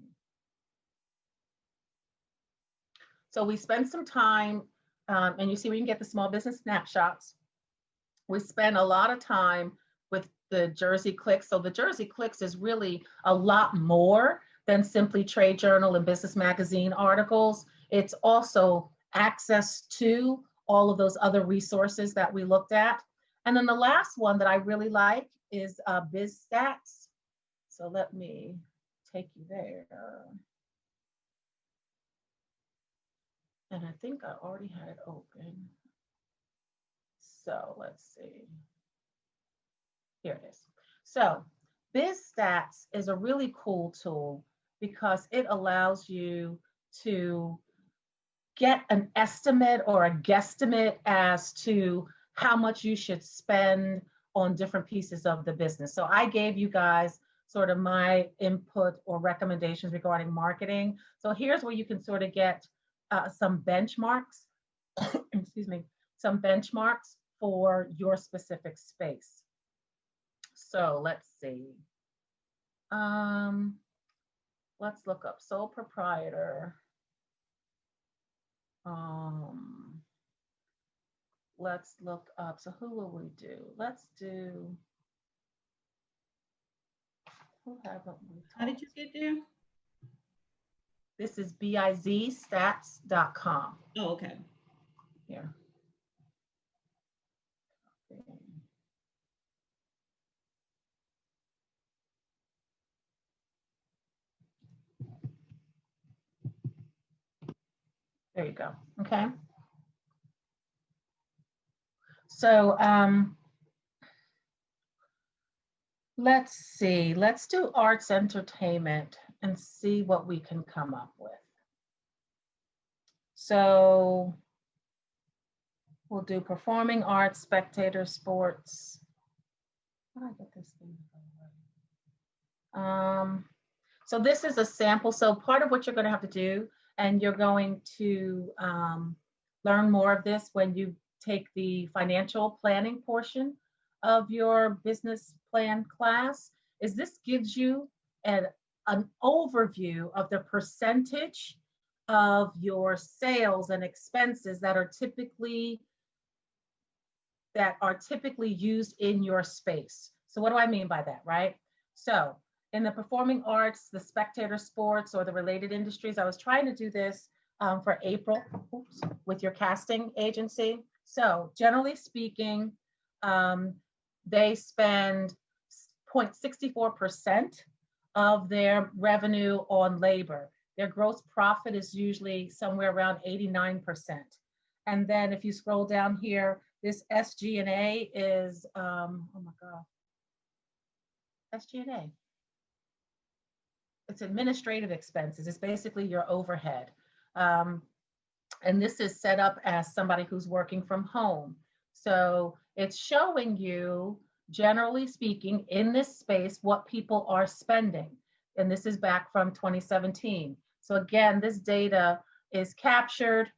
So we spend some time, and you see we can get the small business snapshots. We spend a lot of time with the Jersey Clicks. So the Jersey Clicks is really a lot more than simply trade journal and business magazine articles. It's also access to all of those other resources that we looked at. And then the last one that I really like is BizStats. So let me take you there. And I think I already had it open. So let's see. Here it is. So BizStats is a really cool tool because it allows you to get an estimate or a guesstimate as to how much you should spend on different pieces of the business. So I gave you guys sort of my input or recommendations regarding marketing. So here's where you can sort of get some benchmarks, excuse me, some benchmarks for your specific space. So let's see. Let's look up sole proprietor. Let's look up, so who will we do? Let's do, who haven't we talked? How did you get there? This is bizstats.com. Oh, okay. Here. There you go. Okay. So let's see. Let's do arts entertainment and see what we can come up with. So we'll do performing arts, spectator sports. How do I get this thing? So this is a sample. So part of what you're going to have to do, and you're going to learn more of this when you take the financial planning portion of your business plan class, is this gives you an overview of the percentage of your sales and expenses that are typically used in your space. So what do I mean by that, right? So in the performing arts, the spectator sports, or the related industries, I was trying to do this for April with your casting agency. So generally speaking, they spend 0.64% of their revenue on labor. Their gross profit is usually somewhere around 89%. And then if you scroll down here, this SG&A is, oh my God, SG&A. It's administrative expenses. It's basically your overhead. And this is set up as somebody who's working from home. So it's showing you, generally speaking, in this space, what people are spending. And this is back from 2017. So again, this data is captured.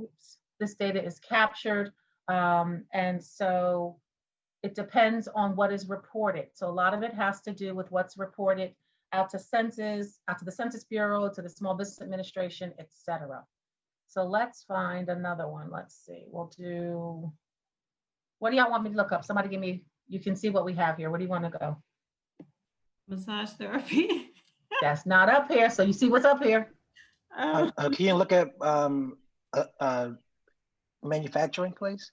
Oops, this data is captured. And so it depends on what is reported. So a lot of it has to do with what's reported out to census, out to the Census Bureau, to the Small Business Administration, et cetera. So let's find another one. Let's see, we'll do, what do y'all want me to look up? Somebody give me, you can see what we have here. Where do you want to go? Massage therapy. That's not up here. So you see what's up here? Can you look at manufacturing, please?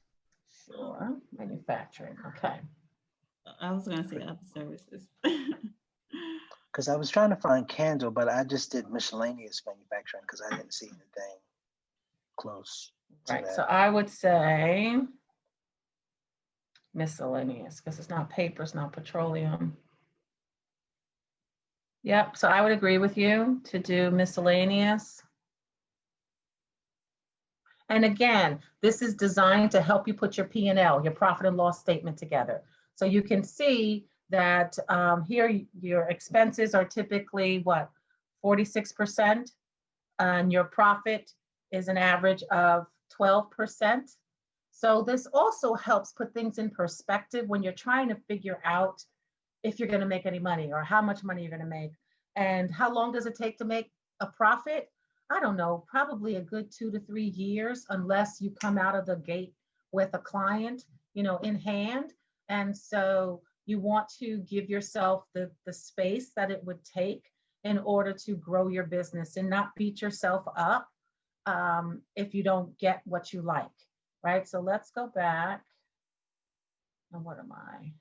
Sure, manufacturing, okay. I was gonna say other services. Because I was trying to find candle, but I just did miscellaneous manufacturing because I didn't see anything close to Right, that. so I would say miscellaneous, because it's not paper, it's not petroleum. Yep, so I would agree with you to do miscellaneous. And again, this is designed to help you put your P&L, your profit and loss statement together. So you can see that here your expenses are typically what, 46%, and your profit is an average of 12%. So this also helps put things in perspective when you're trying to figure out if you're going to make any money or how much money you're going to make. And how long does it take to make a profit? I don't know, probably a good 2 to 3 years, unless you come out of the gate with a client, you know, in hand. And so you want to give yourself the space that it would take in order to grow your business and not beat yourself up if you don't get what you like, right? So let's go back. And what am I?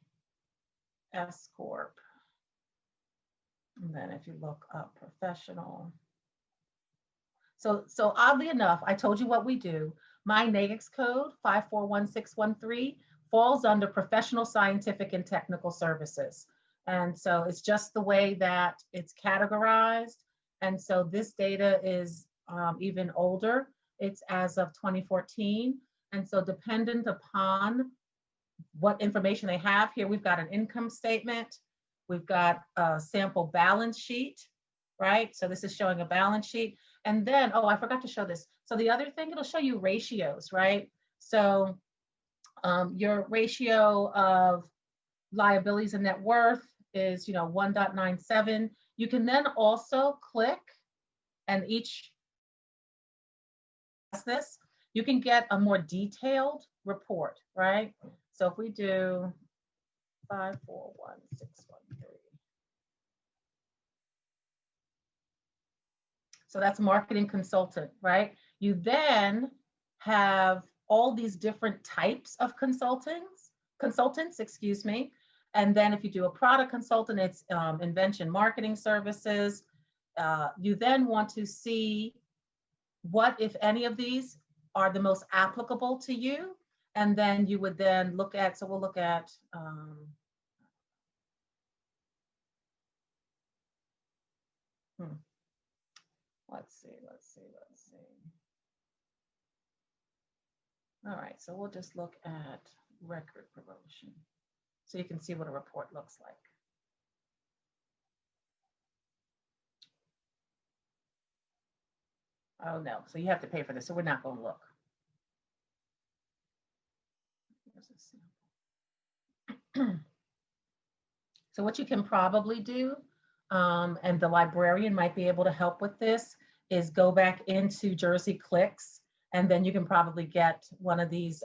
S Corp. And then if you look up professional. So oddly enough, I told you what we do. My NAICS code 541613 falls under professional, scientific, and technical services. And so it's just the way that it's categorized. And so this data is even older. It's as of 2014. And so dependent upon what information they have here, we've got an income statement. We've got a sample balance sheet, right? So this is showing a balance sheet. And then, oh, I forgot to show this. So the other thing, it'll show you ratios, right? So your ratio of liabilities and net worth is, 1.97. You can then also click, and each this, you can get a more detailed report, right? So if we do 541613. So that's marketing consultant, right? You then have all these different types of consultants, excuse me. And then if you do a product consultant, it's invention marketing services. You then want to see what, if any of these, are the most applicable to you. And then you would then look at, so we'll look at, let's see. All right, so we'll just look at record promotion. So you can see what a report looks like. Oh no, so you have to pay for this, so we're not going to look. So what you can probably do, and the librarian might be able to help with this, is go back into Jersey Clicks, and then you can probably get one of these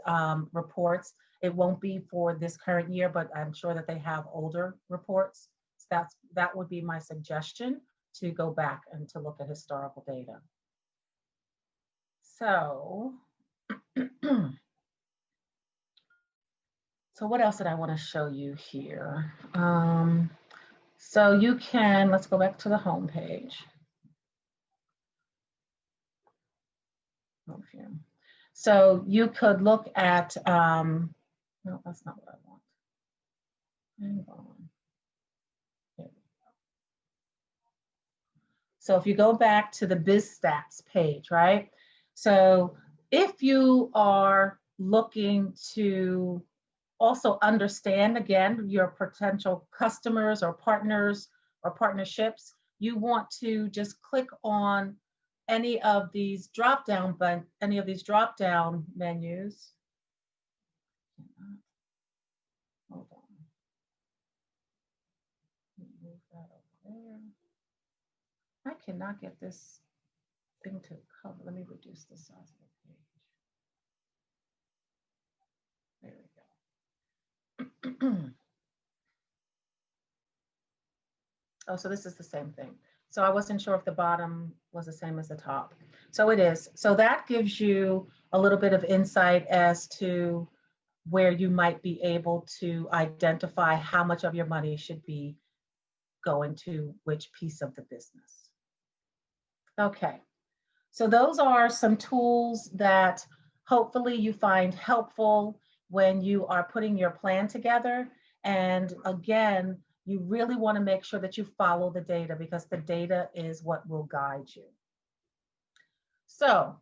reports. It won't be for this current year, but I'm sure that they have older reports. So that would be my suggestion, to go back and to look at historical data. So, so what else did I want to show you here? So you can, let's go back to the home page. So you could look at, no, that's not what I want. Hang on. There we go. So if you go back to the BizStats page, right? So if you are looking to also understand, again, your potential customers or partners or partnerships, you want to just click on any of these drop-down menus. Hold on. Move that over there. I cannot get this thing to cover. Let me reduce the size of the page. There we go. Oh, so this is the same thing. So I wasn't sure if the bottom was the same as the top. So it is. So that gives you a little bit of insight as to where you might be able to identify how much of your money should be going to which piece of the business. Okay, so those are some tools that hopefully you find helpful when you are putting your plan together. And again, you really want to make sure that you follow the data, because the data is what will guide you. So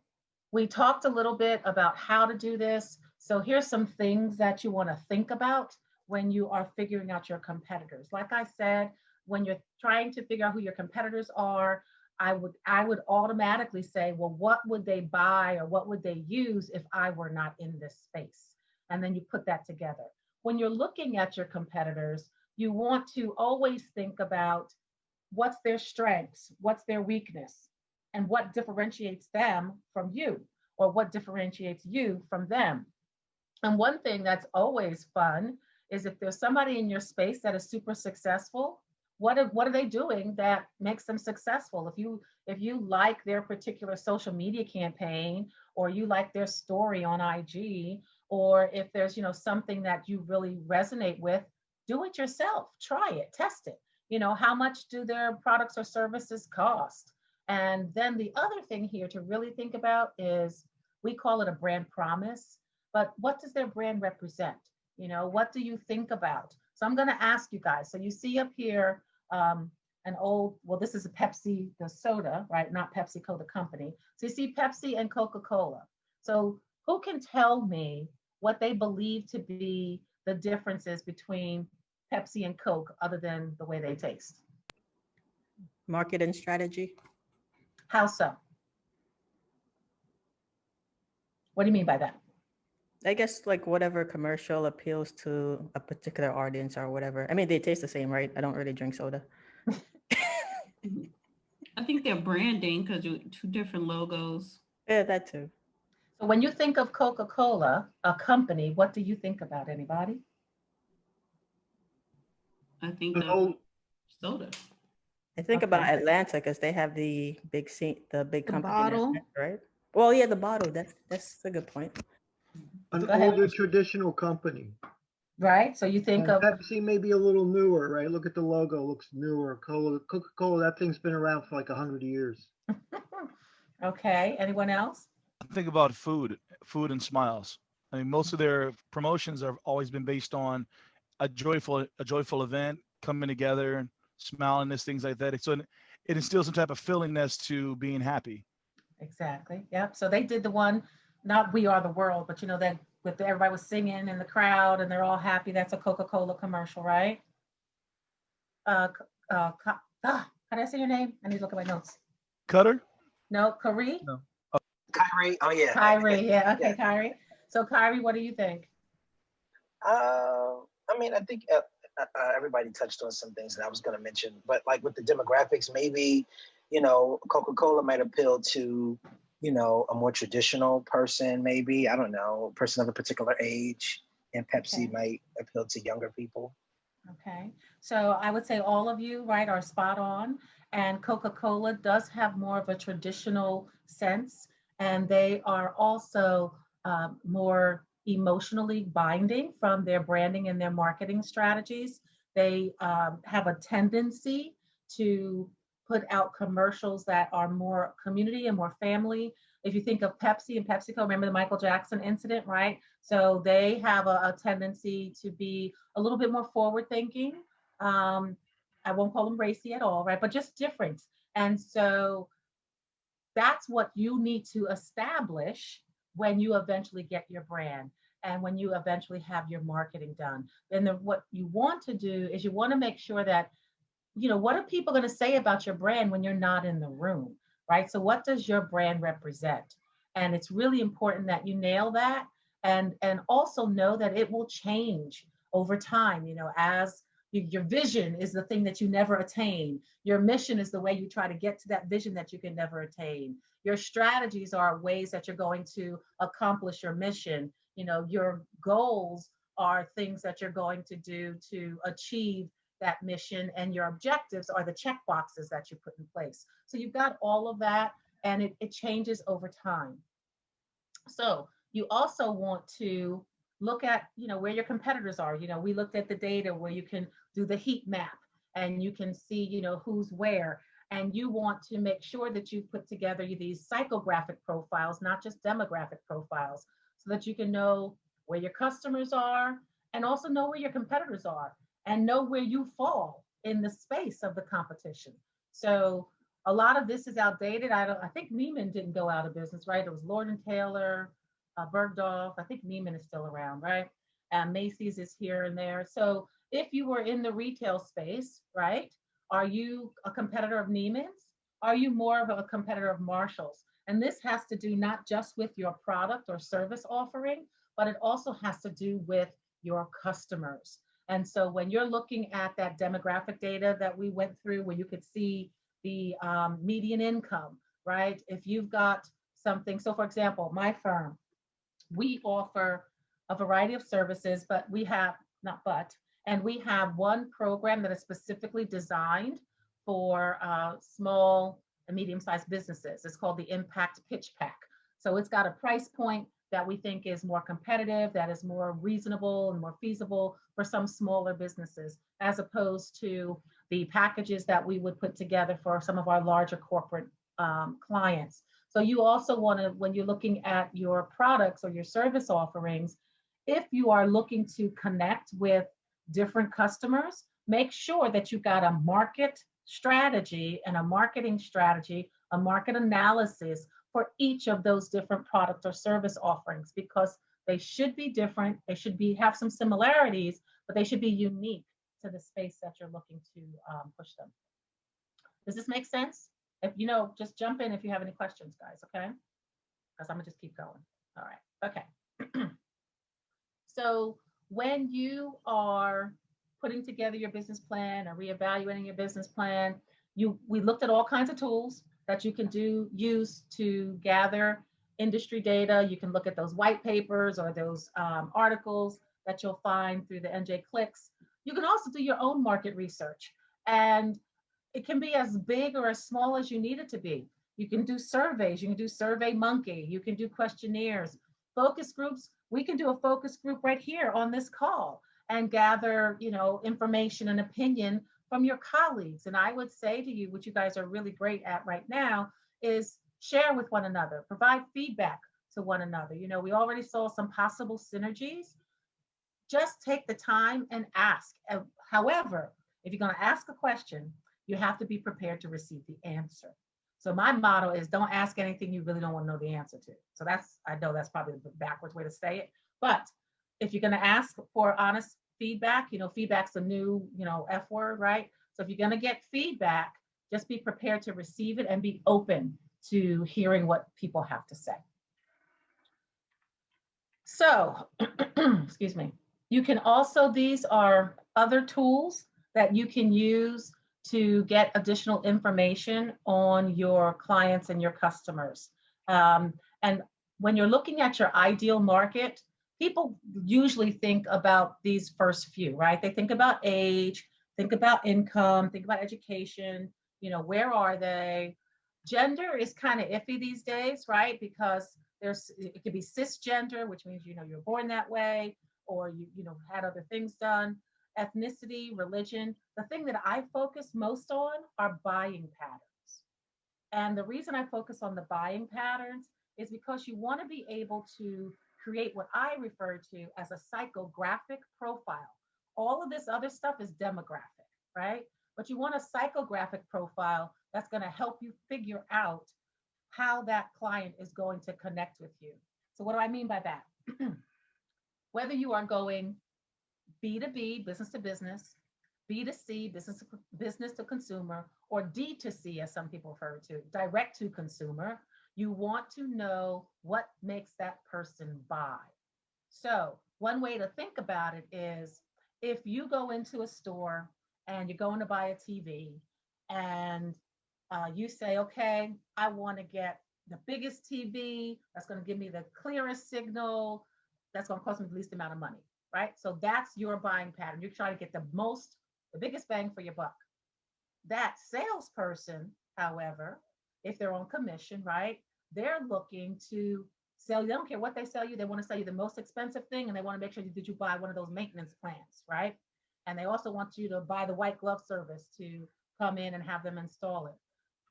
we talked a little bit about how to do this. So here's some things that you want to think about when you are figuring out your competitors. Like I said, when you're trying to figure out who your competitors are, I would automatically say, well, what would they buy or what would they use if I were not in this space? And then you put that together. When you're looking at your competitors, you want to always think about what's their strengths, what's their weakness, and what differentiates them from you, or what differentiates you from them. And one thing that's always fun is if there's somebody in your space that is super successful, what are they doing that makes them successful? If you like their particular social media campaign, or you like their story on IG, or if there's something that you really resonate with, do it yourself. Try it, test it. How much do their products or services cost? And then the other thing here to really think about is, we call it a brand promise, but what does their brand represent? What do you think about? So I'm going to ask you guys. So you see up here an old, well, this is a Pepsi, the soda, right? Not PepsiCo, the company. So you see Pepsi and Coca-Cola. So who can tell me what they believe to be the differences between Pepsi and Coke, other than the way they taste? Marketing strategy. How so? What do you mean by that? I guess like whatever commercial appeals to a particular audience or whatever. I mean, they taste the same, right? I don't really drink soda. I think they're branding, because you're two different logos. Yeah, that too. So when you think of Coca-Cola, a company, what do you think about? Anybody? I think of soda. I think about Atlanta because they have the big company. Bottle. Right? Well, yeah, the bottle. That's a good point. An older traditional company. Right. So you think of Pepsi, maybe a little newer, right? Look at the logo, looks newer. Coca-Cola, that thing's been around for like 100 years. Okay. Anyone else? Think about food and smiles. I mean, most of their promotions have always been based on a joyful event, coming together and smiling, things like that. So it instills some type of feelingness to being happy. Exactly. Yep. So they did the one, not "We Are the World," but that with everybody was singing in the crowd and they're all happy. That's a Coca-Cola commercial, right? How did I say your name? I need to look at my notes. Cutter? No, Kyrie? No. Kyrie. Oh yeah. Kyrie. Yeah. Okay, yeah. Kyrie. So Kyrie, what do you think? I mean, I think everybody touched on some things that I was going to mention, but like with the demographics, maybe, Coca-Cola might appeal to, a more traditional person, maybe, I don't know, a person of a particular age, and Pepsi might appeal to younger people. Okay, so I would say all of you, right, are spot on. And Coca-Cola does have more of a traditional sense, and they are also more emotionally binding from their branding and their marketing strategies. They have a tendency to put out commercials that are more community and more family. If you think of Pepsi and PepsiCo, remember the Michael Jackson incident, right? So they have a tendency to be a little bit more forward thinking. I won't call them racy at all, right? But just different. And so that's what you need to establish when you eventually get your brand and when you eventually have your marketing done. Then what you want to do is you want to make sure that, what are people going to say about your brand when you're not in the room, right? So what does your brand represent? And it's really important that you nail that, and also know that it will change over time, as your vision is the thing that you never attain. Your mission is the way you try to get to that vision that you can never attain. Your strategies are ways that you're going to accomplish your mission. Your goals are things that you're going to do to achieve that mission, and your objectives are the check boxes that you put in place. So you've got all of that, and it changes over time. So you also want to look at, where your competitors are. We looked at the data where you can do the heat map and you can see, who's where. And you want to make sure that you put together these psychographic profiles, not just demographic profiles, so that you can know where your customers are and also know where your competitors are and know where you fall in the space of the competition. So a lot of this is outdated. I think Neiman didn't go out of business, right? It was Lord and Taylor, Bergdorf. I think Neiman is still around, right? And Macy's is here and there. So if you were in the retail space, right? Are you a competitor of Neiman's? Are you more of a competitor of Marshall's? And this has to do not just with your product or service offering, but it also has to do with your customers. And so when you're looking at that demographic data that we went through, where you could see the median income, right? If you've got something, so for example, my firm, we offer a variety of services, but we have, not but, and we have one program that is specifically designed for small and medium-sized businesses. It's called the Impact Pitch Pack. So it's got a price point that we think is more competitive, that is more reasonable and more feasible for some smaller businesses, as opposed to the packages that we would put together for some of our larger corporate clients. So you also want to, when you're looking at your products or your service offerings, if you are looking to connect with different customers, make sure that you've got a market strategy and a marketing strategy, a market analysis for each of those different product or service offerings, because they should be different. They should have some similarities, but they should be unique to the space that you're looking to push them. Does this make sense? If just jump in if you have any questions, guys, okay? Because I'm gonna just keep going. All right, okay. So when you are putting together your business plan or reevaluating your business plan, we looked at all kinds of tools that you can use to gather industry data. You can look at those white papers or those articles that you'll find through the NJ Clicks. You can also do your own market research, and it can be as big or as small as you need it to be. You can do surveys, you can do Survey Monkey, you can do questionnaires, focus groups. We can do a focus group right here on this call and gather, information and opinion from your colleagues. And I would say to you, what you guys are really great at right now is share with one another, provide feedback to one another. We already saw some possible synergies. Just take the time and ask. However, if you're going to ask a question, you have to be prepared to receive the answer. So my motto is don't ask anything you really don't want to know the answer to. So I know that's probably the backwards way to say it. But if you're going to ask for honest feedback, feedback's a new, F word, right? So if you're going to get feedback, just be prepared to receive it and be open to hearing what people have to say. So, excuse me. You can also, these are other tools that you can use to get additional information on your clients and your customers. And when you're looking at your ideal market, people usually think about these first few, right? They think about age, think about income, think about education, where are they? Gender is kind of iffy these days, right? Because it could be cisgender, which means, you're born that way, or you had other things done. Ethnicity, religion. The thing that I focus most on are buying patterns. And the reason I focus on the buying patterns is because you want to be able to create what I refer to as a psychographic profile. All of this other stuff is demographic, right? But you want a psychographic profile that's going to help you figure out how that client is going to connect with you. So what do I mean by that? Whether you are going B2B, business to business, B2C, business to consumer, or D2C, as some people refer to, direct to consumer, you want to know what makes that person buy. So one way to think about it is if you go into a store and you're going to buy a TV and you say, okay, I want to get the biggest TV that's going to give me the clearest signal, that's going to cost me the least amount of money, right? So that's your buying pattern. You're trying to get the biggest bang for your buck. That salesperson, however, if they're on commission, right, they're looking to sell you. They don't care what they sell you. They want to sell you the most expensive thing, and they want to make sure that you buy one of those maintenance plans, right? And they also want you to buy the white glove service to come in and have them install it.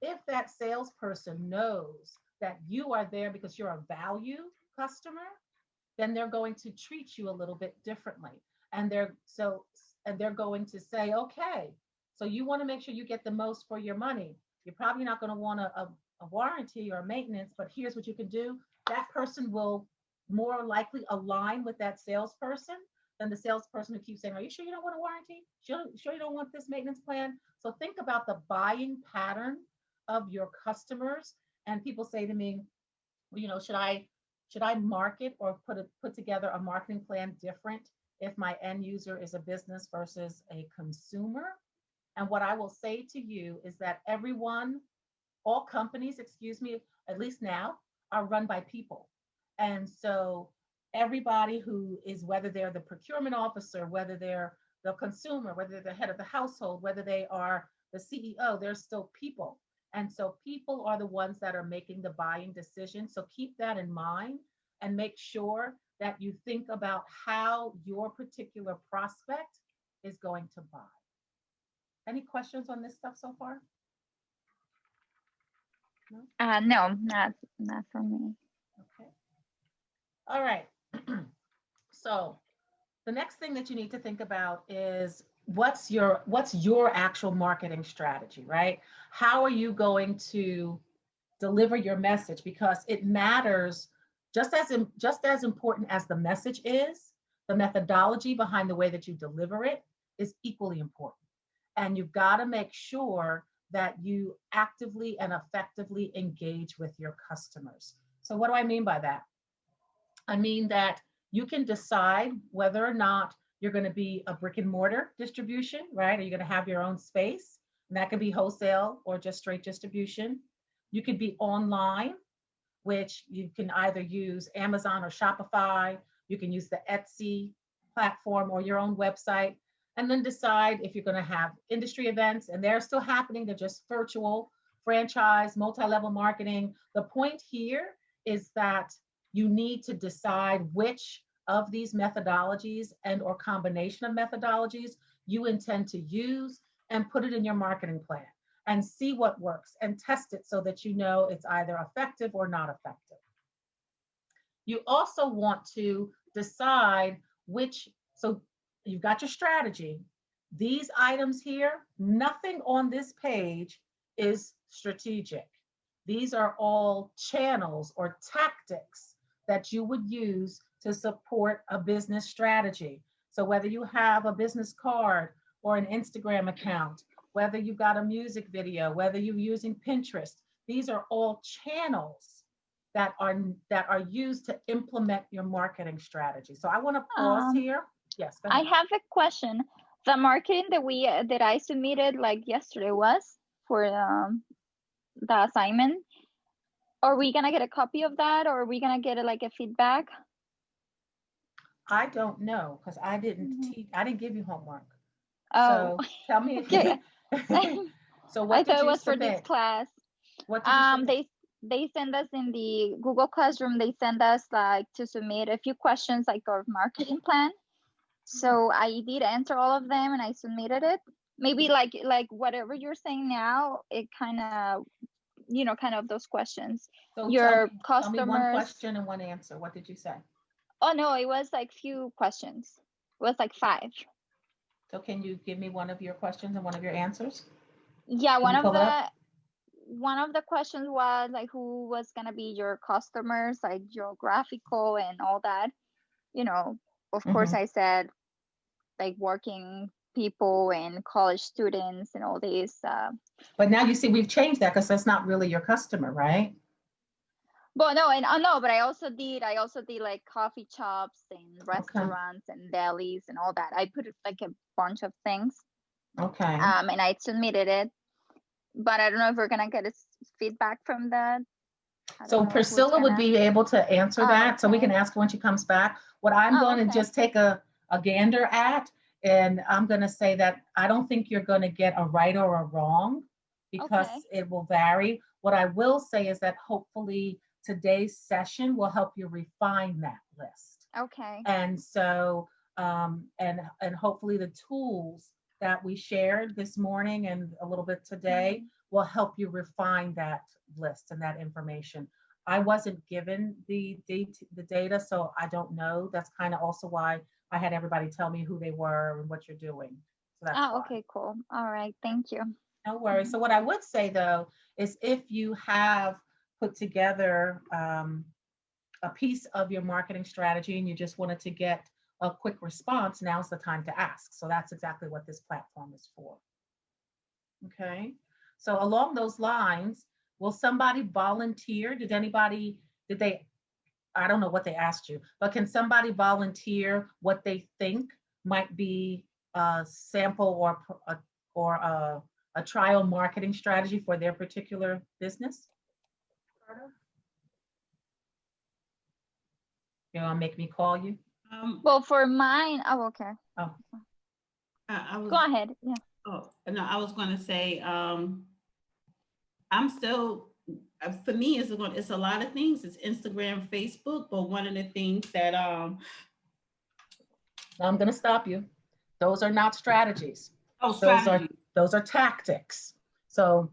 If that salesperson knows that you are there because you're a value customer, then they're going to treat you a little bit differently. And they're going to say, okay, so you want to make sure you get the most for your money. You're probably not going to want a warranty or maintenance, but here's what you can do. That person will more likely align with that salesperson than the salesperson who keeps saying, are you sure you don't want a warranty? Sure you don't want this maintenance plan? So think about the buying pattern of your customers. And people say to me, well, you know, should I market or put together a marketing plan different if my end user is a business versus a consumer? And what I will say to you is that all companies, at least now, are run by people. And so everybody who is, whether they're the procurement officer, whether they're the consumer, whether they're the head of the household, whether they are the CEO, they're still people. And so people are the ones that are making the buying decision. So keep that in mind and make sure that you think about how your particular prospect is going to buy. Any questions on this stuff so far? No, not for me. Okay. All right. So the next thing that you need to think about is what's your actual marketing strategy, right? How are you going to deliver your message? Because it matters just as important as the message is, the methodology behind the way that you deliver it is equally important. And you've got to make sure that you actively and effectively engage with your customers. So what do I mean by that? I mean that you can decide whether or not you're going to be a brick and mortar distribution, right? Are you going to have your own space? And that could be wholesale or just straight distribution. You could be online, which you can either use Amazon or Shopify. You can use the Etsy platform or your own website, and then decide if you're going to have industry events, and they're still happening. They're just virtual, franchise, multi-level marketing. The point here is that you need to decide which of these methodologies and or combination of methodologies you intend to use and put it in your marketing plan and see what works and test it so that you know it's either effective or not effective. You also want to decide so you've got your strategy. These items here, nothing on this page is strategic. These are all channels or tactics that you would use to support a business strategy. So whether you have a business card or an Instagram account, whether you've got a music video, whether you're using Pinterest, these are all channels that are used to implement your marketing strategy. So I want to pause here. Yes, go ahead. I have a question. The marketing that I submitted like yesterday was for the assignment. Are we gonna get a copy of that, or are we gonna get like a feedback? I don't know because I didn't teach. I didn't give you homework. Oh, so tell me if okay. So what I did thought it you was for submit? this class. What did you submit? They send us in the Google Classroom. They send us like to submit a few questions like our marketing plan. So I did answer all of them and I submitted it. Maybe like whatever you're saying now, it kind of those questions. So Your tell me one customers. question and one answer. What did you say? Oh no, it was like few questions. It was like 5. So can you give me one of your questions and one of your answers? Yeah, Can you pull it up? one of the questions was like who was gonna be your customers, like geographical and all that. Of course I said like working people and college students and all these. But now you see we've changed that because that's not really your customer, right? But no, but I also did like coffee shops and restaurants and delis and all that. I put like a bunch of things. Okay. And I submitted it, but I don't know if we're gonna get a feedback from that. So Priscilla would be able to answer that. So we can ask her when she comes back. What I'm going to just take a gander at, and I'm going to say that I don't think you're going to get a right or a wrong because it will vary. What I will say is that hopefully today's session will help you refine that list. Okay. And so, and hopefully the tools that we shared this morning and a little bit today will help you refine that list and that information. I wasn't given the data, so I don't know. That's kind of also why I had everybody tell me who they were and what you're doing. So that's why. Okay, cool. All right, thank you. No worries. So what I would say though, is if you have put together a piece of your marketing strategy and you just wanted to get a quick response, now's the time to ask. So that's exactly what this platform is for. Okay. So along those lines, will somebody volunteer? Did they, I don't know what they asked you, but can somebody volunteer what they think might be a sample or a trial marketing strategy for their particular business? You want to make me call you? Well, for mine, okay. Oh. Go ahead. Yeah. Oh, no, I was going to say, I'm still, for me, it's a lot of things. It's Instagram, Facebook, but one of the things that I'm going to stop you. Those are not strategies. Oh, strategy. Those are tactics. So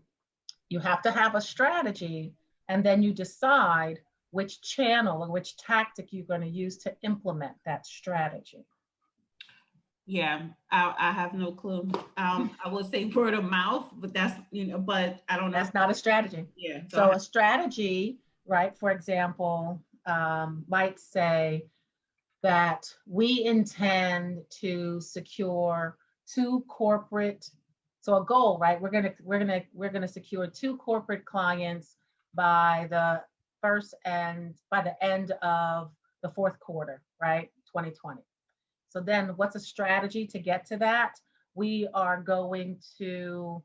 you have to have a strategy, and then you decide which channel or which tactic you're going to use to implement that strategy. Yeah, I have no clue. I would say word of mouth, but that's, but I don't know. That's not a strategy. Yeah. So a strategy, right, for example, might say that we intend to secure 2 corporate, so a goal, right? We're gonna secure 2 corporate clients by the end of the 4th quarter, right? 2020. So then what's a strategy to get to that? We are going to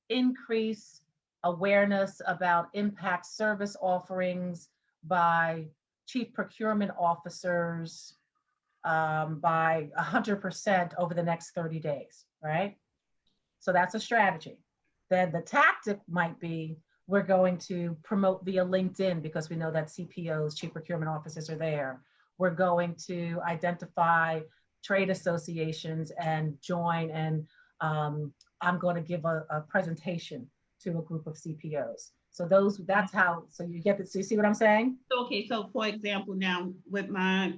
increase awareness about impact service offerings by chief procurement officers by 100% over the next 30 days, right? So that's a strategy. Then the tactic might be, we're going to promote via LinkedIn because we know that CPOs, chief procurement officers, are there. We're going to identify trade associations and join, and I'm going to give a presentation to a group of CPOs. So that's how, so you get it. So you see what I'm saying? Okay, so for example, now with my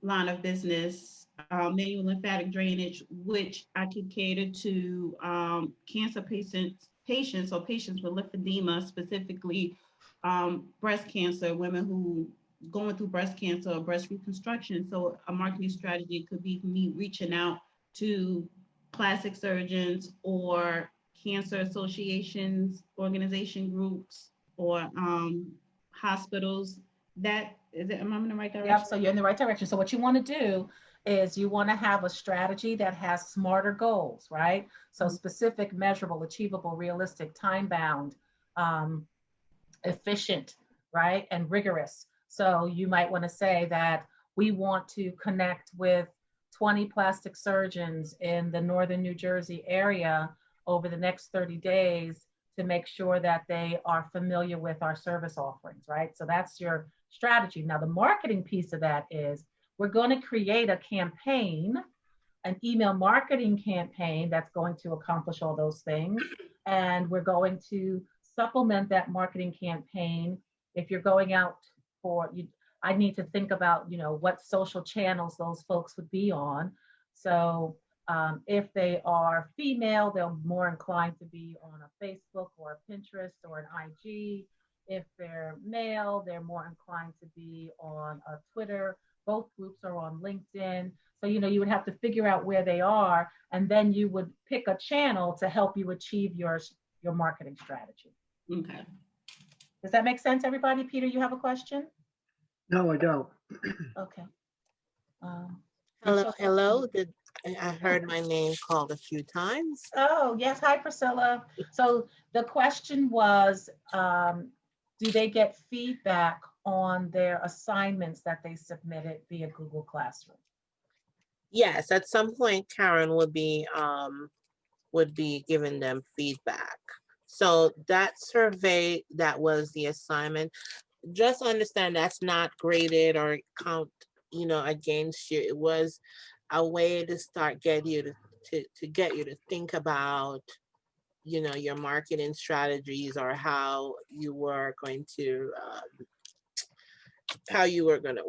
line of business, manual lymphatic drainage, which I can cater to cancer patients or patients with lymphedema, specifically breast cancer, women who going through breast cancer or breast reconstruction. So a marketing strategy could be me reaching out to plastic surgeons or cancer associations, organization groups, or hospitals. That is it. Am I in the right direction? Yep. So you're in the right direction. So what you want to do is you want to have a strategy that has smarter goals, right? So specific, measurable, achievable, realistic, time-bound, efficient, right? And rigorous. So you might want to say that we want to connect with 20 plastic surgeons in the northern New Jersey area over the next 30 days to make sure that they are familiar with our service offerings, right? So that's your strategy. Now, the marketing piece of that is we're going to create a campaign, an email marketing campaign that's going to accomplish all those things. And we're going to supplement that marketing campaign. If you're going out I need to think about, what social channels those folks would be on. So if they are female, they're more inclined to be on a Facebook or a Pinterest or an IG. If they're male, they're more inclined to be on a Twitter. Both groups are on LinkedIn. So, you would have to figure out where they are, and then you would pick a channel to help you achieve your marketing strategy. Okay. Does that make sense, everybody? Peter, you have a question? No, I don't. Okay. Hello. I heard my name called a few times. Oh, yes. Hi, Priscilla. So the question was, do they get feedback on their assignments that they submitted via Google Classroom? Yes, at some point, Karen would be giving them feedback. So that survey, that was the assignment. Just understand that's not graded or count, against you. It was a way to start get you to get you to think about, your marketing strategies, or how you were going to,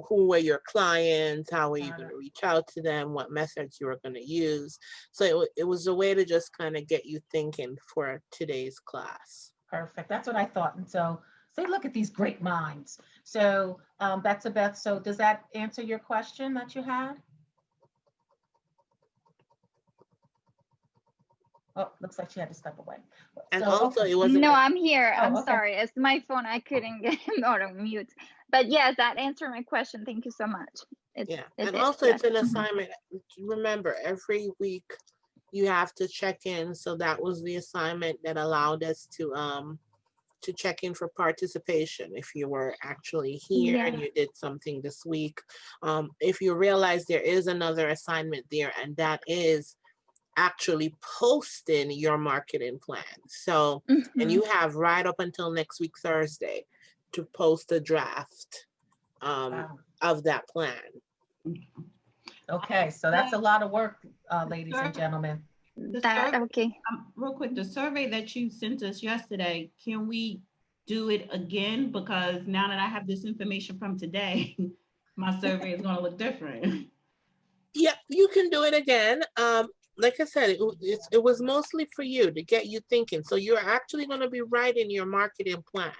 who were your clients, how were you going to reach out to them, what methods you were going to use. So it was a way to just kind of get you thinking for today's class. Perfect. That's what I thought. And so, say, look at these great minds. So back to Beth. So does that answer your question that you had? Oh, looks like she had to step away. And So, also okay. it wasn't. No, I'm here. Oh, I'm okay. sorry. It's my phone. I couldn't get him out of mute. But yes, that answered my question. Thank you so much. Yeah. It And did, also yes. it's an assignment. Remember, every week you have to check in. So that was the assignment that allowed us to check in for participation. If you were actually here and Yeah. you did something this week. If you realize there is another assignment there, and that is actually posting your marketing plan. So, and you have right up until next week, Thursday, to post a draft Wow. of that plan. Okay, so that's a lot of work, ladies and gentlemen. Okay. Real quick, the survey that you sent us yesterday, can we do it again? Because now that I have this information from today, my survey is going to look different. Yeah, you can do it again. Like I said, it was mostly for you to get you thinking. So you're actually going to be writing your marketing plan.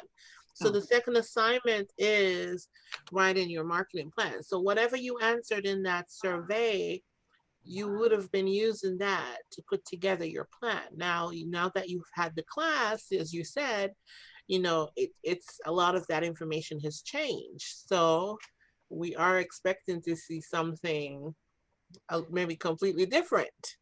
So the second assignment is writing your marketing plan. So whatever you answered in that survey, you would have been using that to put together your plan. Now that you've had the class, as you said, it's a lot of that information has changed. So we are expecting to see something maybe completely different.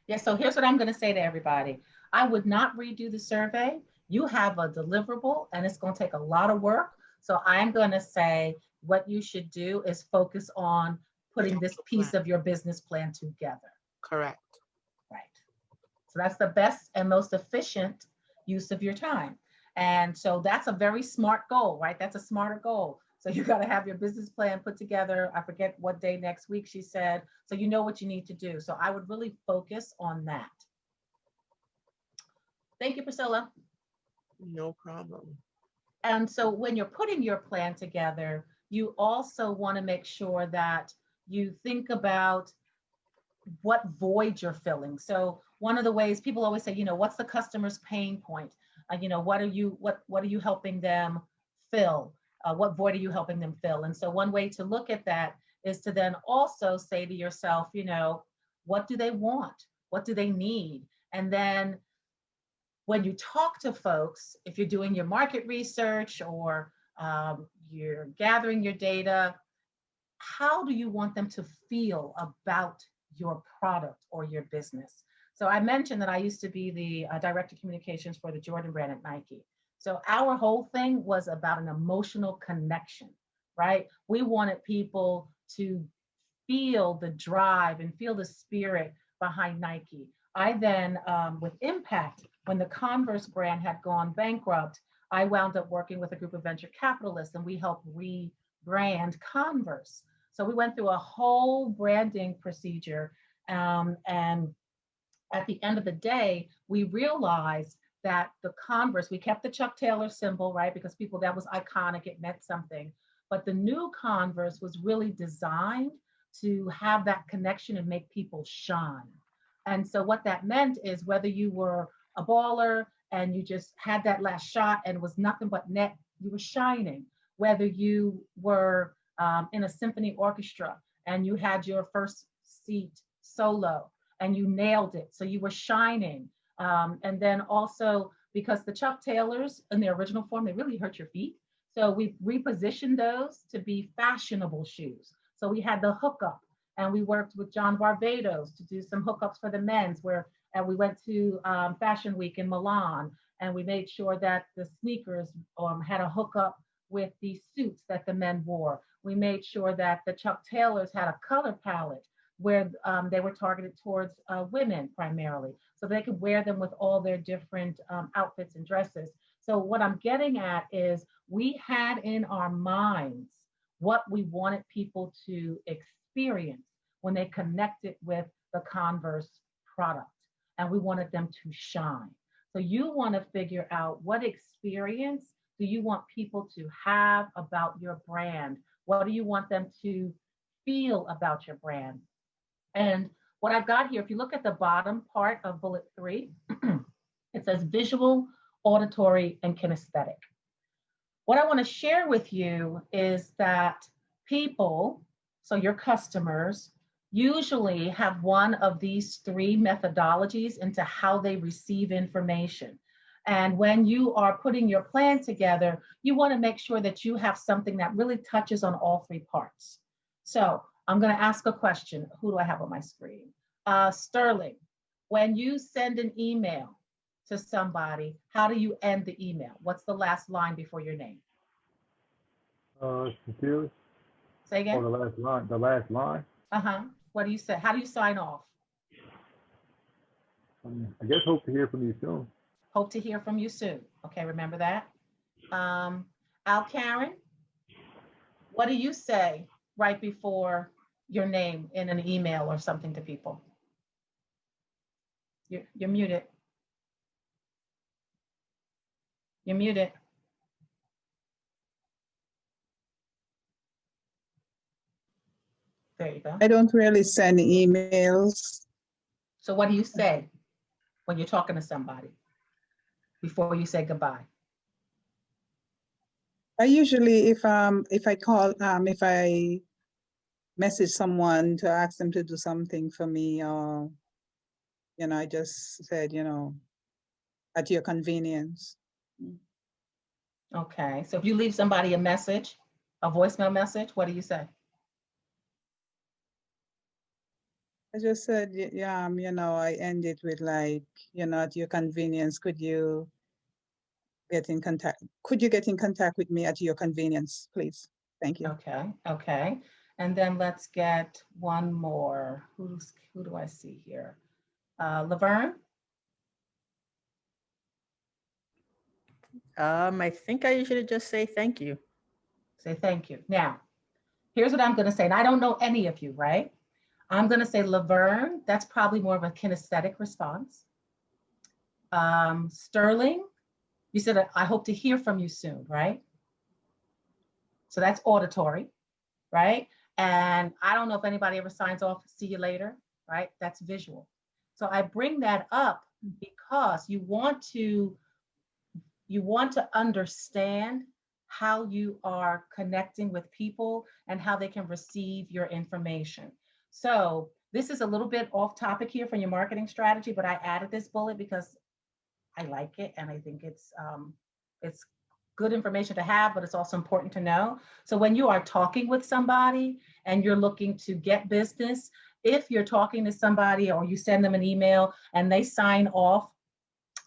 Yeah, so here's what I'm going to say to everybody. I would not redo the survey. You have a deliverable and it's going to take a lot of work. So I'm going to say what you should do is focus on putting this piece of your business plan together. Correct. Right. So that's the best and most efficient use of your time. And so that's a very smart goal, right? That's a smarter goal. So you got to have your business plan put together. I forget what day next week she said. So you know what you need to do. So I would really focus on that. Thank you, Priscilla. No problem. And so when you're putting your plan together, you also want to make sure that you think about what void you're filling. So one of the ways people always say, what's the customer's pain point? What are you helping them fill? What void are you helping them fill? And so one way to look at that is to then also say to yourself, what do they want? What do they need? And then when you talk to folks, if you're doing your market research or you're gathering your data, how do you want them to feel about your product or your business? So I mentioned that I used to be the director of communications for the Jordan brand at Nike. So our whole thing was about an emotional connection, right? We wanted people to feel the drive and feel the spirit behind Nike. I then, with Impact, when the Converse brand had gone bankrupt, I wound up working with a group of venture capitalists and we helped rebrand Converse. So we went through a whole branding procedure. And at the end of the day, we realized that the Converse, we kept the Chuck Taylor symbol, right? Because that was iconic, it meant something. But the new Converse was really designed to have that connection and make people shine. And so what that meant is whether you were a baller and you just had that last shot and it was nothing but net, you were shining. Whether you were in a symphony orchestra and you had your first seat solo and you nailed it, so you were shining. And then also because the Chuck Taylors in their original form, they really hurt your feet. So we repositioned those to be fashionable shoes. So we had the hookup and we worked with John Barbados to do some hookups for the men's and we went to Fashion Week in Milan and we made sure that the sneakers had a hookup with the suits that the men wore. We made sure that the Chuck Taylors had a color palette where they were targeted towards women primarily. So they could wear them with all their different outfits and dresses. So what I'm getting at is we had in our minds what we wanted people to experience when they connected with the Converse product, and we wanted them to shine. So you want to figure out what experience do you want people to have about your brand? What do you want them to feel about your brand? And what I've got here, if you look at the bottom part of bullet 3, it says visual, auditory, and kinesthetic. What I want to share with you is that people, so your customers, usually have one of these 3 methodologies into how they receive information. And when you are putting your plan together, you want to make sure that you have something that really touches on all 3 parts. So I'm going to ask a question. Who do I have on my screen? Sterling, when you send an email to somebody, how do you end the email? What's the last line before your name? Sincerely. Say again? Oh, the last line. The last line. Uh-huh. What do you say? How do you sign off? I guess hope to hear from you soon. Hope to hear from you soon. Okay, remember that. Al Karen, what do you say right before your name in an email or something to people? You're muted. You're muted. There you go. I don't really send emails. So what do you say when you're talking to somebody before you say goodbye? I usually, if I call, if I message someone to ask them to do something for me, or I just said, at your convenience. Okay, so if you leave somebody a message, a voicemail message, what do you say? I just said, yeah, I end it with like, at your convenience, could you get in contact with me at your convenience, please? Thank you. Okay. And then let's get one more. Who do I see here? Laverne? I think I usually just say thank you. Say thank you. Now, here's what I'm going to say. And I don't know any of you, right? I'm going to say Laverne, that's probably more of a kinesthetic response. Sterling, you said, I hope to hear from you soon, right? So that's auditory, right? And I don't know if anybody ever signs off, see you later, right? That's visual. So I bring that up because you want to understand how you are connecting with people and how they can receive your information. So this is a little bit off topic here from your marketing strategy, but I added this bullet because I like it and I think it's good information to have, but it's also important to know. So when you are talking with somebody and you're looking to get business, if you're talking to somebody or you send them an email and they sign off,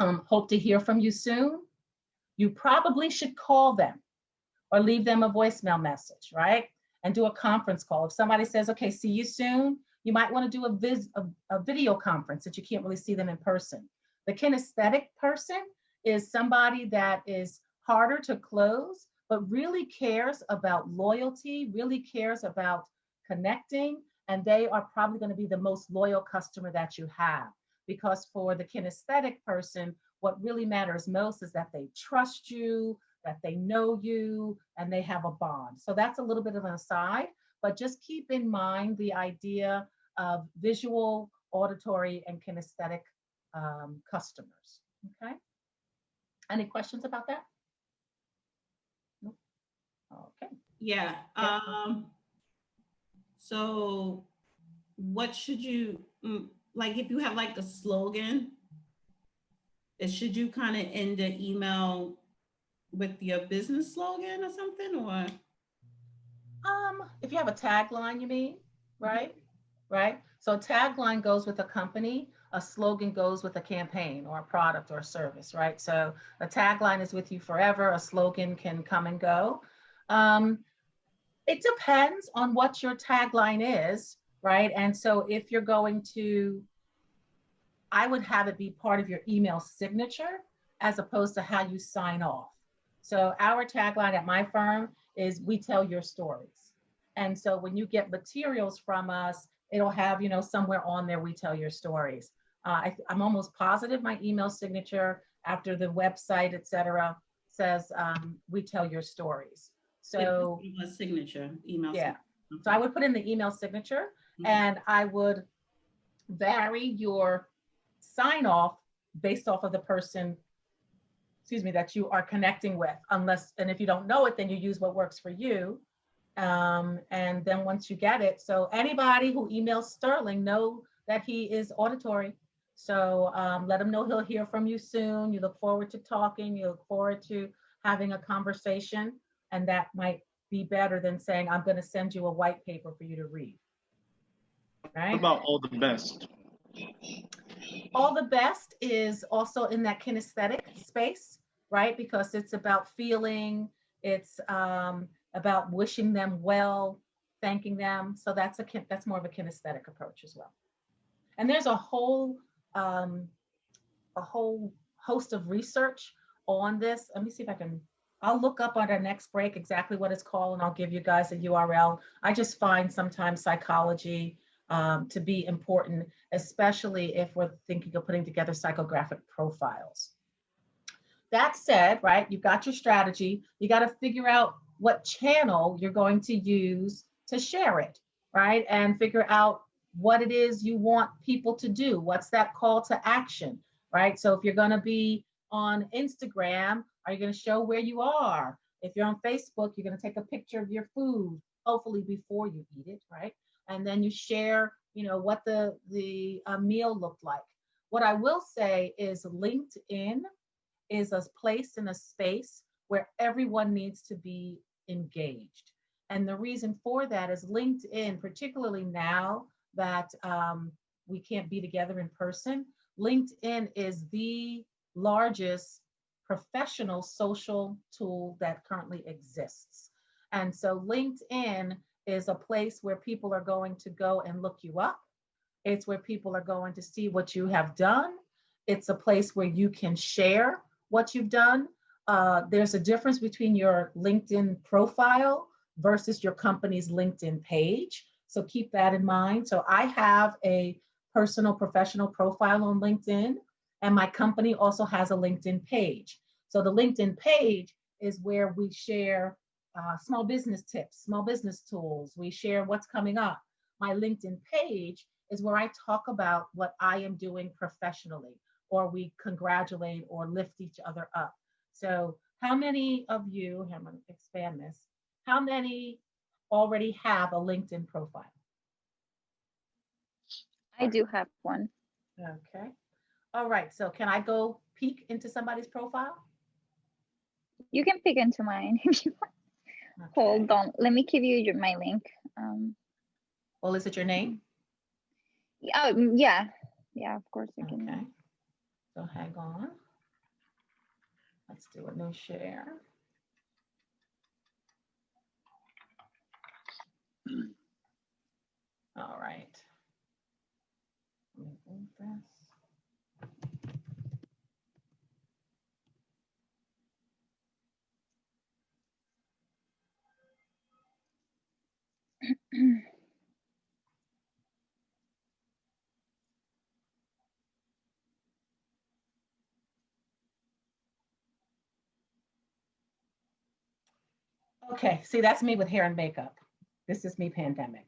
hope to hear from you soon, you probably should call them or leave them a voicemail message, right? And do a conference call. If somebody says, okay, see you soon, you might want to do a video conference that you can't really see them in person. The kinesthetic person is somebody that is harder to close, but really cares about loyalty, really cares about connecting, and they are probably going to be the most loyal customer that you have. Because for the kinesthetic person, what really matters most is that they trust you, that they know you, and they have a bond. So that's a little bit of an aside, but just keep in mind the idea of visual, auditory, and kinesthetic customers, okay? Any questions about that? Nope. Okay. Yeah. So what should you, like if you have like a slogan, should you kind of end the email with your business slogan or something, or? If you have a tagline, you mean, right? Right. So a tagline goes with a company, a slogan goes with a campaign or a product or a service, right? So a tagline is with you forever. A slogan can come and go. It depends on what your tagline is, right? And so if you're going to, I would have it be part of your email signature as opposed to how you sign off. So our tagline at my firm is we tell your stories. And so when you get materials from us, it'll have, you know, somewhere on there, we tell your stories. I'm almost positive my email signature after the website, et cetera, says we tell your stories. So email signature, email. Yeah. Signature. So I would put in the email signature and I would vary your sign off based off of the person, excuse me, that you are connecting with, unless, and if you don't know it, then you use what works for you. And then once you get it, so anybody who emails Sterling know that he is auditory. So let him know he'll hear from you soon. You look forward to talking. You look forward to having a conversation. And that might be better than saying, I'm going to send you a white paper for you to read. Right? What about all the best? All the best is also in that kinesthetic space, right? Because it's about feeling, it's about wishing them well, thanking them. So that's more of a kinesthetic approach as well. And there's a whole host of research on this. Let me see if I'll look up on our next break exactly what it's called, and I'll give you guys a URL. I just find sometimes psychology to be important, especially if we're thinking of putting together psychographic profiles. That said, right, you've got your strategy. You got to figure out what channel you're going to use to share it, right? And figure out what it is you want people to do. What's that call to action, right? So if you're going to be on Instagram, are you going to show where you are? If you're on Facebook, you're going to take a picture of your food, hopefully before you eat it, right? And then you share, you know, what the meal looked like. What I will say is LinkedIn is a place and a space where everyone needs to be engaged. And the reason for that is LinkedIn, particularly now that we can't be together in person, LinkedIn is the largest professional social tool that currently exists. And so LinkedIn is a place where people are going to go and look you up. It's where people are going to see what you have done. It's a place where you can share what you've done. There's a difference between your LinkedIn profile versus your company's LinkedIn page. So keep that in mind. So I have a personal professional profile on LinkedIn, and my company also has a LinkedIn page. So the LinkedIn page is where we share small business tips, small business tools. We share what's coming up. My LinkedIn page is where I talk about what I am doing professionally, or we congratulate or lift each other up. So how many of you, I'm going to expand this, how many already have a LinkedIn profile? I do have one. Okay. All right. So can I go peek into somebody's profile? You can pick into mine if you want. Okay. Hold on. Let me give you my link. Well, is it your name? Oh, yeah. Yeah, of course I can. Okay. So hang on. Let's do a new share. All right. Let me move this. Okay, see, that's me with hair and makeup. This is me pandemic.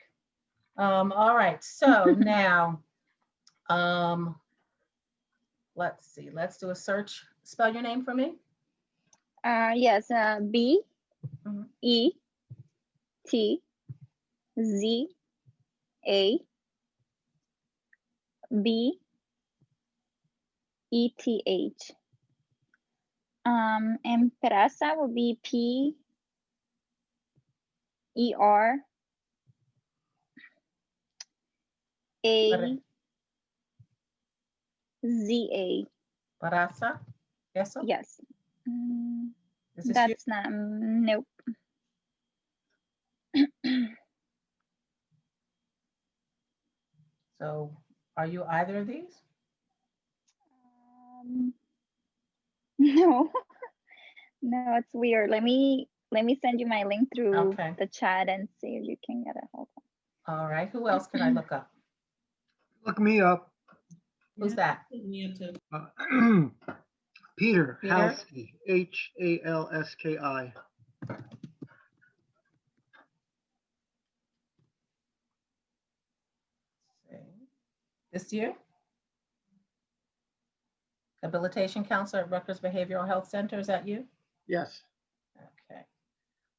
All right, so now, let's see, let's do a search. Spell your name for me. Yes, B E T Z A B E T H. And Peraza will be P E R A Z A. Peraza? Eso? Yes. That's not, nope. So are you either of these? No, no, it's weird. Let me send you my link through Okay. the chat and see if you can get a hold of. All right. Who else can I look up? Look me up. Who's that? Me up too. Peter Peter? Halski, Halski. This year? Habilitation counselor at Rutgers Behavioral Health Center. Is that you? Yes. Okay.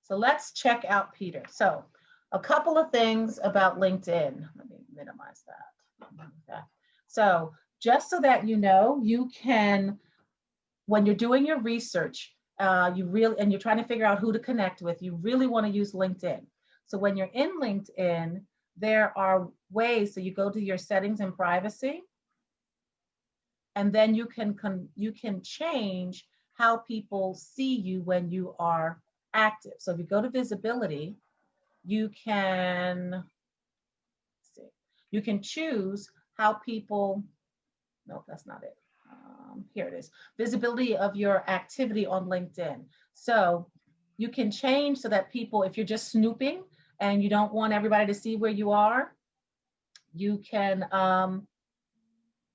So let's check out Peter. So a couple of things about LinkedIn. Let me minimize that. So just so that you know, you can, when you're doing your research, and you're trying to figure out who to connect with, you really want to use LinkedIn. So when you're in LinkedIn, there are ways, so you go to your settings and privacy, and then you can change how people see you when you are active. So if you go to visibility, you can choose how people, no, that's not it. Here it is, visibility of your activity on LinkedIn. So you can change so that people, if you're just snooping and you don't want everybody to see where you are, you can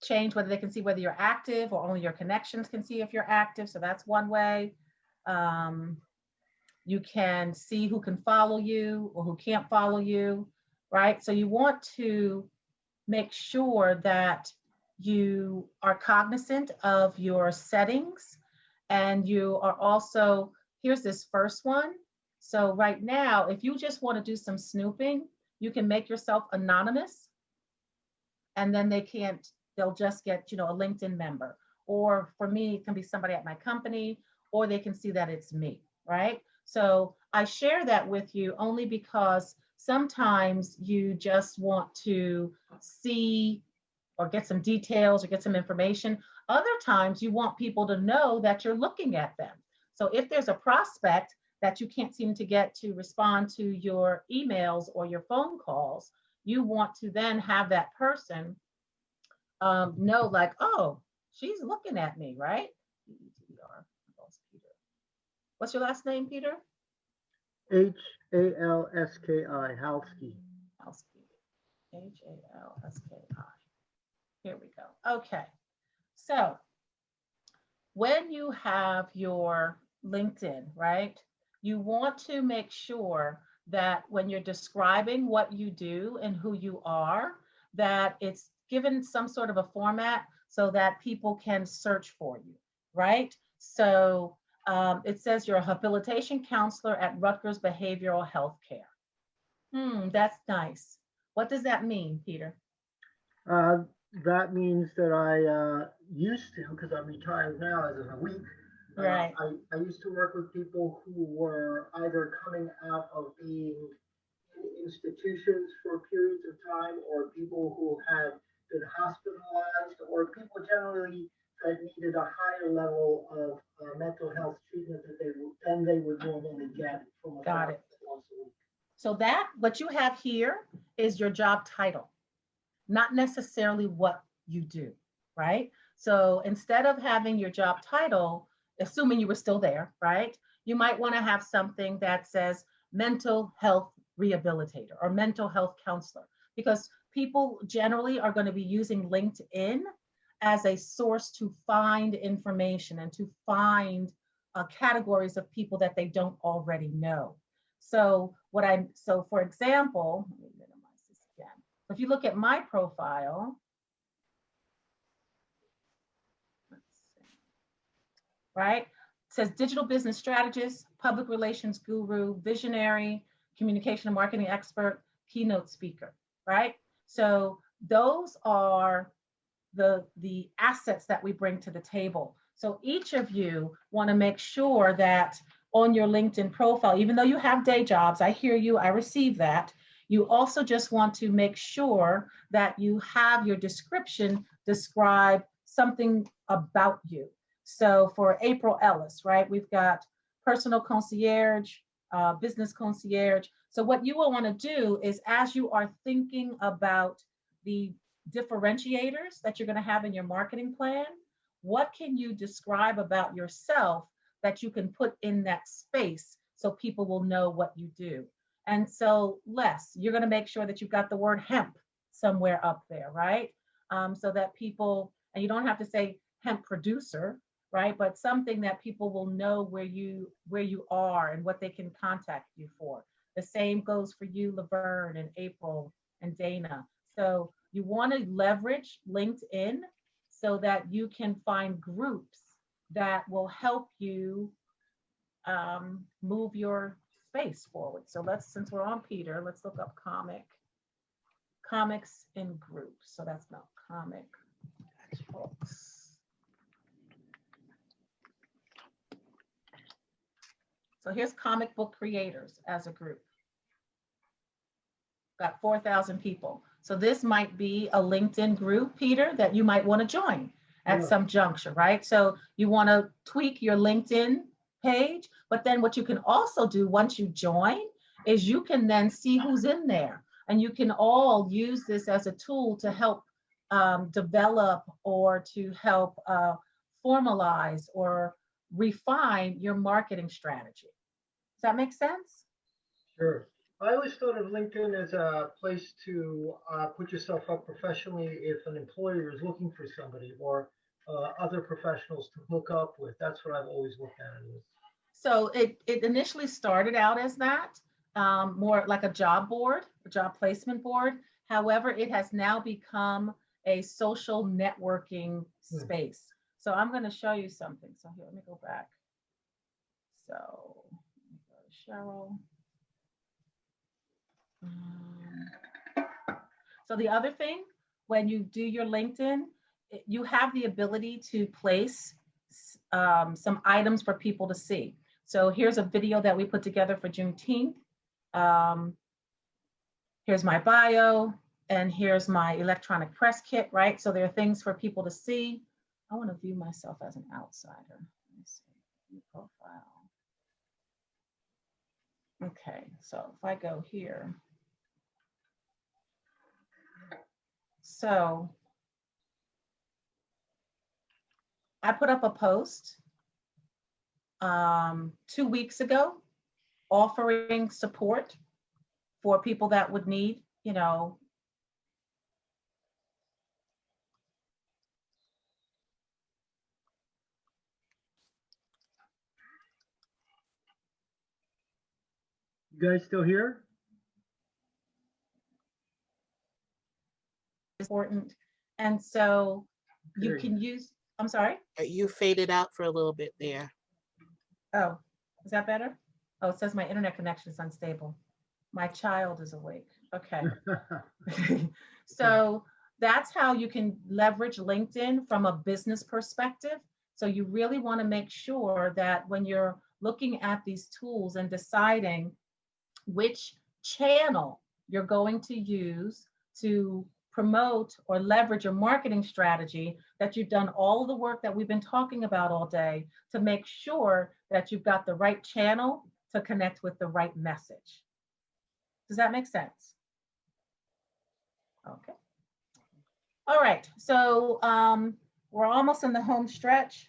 change whether they can see whether you're active or only your connections can see if you're active. So that's one way. You can see who can follow you or who can't follow you, right? So you want to make sure that you are cognizant of your settings, and you are also, here's this first one. So right now, if you just want to do some snooping, you can make yourself anonymous, and then they'll just get, a LinkedIn member. Or for me, it can be somebody at my company, or they can see that it's me, right? So I share that with you only because sometimes you just want to see or get some details or get some information. Other times you want people to know that you're looking at them. So if there's a prospect that you can't seem to get to respond to your emails or your phone calls, you want to then have that person know, like, oh, she's looking at me, right? What's your last name, Peter? Halski. Halski. Halski. Here we go. Okay. So when you have your LinkedIn, right, you want to make sure that when you're describing what you do and who you are, that it's given some sort of a format so that people can search for you, right? So it says you're a habilitation counselor at Rutgers Behavioral Health Care. That's nice. What does that mean, Peter? That means that I used to, because I'm retired now as of a week, right. I used to work with people who were either coming out of being in institutions for periods of time, or people who had been hospitalized, or people generally that needed a higher level of mental health treatment that they would normally get from a Got it. once a week. So that, what you have here is your job title, not necessarily what you do, right? So instead of having your job title, assuming you were still there, right? You might want to have something that says mental health rehabilitator or mental health counselor, because people generally are going to be using LinkedIn as a source to find information and to find categories of people that they don't already know. So for example, let me minimize this again. If you look at my profile, let's see, right? It says digital business strategist, public relations guru, visionary, communication and marketing expert, keynote speaker, right? So those are the assets that we bring to the table. So each of you want to make sure that on your LinkedIn profile, even though you have day jobs, I hear you, I receive that, you also just want to make sure that you have your description describe something about you. So for April Ellis, right, we've got personal concierge, business concierge. So what you will want to do is, as you are thinking about the differentiators that you're going to have in your marketing plan. What can you describe about yourself that you can put in that space so people will know what you do? And so, Les, you're going to make sure that you've got the word hemp somewhere up there, right? So that people, and you don't have to say hemp producer, right? But something that people will know where you are and what they can contact you for. The same goes for you, Laverne and April and Dana. So you want to leverage LinkedIn so that you can find groups that will help you move your space forward. So since we're on Peter, let's look up comics in groups. So that's not comic books. So here's comic book creators as a group. Got 4,000 people. So this might be a LinkedIn group, Peter, that you might want to join at some juncture, right? So you want to tweak your LinkedIn page, but then what you can also do once you join is you can then see who's in there, and you can all use this as a tool to help develop or to help formalize or refine your marketing strategy. Does that make sense? Sure. I always thought of LinkedIn as a place to put yourself up professionally if an employer is looking for somebody, or other professionals to hook up with. That's what I've always looked at it as. So it initially started out as that, more like a job board, a job placement board. However, it has now become a social networking space. So I'm going to show you something. So here, let me go back. So Cheryl. So the other thing, when you do your LinkedIn, you have the ability to place some items for people to see. So here's a video that we put together for Juneteenth. Here's my bio, and here's my electronic press kit, right? So there are things for people to see. I want to view myself as an outsider. Let me see, view profile. Okay, so if I go here. So I put up a post 2 weeks ago offering support for people that would need, you know, You guys still here? important. And so you can use, I'm sorry? You faded out for a little bit there. Oh, is that better? Oh, it says my internet connection is unstable. My child is awake. Okay. So that's how you can leverage LinkedIn from a business perspective. So you really want to make sure that when you're looking at these tools and deciding which channel you're going to use to promote or leverage your marketing strategy, that you've done all the work that we've been talking about all day to make sure that you've got the right channel to connect with the right message. Does that make sense? Okay. All right, so we're almost in the home stretch.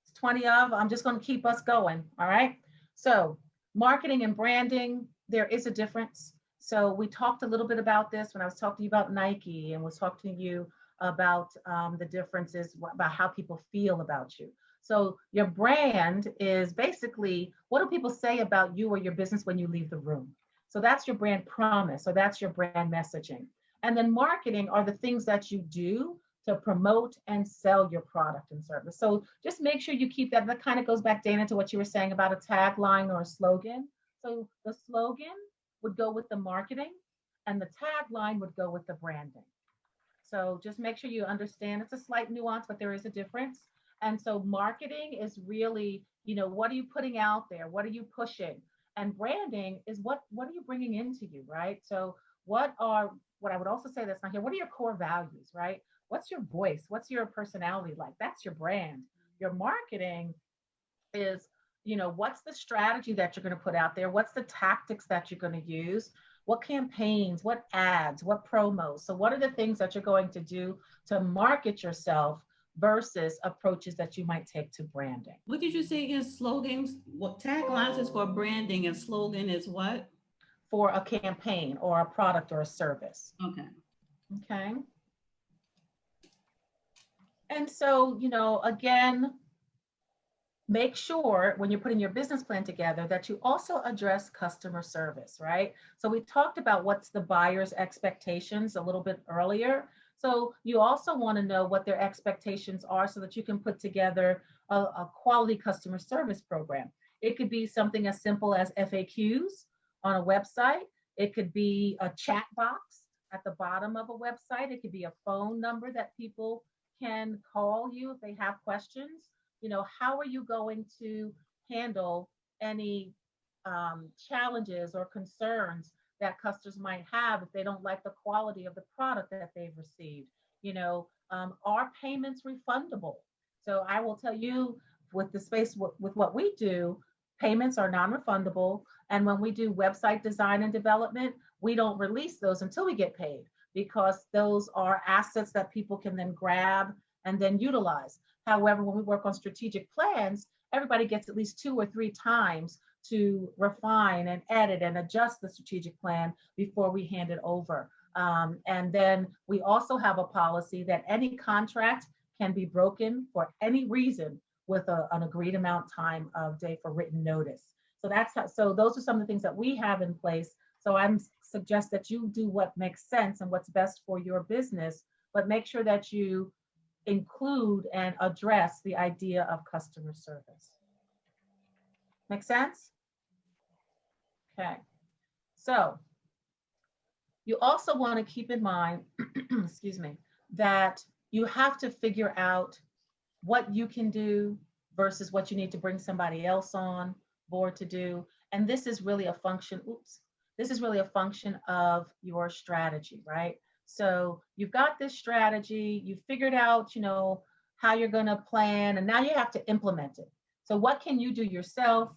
It's 20 of, I'm just going to keep us going, all right? So marketing and branding, there is a difference. So we talked a little bit about this when I was talking to you about Nike, and was talking to you about the differences about how people feel about you. So your brand is basically, what do people say about you or your business when you leave the room? So that's your brand promise, or that's your brand messaging. And then marketing are the things that you do to promote and sell your product and service. So just make sure you keep that. That kind of goes back, Dana, to what you were saying about a tagline or a slogan. So the slogan would go with the marketing, and the tagline would go with the branding. So just make sure you understand it's a slight nuance, but there is a difference. And so marketing is really, you know, what are you putting out there? What are you pushing? And branding is what are you bringing into you, right? So what I would also say that's not here, what are your core values, right? What's your voice? What's your personality like? That's your brand. Your marketing is, you know, what's the strategy that you're going to put out there? What's the tactics that you're going to use? What campaigns, what ads, what promos? So what are the things that you're going to do to market yourself versus approaches that you might take to branding? What did you say again? Slogans? What taglines is for branding and slogan is what? For a campaign or a product or a service. Okay. Okay. And so, you know, again, make sure when you're putting your business plan together that you also address customer service, right? So we talked about what's the buyer's expectations a little bit earlier. So you also want to know what their expectations are so that you can put together a quality customer service program. It could be something as simple as FAQs on a website. It could be a chat box at the bottom of a website. It could be a phone number that people can call you if they have questions. You know, how are you going to handle any challenges or concerns that customers might have if they don't like the quality of the product that they've received? You know, are payments refundable? So I will tell you with the space, with what we do, payments are non-refundable. And when we do website design and development, we don't release those until we get paid, because those are assets that people can then grab and then utilize. However, when we work on strategic plans, everybody gets at least 2 or 3 times to refine and edit and adjust the strategic plan before we hand it over. And then we also have a policy that any contract can be broken for any reason with an agreed amount time of day for written notice. So so those are some of the things that we have in place. So I suggest that you do what makes sense and what's best for your business, but make sure that you include and address the idea of customer service. Make sense? Okay. So you also want to keep in mind, excuse me, that you have to figure out what you can do versus what you need to bring somebody else on board to do. And this is really a function, this is really a function of your strategy, right? So you've got this strategy, you figured out, you know, how you're going to plan, and now you have to implement it. So what can you do yourself?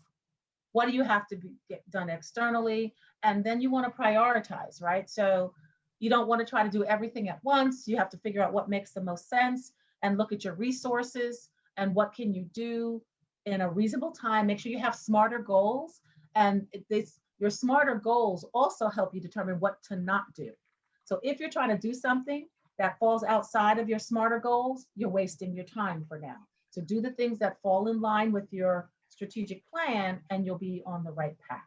What do you have to get done externally? And then you want to prioritize, right? So you don't want to try to do everything at once. You have to figure out what makes the most sense and look at your resources and what can you do in a reasonable time. Make sure you have smarter goals, and your smarter goals also help you determine what to not do. So if you're trying to do something that falls outside of your smarter goals, you're wasting your time for now. So do the things that fall in line with your strategic plan, and you'll be on the right path.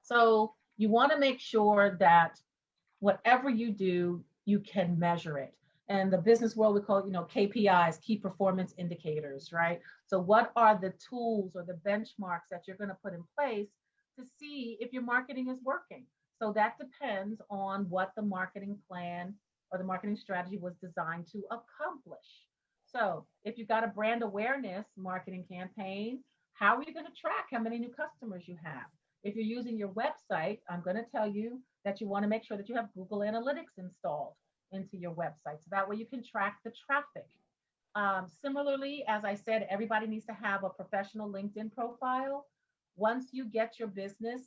So you want to make sure that whatever you do, you can measure it. In the business world, we call it, you know, KPIs, key performance indicators, right? So what are the tools or the benchmarks that you're going to put in place to see if your marketing is working? So that depends on what the marketing plan or the marketing strategy was designed to accomplish. So if you've got a brand awareness marketing campaign, how are you going to track how many new customers you have? If you're using your website, I'm going to tell you that you want to make sure that you have Google Analytics installed into your website. So that way you can track the traffic. Similarly, as I said, everybody needs to have a professional LinkedIn profile. Once you get your business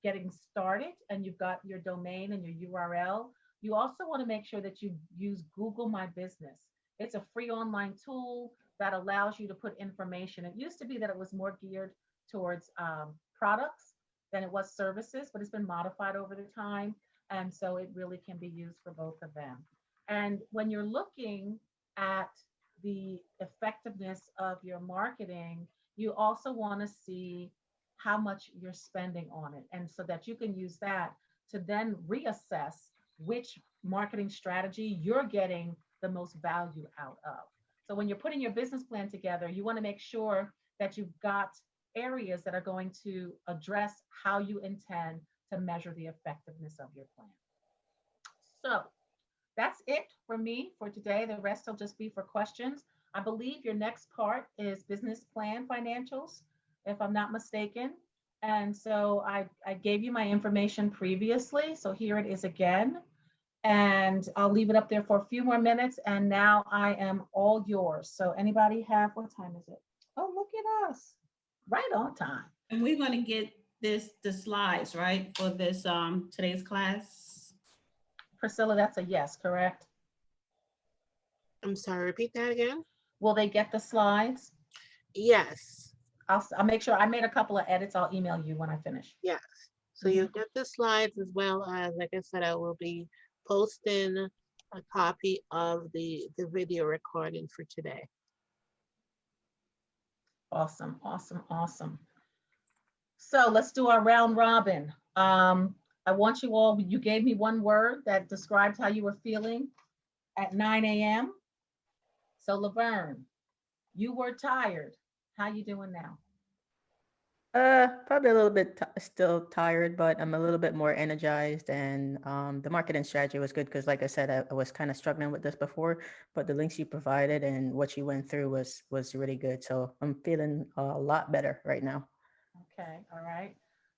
getting started and you've got your domain and your URL, you also want to make sure that you use Google My Business. It's a free online tool that allows you to put information. It used to be that it was more geared towards products than it was services, but it's been modified over the time. And so it really can be used for both of them. And when you're looking at the effectiveness of your marketing, you also want to see how much you're spending on it. And so that you can use that to then reassess which marketing strategy you're getting the most value out of. So when you're putting your business plan together, you want to make sure that you've got areas that are going to address how you intend to measure the effectiveness of your plan. So that's it for me for today. The rest will just be for questions. I believe your next part is business plan financials, if I'm not mistaken. And so I gave you my information previously. So here it is again. And I'll leave it up there for a few more minutes. And now I am all yours. So anybody have, what time is it? Oh, look at us. Right on time. And we're going to get the slides, right, for this today's class? Priscilla, that's a yes, correct? I'm sorry, repeat that again? Will they get the slides? Yes. I'll make sure. I made a couple of edits. I'll email you when I finish. Yes. So you get the slides as well as, like I said, I will be posting a copy of the video recording for today. Awesome, awesome, awesome. So let's do our round robin. I want you all, you gave me one word that described how you were feeling at 9 a.m. So Laverne, you were tired. How you doing now? Probably a little bit still tired, but I'm a little bit more energized. And the marketing strategy was good because, like I said, I was kind of struggling with this before, but the links you provided and what you went through was really good. So I'm feeling a lot better right now. Okay, all right.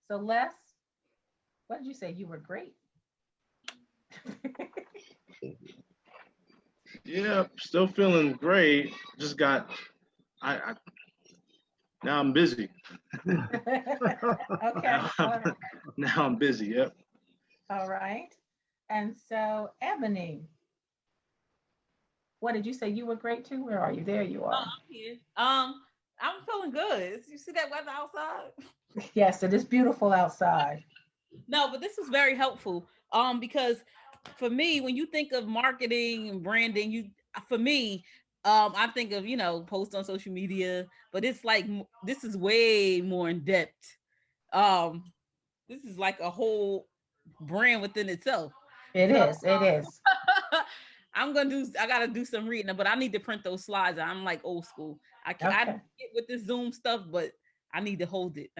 So Les, what did you say? You were great. Yeah, still feeling great. Just got, now I'm busy. Okay, all right. Now I'm busy, yep. All right. And so Ebony, what did you say? You were great too? Where are you? There you are. I'm here. I'm feeling good. You see that weather outside? Yes, it is beautiful outside. No, but this is very helpful. Because for me, when you think of marketing and branding, for me, I think of, post on social media, but it's like, this is way more in depth. This is like a whole brand within itself. It is. I gotta do some reading, but I need to print those slides. I'm like old school. I get with this Zoom stuff, but I need to hold it.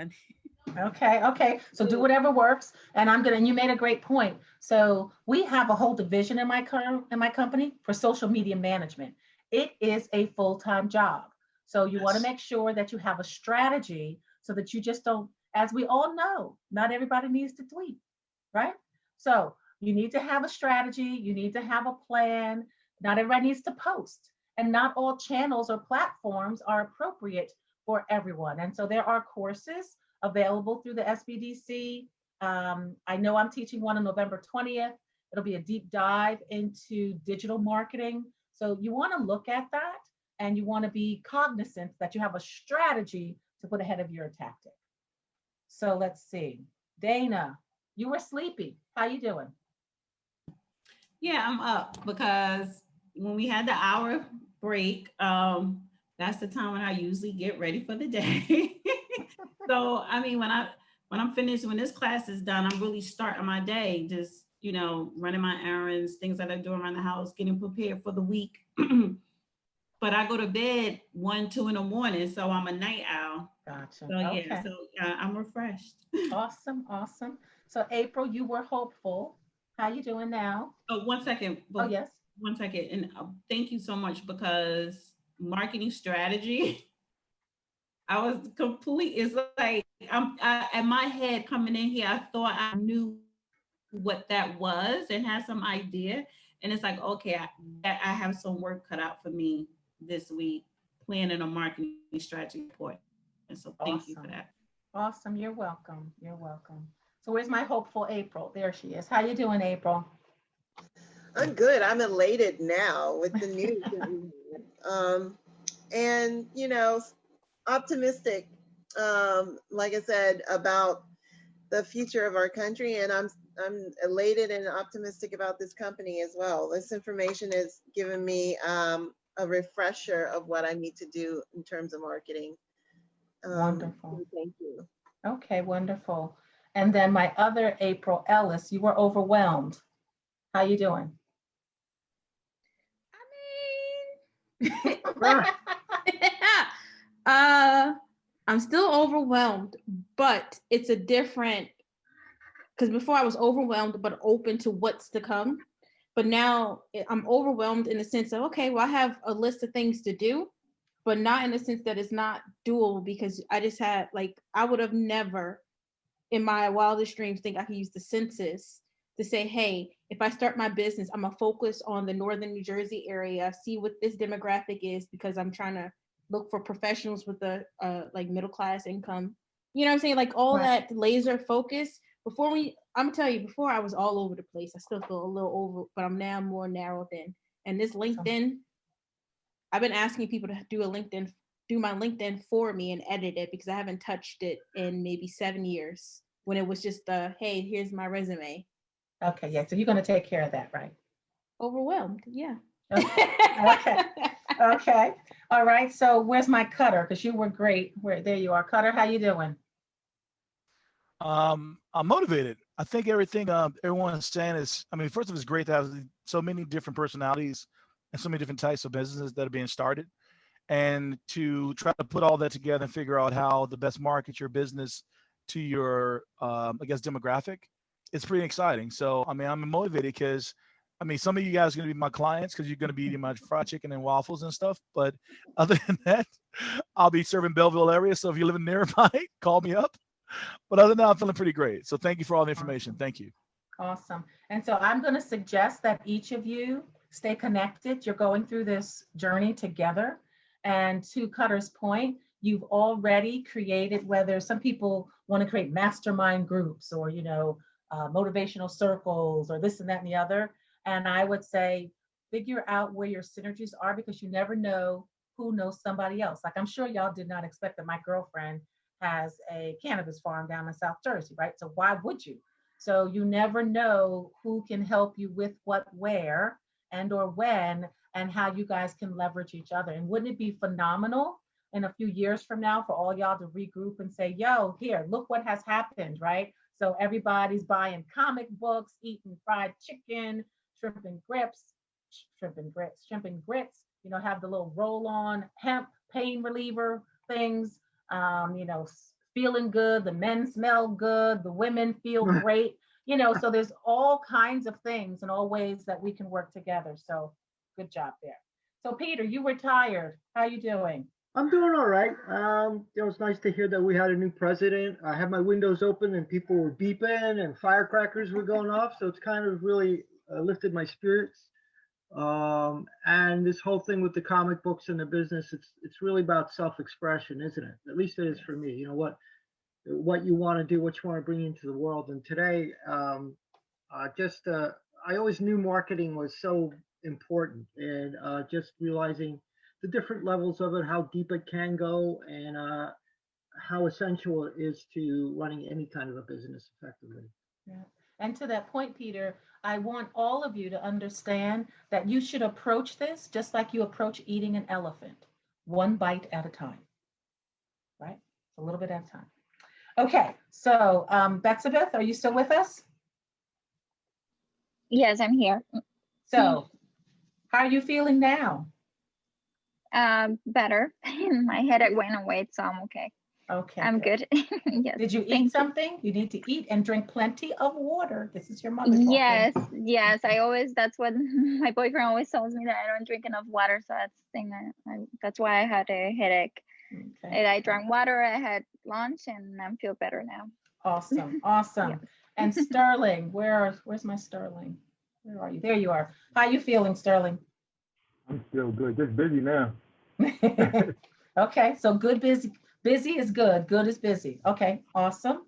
Okay. So do whatever works. And you made a great point. So we have a whole division in my company for social media management. It is a full-time job. So you want to make sure that you have a strategy so that you just don't, as we all know, not everybody needs to tweet, right? So you need to have a strategy. You need to have a plan. Not everybody needs to post. And not all channels or platforms are appropriate for everyone. And so there are courses available through the SBDC. I know I'm teaching one on November 20th. It'll be a deep dive into digital marketing. So you want to look at that and you want to be cognizant that you have a strategy to put ahead of your tactic. So let's see. Dana, you were sleepy. How you doing? Yeah, I'm up because when we had the hour break, that's the time when I usually get ready for the day. So, I mean, when I'm finished, when this class is done, I'm really starting my day, just, running my errands, things that I do around the house, getting prepared for the week. But I go to bed 1, 2 in the morning, so I'm a night owl. Gotcha. So yeah, I'm refreshed. Awesome. So April, you were hopeful. How you doing now? Oh, 1 second. Oh, yes. 1 second. And thank you so much, because marketing strategy, I was it's like, in my head coming in here, I thought I knew what that was and had some idea. And it's like, okay, I have some work cut out for me this week, planning a marketing strategy report. And so thank you for that. Awesome. You're welcome. So where's my hopeful April? There she is. How you doing, April? I'm good. I'm elated now with the news. And optimistic, like I said, about the future of our country. And I'm elated and optimistic about this company as well. This information has given me a refresher of what I need to do in terms of marketing. Wonderful. Thank you. Okay, wonderful. And then my other April, Ellis, you were overwhelmed. How you doing? I'm still overwhelmed, but it's a different, because before I was overwhelmed but open to what's to come. But now I'm overwhelmed in the sense of, okay, well, I have a list of things to do, but not in the sense that it's not doable, because I just had, I would have never in my wildest dreams think I could use the census to say, hey, if I start my business, I'm gonna focus on the northern New Jersey area, see what this demographic is, because I'm trying to look for professionals with a middle class income You know what I'm saying? Like all Right. that laser focus. I'm gonna tell you, before I was all over the place. I still feel a little over, but I'm now more narrowed in. And this LinkedIn, I've been asking people to do my LinkedIn for me and edit it because I haven't touched it in maybe 7 years when it was just hey, here's my resume. Okay, yeah. So you're going to take care of that, right? Overwhelmed, yeah. Okay. Okay. All right. So where's my Cutter? Because you were great. There you are, Cutter. How you doing? I'm motivated. I think everything everyone is saying is, I mean, first of all, it's great to have so many different personalities and so many different types of businesses that are being started, and to try to put all that together and figure out how the best market your business to your, I guess, demographic. It's pretty exciting. So, I mean, I'm motivated because, I mean, some of you guys are going to be my clients because you're going to be eating my fried chicken and waffles and stuff. But other than that, I'll be serving Belleville area. So if you live nearby, call me up. But other than that, I'm feeling pretty great. So thank you for all the information. Thank you. Awesome. And so I'm going to suggest that each of you stay connected. You're going through this journey together. And to Cutter's point, you've already created, whether some people want to create mastermind groups or, motivational circles or this and that and the other. And I would say, figure out where your synergies are, because you never know who knows somebody else. Like, I'm sure y'all did not expect that my girlfriend has a cannabis farm down in South Jersey, right? So why would you? So you never know who can help you with what, where, and or when, and how you guys can leverage each other. And wouldn't it be phenomenal in a few years from now for all y'all to regroup and say, yo, here, look what has happened, right? So everybody's buying comic books, eating fried chicken, shrimp and grits, have the little roll-on hemp pain reliever things, feeling good, the men smell good, the women feel great, so there's all kinds of things and all ways that we can work together. So good job there. So Peter, you retired. How you doing? I'm doing all right. It was nice to hear that we had a new president. I had my windows open and people were beeping and firecrackers were going off. So it's kind of really lifted my spirits. And this whole thing with the comic books and the business, it's really about self-expression, isn't it? At least it is for me. What you want to do, what you want to bring into the world. And today, I always knew marketing was so important, and just realizing the different levels of it, how deep it can go, and how essential it is to running any kind of a business effectively. Yeah. And to that point, Peter, I want all of you to understand that you should approach this just like you approach eating an elephant, one bite at a time, right? A little bit at a time. Okay, so Betsabeth, are you still with us? Yes, I'm here. So how are you feeling now? Better. My headache went away, so I'm okay. Okay. I'm good. Yes. Did you eat something? You need to eat and drink plenty of water. This is your mother talking. Yes. That's what my boyfriend always tells me, that I don't drink enough water. So that's the thing that's why I had a headache. Okay. And I drank water, I had lunch, and I feel better now. Awesome. Yeah. And Sterling, where's my Sterling? Where are you? There you are. How are you feeling, Sterling? I'm still good. Just busy now. Okay, so good, busy. Busy is good. Good is busy. Okay, awesome.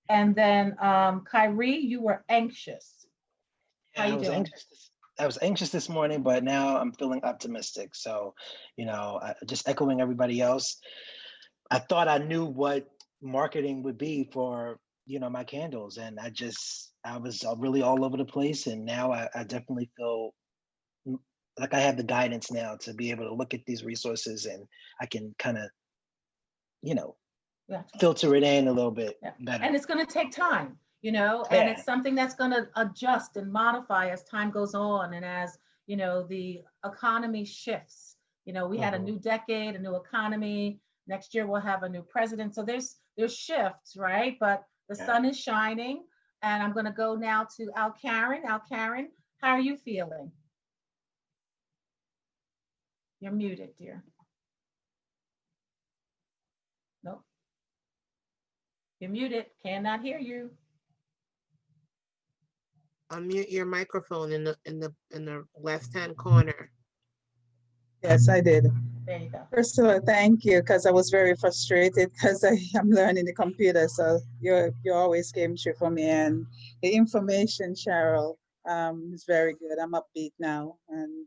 And then Kyrie, you were anxious. How you doing? I was anxious this morning, but now I'm feeling optimistic. So, just echoing everybody else, I thought I knew what marketing would be for, my candles. And I was really all over the place. And now I definitely feel like I have the guidance now to be able to look at these resources, and I can kind of, filter it in a little bit better. And it's going to take time, and it's something that's going to adjust and modify as time goes on. And as, the economy shifts, we had a new decade, a new economy. Next year, we'll have a new president. So there's shifts, right? But the sun is shining. And I'm going to go now to Al Karen. Al Karen, how are you feeling? You're muted, dear. Nope. You're muted. Cannot hear you. Unmute your microphone in the left-hand corner. Yes, I did. There you go. Priscilla, thank you, because I was very frustrated because I am learning the computer. So you always came through for me, and the information, Cheryl, is very good. I'm upbeat now, and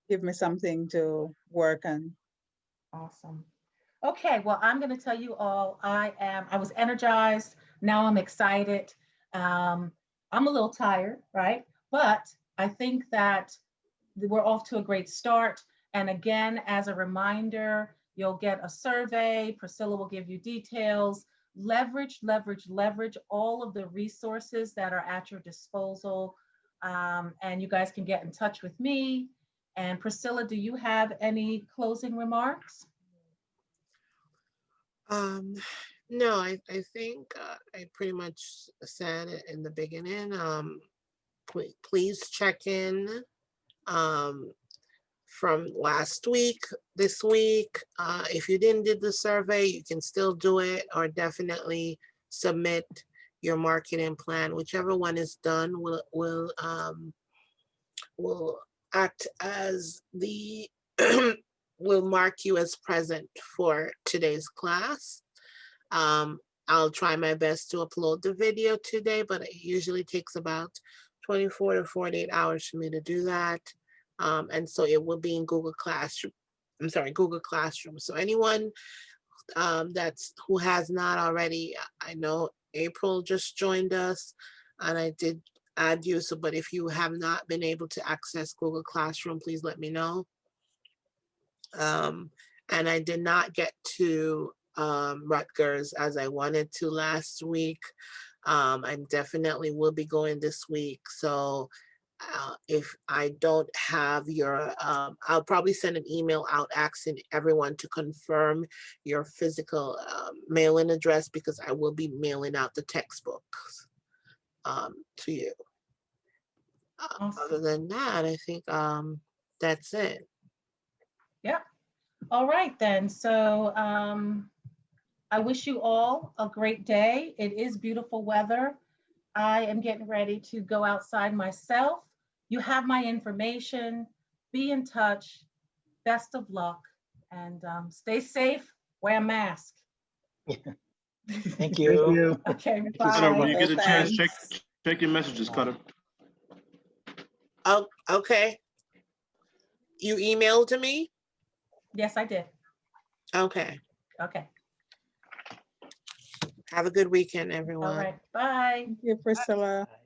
give me something to work on. Awesome. Okay, well, I'm going to tell you all, I was energized. Now I'm excited. I'm a little tired, right? But I think that we're off to a great start. And again, as a reminder, you'll get a survey. Priscilla will give you details. Leverage, leverage, leverage all of the resources that are at your disposal. And you guys can get in touch with me. And Priscilla, do you have any closing remarks? No, I think I pretty much said it in the beginning. Please check in from last week, this week. If you didn't do the survey, you can still do it, or definitely submit your marketing plan. Whichever one is done will act as the will mark you as present for today's class. I'll try my best to upload the video today, but it usually takes about 24 to 48 hours for me to do that. And so it will be in Google Classroom. I'm sorry, Google Classroom. So anyone who has not already, I know April just joined us and I did add you. So, but if you have not been able to access Google Classroom, please let me know. And I did not get to Rutgers as I wanted to last week. I definitely will be going this week. So if I don't have your, I'll probably send an email out asking everyone to confirm your physical mailing address, because I will be mailing out the textbooks to you. Other than that, I think that's it. Yep. All right then. So I wish you all a great day. It is beautiful weather. I am getting ready to go outside myself. You have my information. Be in touch. Best of luck, and stay safe. Wear a mask. Thank you. Okay, Cutter, when bye. you get a chance, check your messages, Cutter. Oh, okay. You emailed to me? Yes, I did. Okay. Okay. Have a good weekend, everyone. All right. Bye. Thank you, Priscilla. Bye.